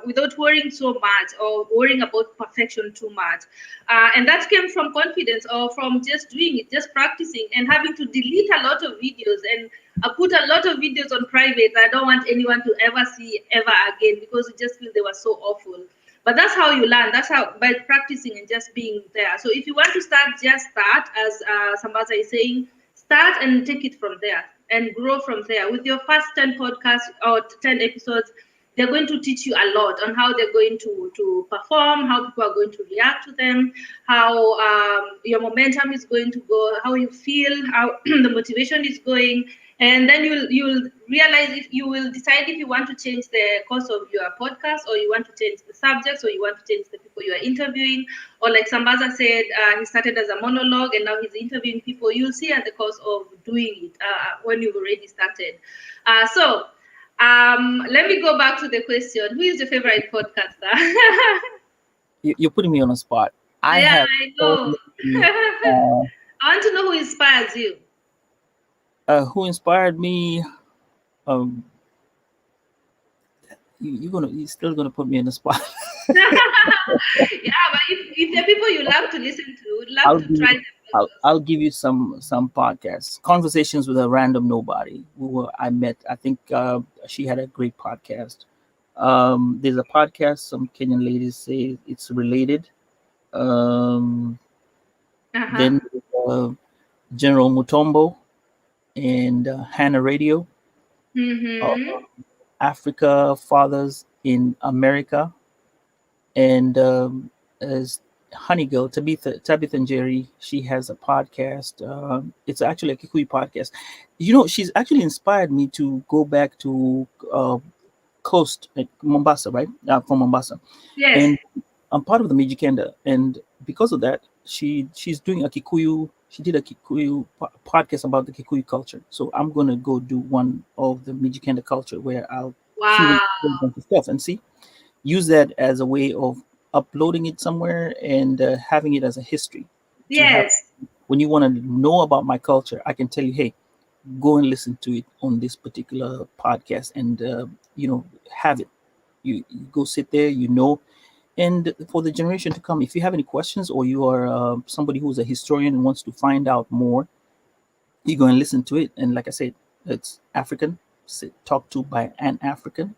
A: without worrying so much or worrying about perfection too much. And that came from confidence, or from just doing it, just practicing, and having to delete a lot of videos. And I put a lot of videos on private that I don't want anyone to ever see ever again, because I just feel they were so awful. But that's how you learn. That's how, by practicing and just being there. So if you want to start, just start, as Sambaza is saying, start and take it from there and grow from there. With your first 10 podcasts or 10 episodes, they're going to teach you a lot on how they're going to perform, how people are going to react to them, how your momentum is going to go, how you feel, how the motivation is going. And then you'll realize, if you will decide if you want to change the course of your podcast, or you want to change the subjects, or you want to change the people you are interviewing. Or like Sambaza said, he started as a monologue and now he's interviewing people. You'll see at the course of doing it when you've already started. Let me go back to the question: who is your favorite podcaster?
B: You're putting me on a spot. I
A: Yeah,
B: have
A: I
B: so
A: know.
B: many.
A: I want to know who inspires you.
B: Who inspired me? Um, you're still gonna put me in the spot.
A: Yeah, but if the people you love to listen to, would love
B: I'll
A: to
B: be
A: try them
B: I'll give you some podcasts. Conversations with a Random Nobody, I met. I think she had a great podcast. There's a podcast. Some Kenyan ladies say it's related. Um,
A: Uh-huh.
B: then uh, General Mutombo and Hannah Radio, uh,
A: Mm-hmm.
B: Africa Fathers in America, and as Honey Girl, Tabitha Njeri, she has a podcast. It's actually a Kikuyu podcast. You know, she's actually inspired me to go back to coast at Mombasa, right? From Mombasa,
A: Yes.
B: and I'm part of the Mijikenda, and because of that, she's doing a Kikuyu. She did a Kikuyu podcast about the Kikuyu culture. So I'm gonna go do one of the Mijikenda culture where I'll curate
A: Wow.
B: a whole bunch of stuff and see, use that as a way of uploading it somewhere and having it as a history to have.
A: Yes.
B: When you want to know about my culture, I can tell you, hey, go and listen to it on this particular podcast, and have it. You go sit there, and for the generation to come, if you have any questions, or you are somebody who's a historian and wants to find out more, you go and listen to it. And like I said, it's African, talked to by an African,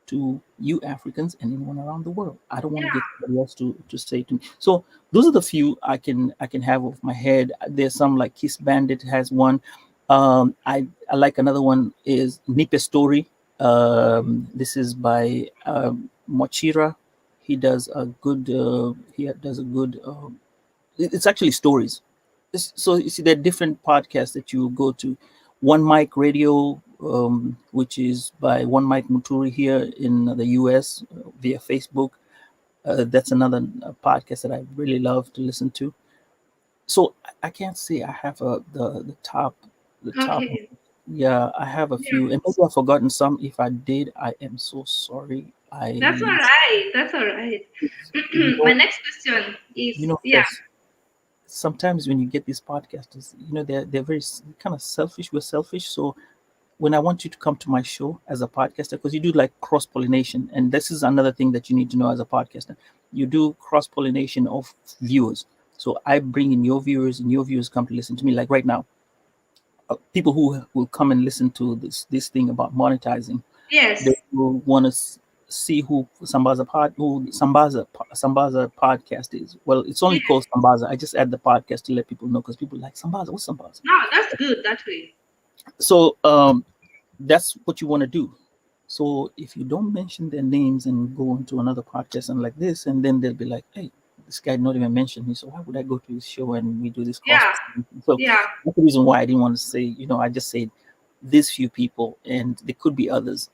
B: to you Africans and anyone around the world. I don't want to get
A: Yeah.
B: somebody else to say to me. So those are the few I can have off my head. There's some like Kiss Bandit has one. I like another one is Nipe Story. This is by Mochira. He does a good. He does a good. It's actually stories. So you see, there are different podcasts that you go to. One Mic Radio, which is by One Mic Muturi here in the US via Facebook. That's another podcast that I really love to listen to. So I can't say I have the top, the top.
A: Okay.
B: Yeah, I have a few,
A: Yeah.
B: and maybe I've forgotten some. If I did, I am so sorry.
A: That's all right. That's all right.
B: You
A: My
B: know,
A: next question
B: you
A: is,
B: know,
A: yeah.
B: there's sometimes when you get these podcasters, they're very kind of selfish. We're selfish, so when I want you to come to my show as a podcaster, because you do like cross pollination, and this is another thing that you need to know as a podcaster. You do cross pollination of viewers. So I bring in your viewers, and your viewers come to listen to me. Like right now, people who will come and listen to this thing about monetizing,
A: Yes.
B: they will want to see who Sambaza podcast is. Well, it's only
A: Yes.
B: called Sambaza. I just add the podcast to let people know, because people like Sambaza. What's Sambaza?
A: No, that's good that way.
B: So that's what you want to do. So if you don't mention their names and go into another podcast and like this, and then they'll be like, hey, this guy not even mentioned me, so why would I go to his show and we do this cross?
A: Yeah.
B: So
A: Yeah.
B: that's the reason why I didn't want to say, I just said these few people, and there could be others.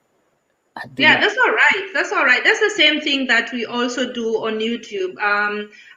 B: I do
A: Yeah,
B: like.
A: that's all right. That's all right. That's the same thing that we also do on YouTube.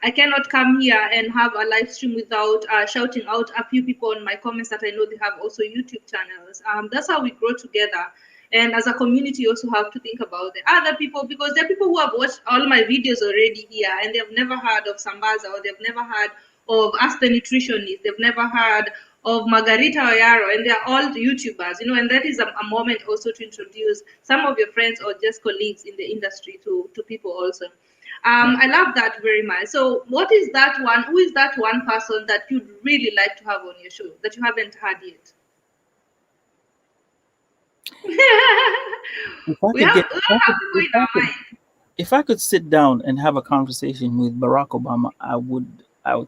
A: I cannot come here and have a live stream without shouting out a few people on my comments that I know they have also YouTube channels. That's how we grow together. And as a community, you also have to think about the other people, because there are people who have watched all my videos already here and they've never heard of Sambaza, or they've never heard of Ask the Nutritionist. They've never heard of Margarita Oyaro, and they're all YouTubers, and that is a moment also to introduce some of your friends or just colleagues in the industry to people also. I love that very much. So, what is that one? Who is that one person that you'd really like to have on your show that you haven't had yet?
B: If I
A: we
B: could
A: have
B: get,
A: we all have people in our mind.
B: if I could sit down and have a conversation with Barack Obama, I would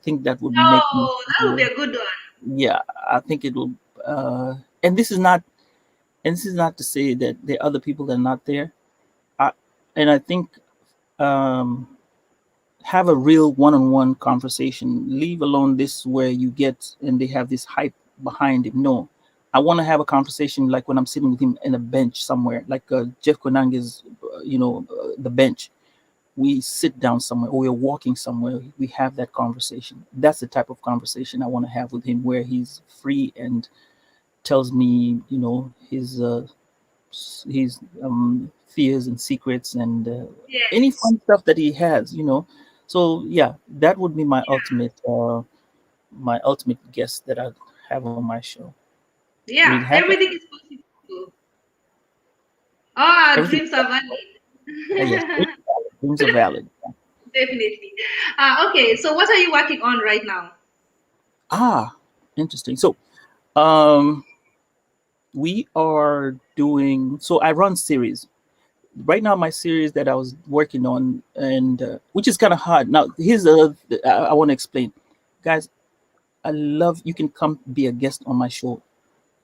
B: think that would make me.
A: Oh, that would be a good one.
B: Yeah, I think it will. And this is not to say that there are other people that are not there. And I think um, have a real one-on-one conversation. Leave alone this where you get and they have this hype behind him. No, I want to have a conversation like when I'm sitting with him in a bench somewhere, like Jeff Konange's, the bench. We sit down somewhere, or we're walking somewhere. We have that conversation. That's the type of conversation I want to have with him, where he's free and tells me, his fears and secrets, and any
A: Yes.
B: fun stuff that he has. So yeah, that would be my ultimate guest that I'd have on my show. Will it
A: Yeah,
B: happen?
A: everything is possible. Oh, our
B: Everything.
A: dreams are
B: Yes,
A: valid.
B: dreams are valid.
A: Definitely. Okay, so what are you working on right now?
B: Ah, interesting. So, um, we are doing. So I run series right now. My series that I was working on, and which is kind of hard. Now, here's I want to explain, guys. I love you can come be a guest on my show.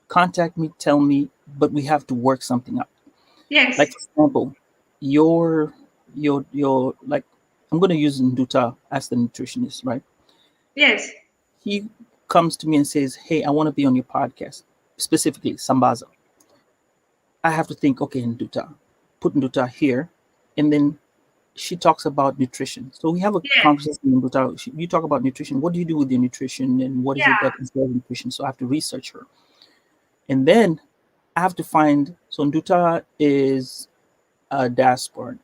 B: Contact me, tell me, but we have to work something out.
A: Yes,
B: Like for example, your like I'm gonna use Nduta as the nutritionist, right?
A: yes,
B: He comes to me and says, "Hey, I want to be on your podcast, specifically Sambaza." I have to think, okay, Nduta, put Nduta here, and then she talks about nutrition. So we have a
A: yes,
B: conversation with Nduta. You talk about nutrition. What do you do with your nutrition, and what is it that
A: yeah,
B: is there in nutrition? So I have to research her, and then I have to find. So Nduta is a diaspora.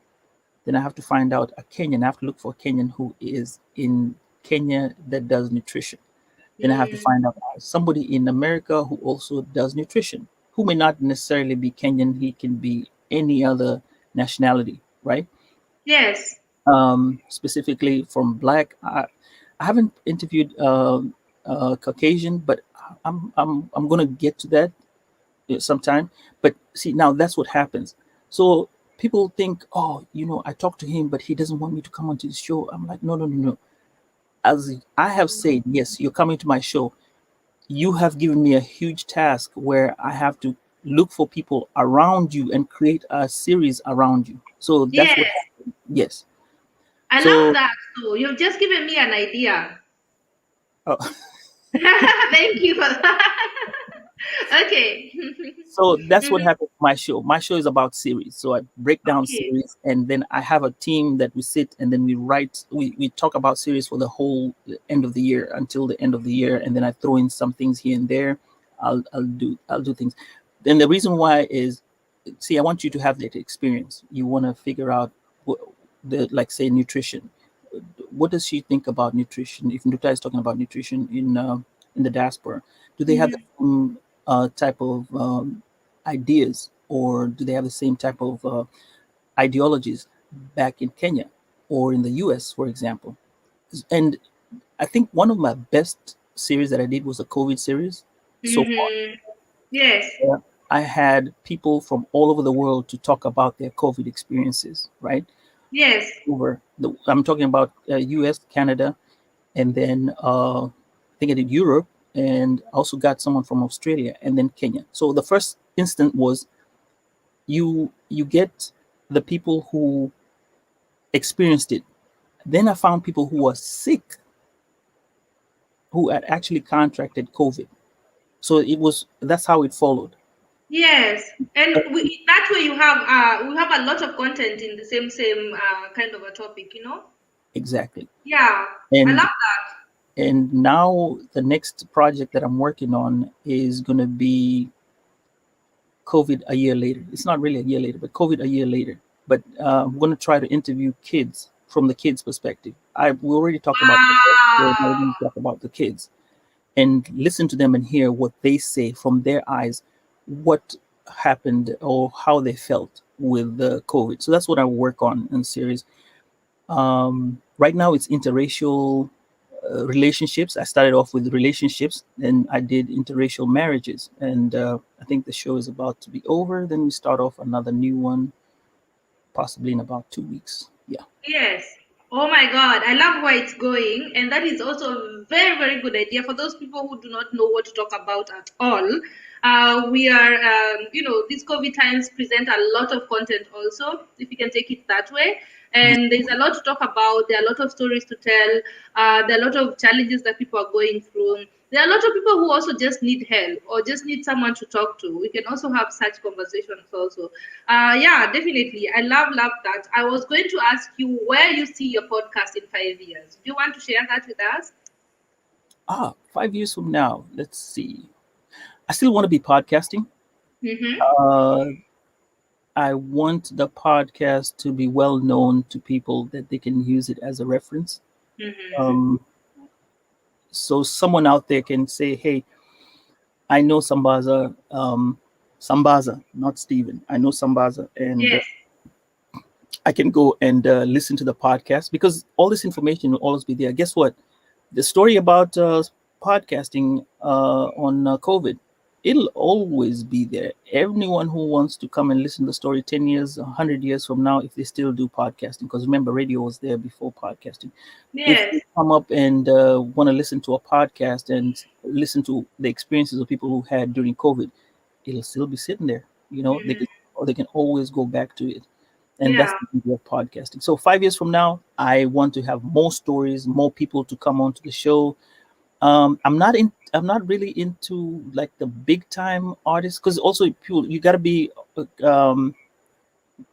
B: Then I have to find out a Kenyan. I have to look for a Kenyan who is in Kenya that does nutrition. Then I have to
A: mm,
B: find out somebody in America who also does nutrition, who may not necessarily be Kenyan. He can be any other nationality, right?
A: yes,
B: Specifically from Black. I haven't interviewed Caucasian, but I'm gonna get to that sometime. But see, now that's what happens. So people think, oh, I talked to him, but he doesn't want me to come onto the show. I'm like, no, no, no, no. As I have said, yes, you're coming to my show. You have given me a huge task where I have to look for people around you and create a series around you. So that's what
A: yes.
B: happened. Yes.
A: I love
B: So
A: that. So you've just given me an idea.
B: uh,
A: Thank you for that. Okay.
B: so that's what
A: Mhm.
B: happened with my show. My show is about series. So I break down
A: Okay.
B: series, and then I have a team that we sit and then we write. We talk about series for the whole end of the year until the end of the year, and then I throw in some things here and there. I'll do things. Then the reason why is, see, I want you to have that experience. You want to figure out what the like say nutrition. What does she think about nutrition? If Nuta is talking about nutrition in the diaspora, do they have the
A: Mhm.
B: same type of ideas, or do they have the same type of ideologies back in Kenya or in the U.S., for example? And I think one of my best series that I did was a COVID series so far.
A: Mhm. Yes.
B: Yeah. I had people from all over the world to talk about their COVID experiences, right?
A: Yes.
B: I'm talking about U.S., Canada, and then I think I did Europe, and also got someone from Australia, and then Kenya. So the first instant was you get the people who experienced it. Then I found people who were sick who had actually contracted COVID. So that's how it followed.
A: Yes. And that way we have a lot of content in the same kind of a topic, you know?
B: Exactly.
A: Yeah. I love
B: And
A: that.
B: and now the next project that I'm working on is going to be COVID a year later. It's not really a year later, but COVID a year later. But I'm going to try to interview kids from the kids' perspective. We already talked about the adults, so now we're
A: Wow.
B: going to talk about the kids and listen to them and hear what they say from their eyes, what happened or how they felt with the COVID. So that's what I work on in series. Right now, it's interracial relationships. I started off with relationships, then I did interracial marriages, and I think the show is about to be over. Then we start off another new one, possibly in about 2 weeks. Yeah.
A: Yes. Oh my God, I love where it's going, and that is also a very, very good idea for those people who do not know what to talk about at all. We are, these COVID times present a lot of content also, if you can take it that way. And there's a lot to talk about. There are a lot of stories to tell. There are a lot of challenges that people are going through. There are a lot of people who also just need help or just need someone to talk to. We can also have such conversations also. Yeah, definitely. I love that. I was going to ask you where you see your podcast in 5 years. Do you want to share that with us?
B: 5 years from now, let's see. I still want to be podcasting.
A: Mm-hmm.
B: Uh, I want the podcast to be well known to people that they can use it as a reference.
A: Mm-hmm.
B: Um, so someone out there can say, "Hey, I know Sambaza, Sambaza, not Steven. I know Sambaza, and
A: Yes.
B: I can go and listen to the podcast because all this information will always be there." Guess what? The story about podcasting on COVID, it'll always be there. Anyone who wants to come and listen to the story 10 years, 100 years from now, if they still do podcasting, because remember, radio was there before podcasting. If
A: Yes.
B: you come up and want to listen to a podcast and listen to the experiences of people who had during COVID, it'll still be sitting there. You know,
A: Mhm.
B: they can always go back to it, and that's
A: Yeah.
B: the beauty of podcasting. So 5 years from now, I want to have more stories, more people to come onto the show. I'm not really into like the big time artists, because also people, you got to be um,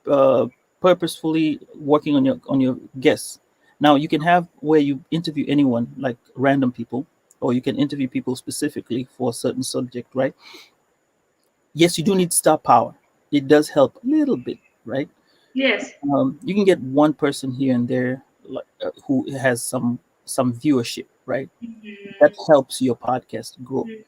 B: uh, purposefully working on your guests. Now you can have where you interview anyone, like random people, or you can interview people specifically for a certain subject, right? Yes, you do need star power. It does help a little bit, right?
A: Yes.
B: You can get one person here and there, like, who has some viewership, right? That
A: Mhm.
B: helps your podcast grow.
A: Mhm.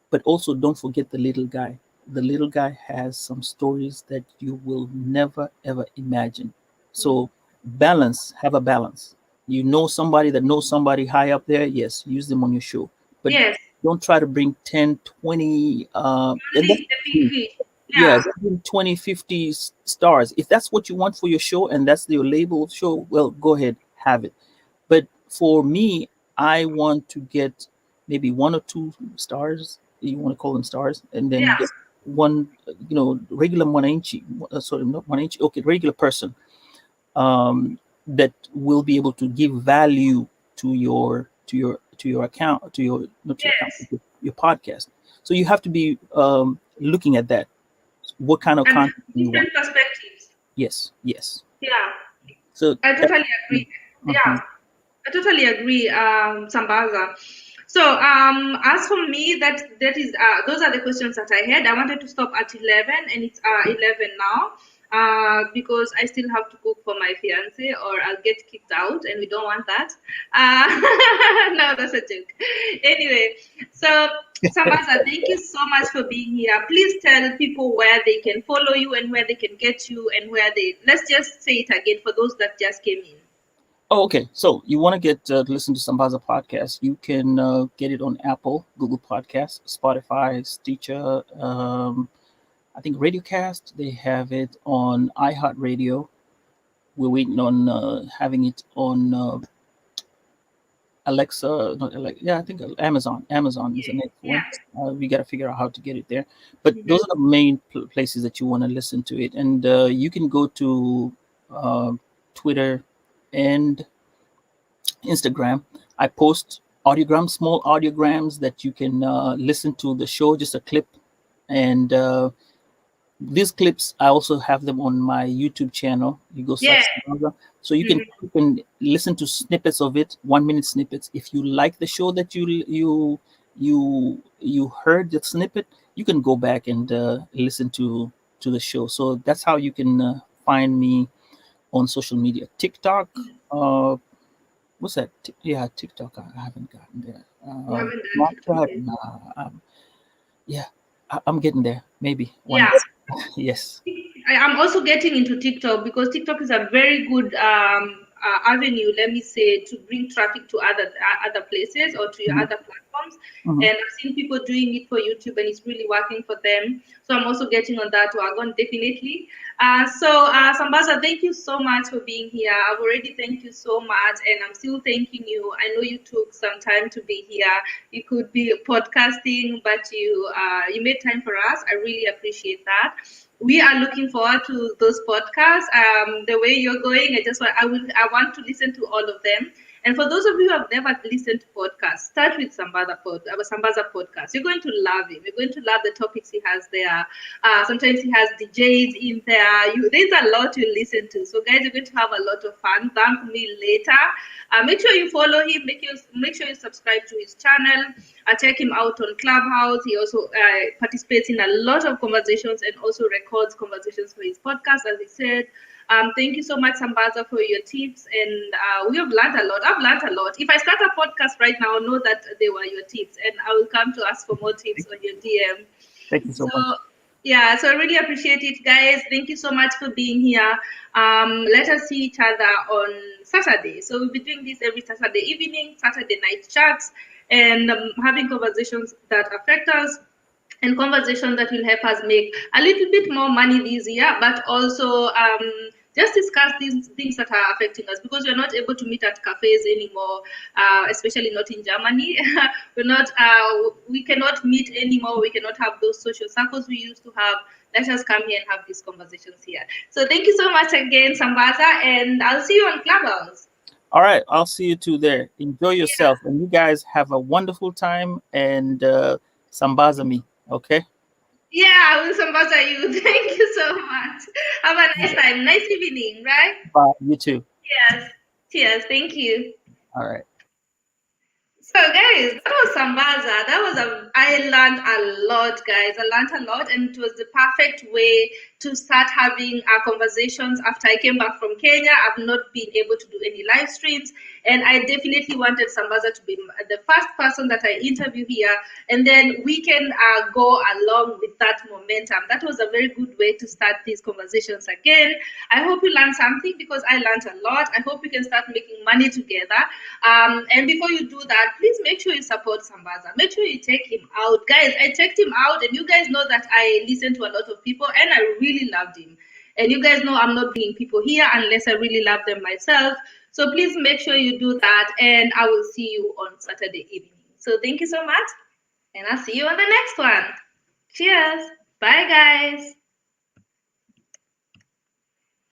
B: But also, don't forget the little guy. The little guy has some stories that you will never ever imagine. So balance, have a balance. You know somebody that knows somebody high up there, yes, use them on your show. But
A: Yes.
B: don't try to bring 10, 20, and that's
A: Only the big fish.
B: yeah,
A: Yeah.
B: don't bring 20, 50 stars. If that's what you want for your show and that's your label show, well, go ahead, have it. But for me, I want to get maybe one or two stars. You want to call them stars, and then
A: Yeah.
B: get one, regular mwananchi, sorry, not mwananchi, okay, regular person, that will be able to give value to your account, to your not your account,
A: Yes.
B: your podcast. So you have to be looking at that. What kind of
A: And
B: content do you want?
A: different perspectives.
B: Yes, yes.
A: Yeah.
B: So
A: I
B: that.
A: totally agree. Yeah.
B: Mhm.
A: I totally agree, Sambaza. So, as for me, that is those are the questions that I had. I wanted to stop at 11, and it's 11 now. Because I still have to cook for my fiance, or I'll get kicked out, and we don't want that. No, that's a joke. Anyway, so Sambaza, thank you so much for being here. Please tell people where they can follow you and where they can get you, and where they. Let's just say it again for those that just came in.
B: Oh, okay. So you want to get listen to Sambaza podcast? You can get it on Apple, Google Podcasts, Spotify, Stitcher. I think RadioCast. They have it on iHeartRadio. We're waiting on having it on Alexa. Not Alexa. Yeah, I think Amazon. Amazon is the next one.
A: Yeah.
B: We got to figure out how to get it there. But
A: Mhm.
B: those are the main places that you want to listen to it, and you can go to Twitter and Instagram. I post audiograms, small audiograms that you can listen to the show, just a clip. And these clips, I also have them on my YouTube channel. You go
A: Yeah.
B: search Sambaza. So
A: Mhm.
B: you can listen to snippets of it, 1 minute snippets. If you like the show that you heard the snippet, you can go back and listen to the show. So that's how you can find me on social media. TikTok, uh, what's that? Yeah, TikTok. I haven't gotten there.
A: You haven't done TikTok
B: Snapchat.
A: yet.
B: Nah, yeah, I'm getting there. Maybe one
A: Yeah.
B: day. Yes.
A: I'm also getting into TikTok because TikTok is a very good avenue, let me say, to bring traffic to other places or to your
B: Mhm,
A: other platforms.
B: mhm.
A: And I've seen people doing it for YouTube, and it's really working for them. So I'm also getting on that wagon, definitely. Sambaza, thank you so much for being here. I've already thanked you so much, and I'm still thanking you. I know you took some time to be here. You could be podcasting, but you made time for us. I really appreciate that. We are looking forward to those podcasts. The way you're going, I want to listen to all of them. And for those of you who have never listened to podcasts, start with Sambaza podcast. You're going to love him. You're going to love the topics he has there. Sometimes he has DJs in there. There's a lot to listen to. So guys, you're going to have a lot of fun. Thank me later. Make sure you follow him. Make sure you subscribe to his channel. Check him out on Clubhouse. He also participates in a lot of conversations and also records conversations for his podcast, as he said. Thank you so much, Sambaza, for your tips. And we have learned a lot. I've learned a lot. If I start a podcast right now, know that they were your tips. And I will come to ask for more tips on your DM.
B: Thank you so
A: So,
B: much.
A: Yeah, so I really appreciate it, guys. Thank you so much for being here. Let us see each other on Saturday. So we'll be doing this every Saturday evening, Saturday night chats, and having conversations that affect us and conversations that will help us make a little bit more money this year, but also just discuss these things that are affecting us because we're not able to meet at cafes anymore, especially not in Germany. We cannot meet anymore. We cannot have those social circles we used to have. Let us come here and have these conversations here. So thank you so much again, Sambaza, and I'll see you on Clubhouse.
B: All right, I'll see you two there. Enjoy yourself, and you guys have a wonderful time. And sambaza me, okay?
A: Yeah, I will Sambaza you. Thank you so much. Have a nice time, nice evening, right?
B: Bye. You too.
A: Cheers. Cheers. Thank you.
B: All right.
A: So guys, that was Sambaza. I learned a lot, guys. I learned a lot, and it was the perfect way to start having conversations after I came back from Kenya. I've not been able to do any live streams, and I definitely wanted Sambaza to be the first person that I interview here, and then we can go along with that momentum. That was a very good way to start these conversations again. I hope you learned something because I learned a lot. I hope we can start making money together. And before you do that, please make sure you support Sambaza. Make sure you take him out. Guys, I checked him out, and you guys know that I listen to a lot of people, and I really loved him. And you guys know I'm not bringing people here unless I really love them myself. So please make sure you do that, and I will see you on Saturday evening. So thank you so much, and I'll see you on the next one. Cheers. Bye, guys.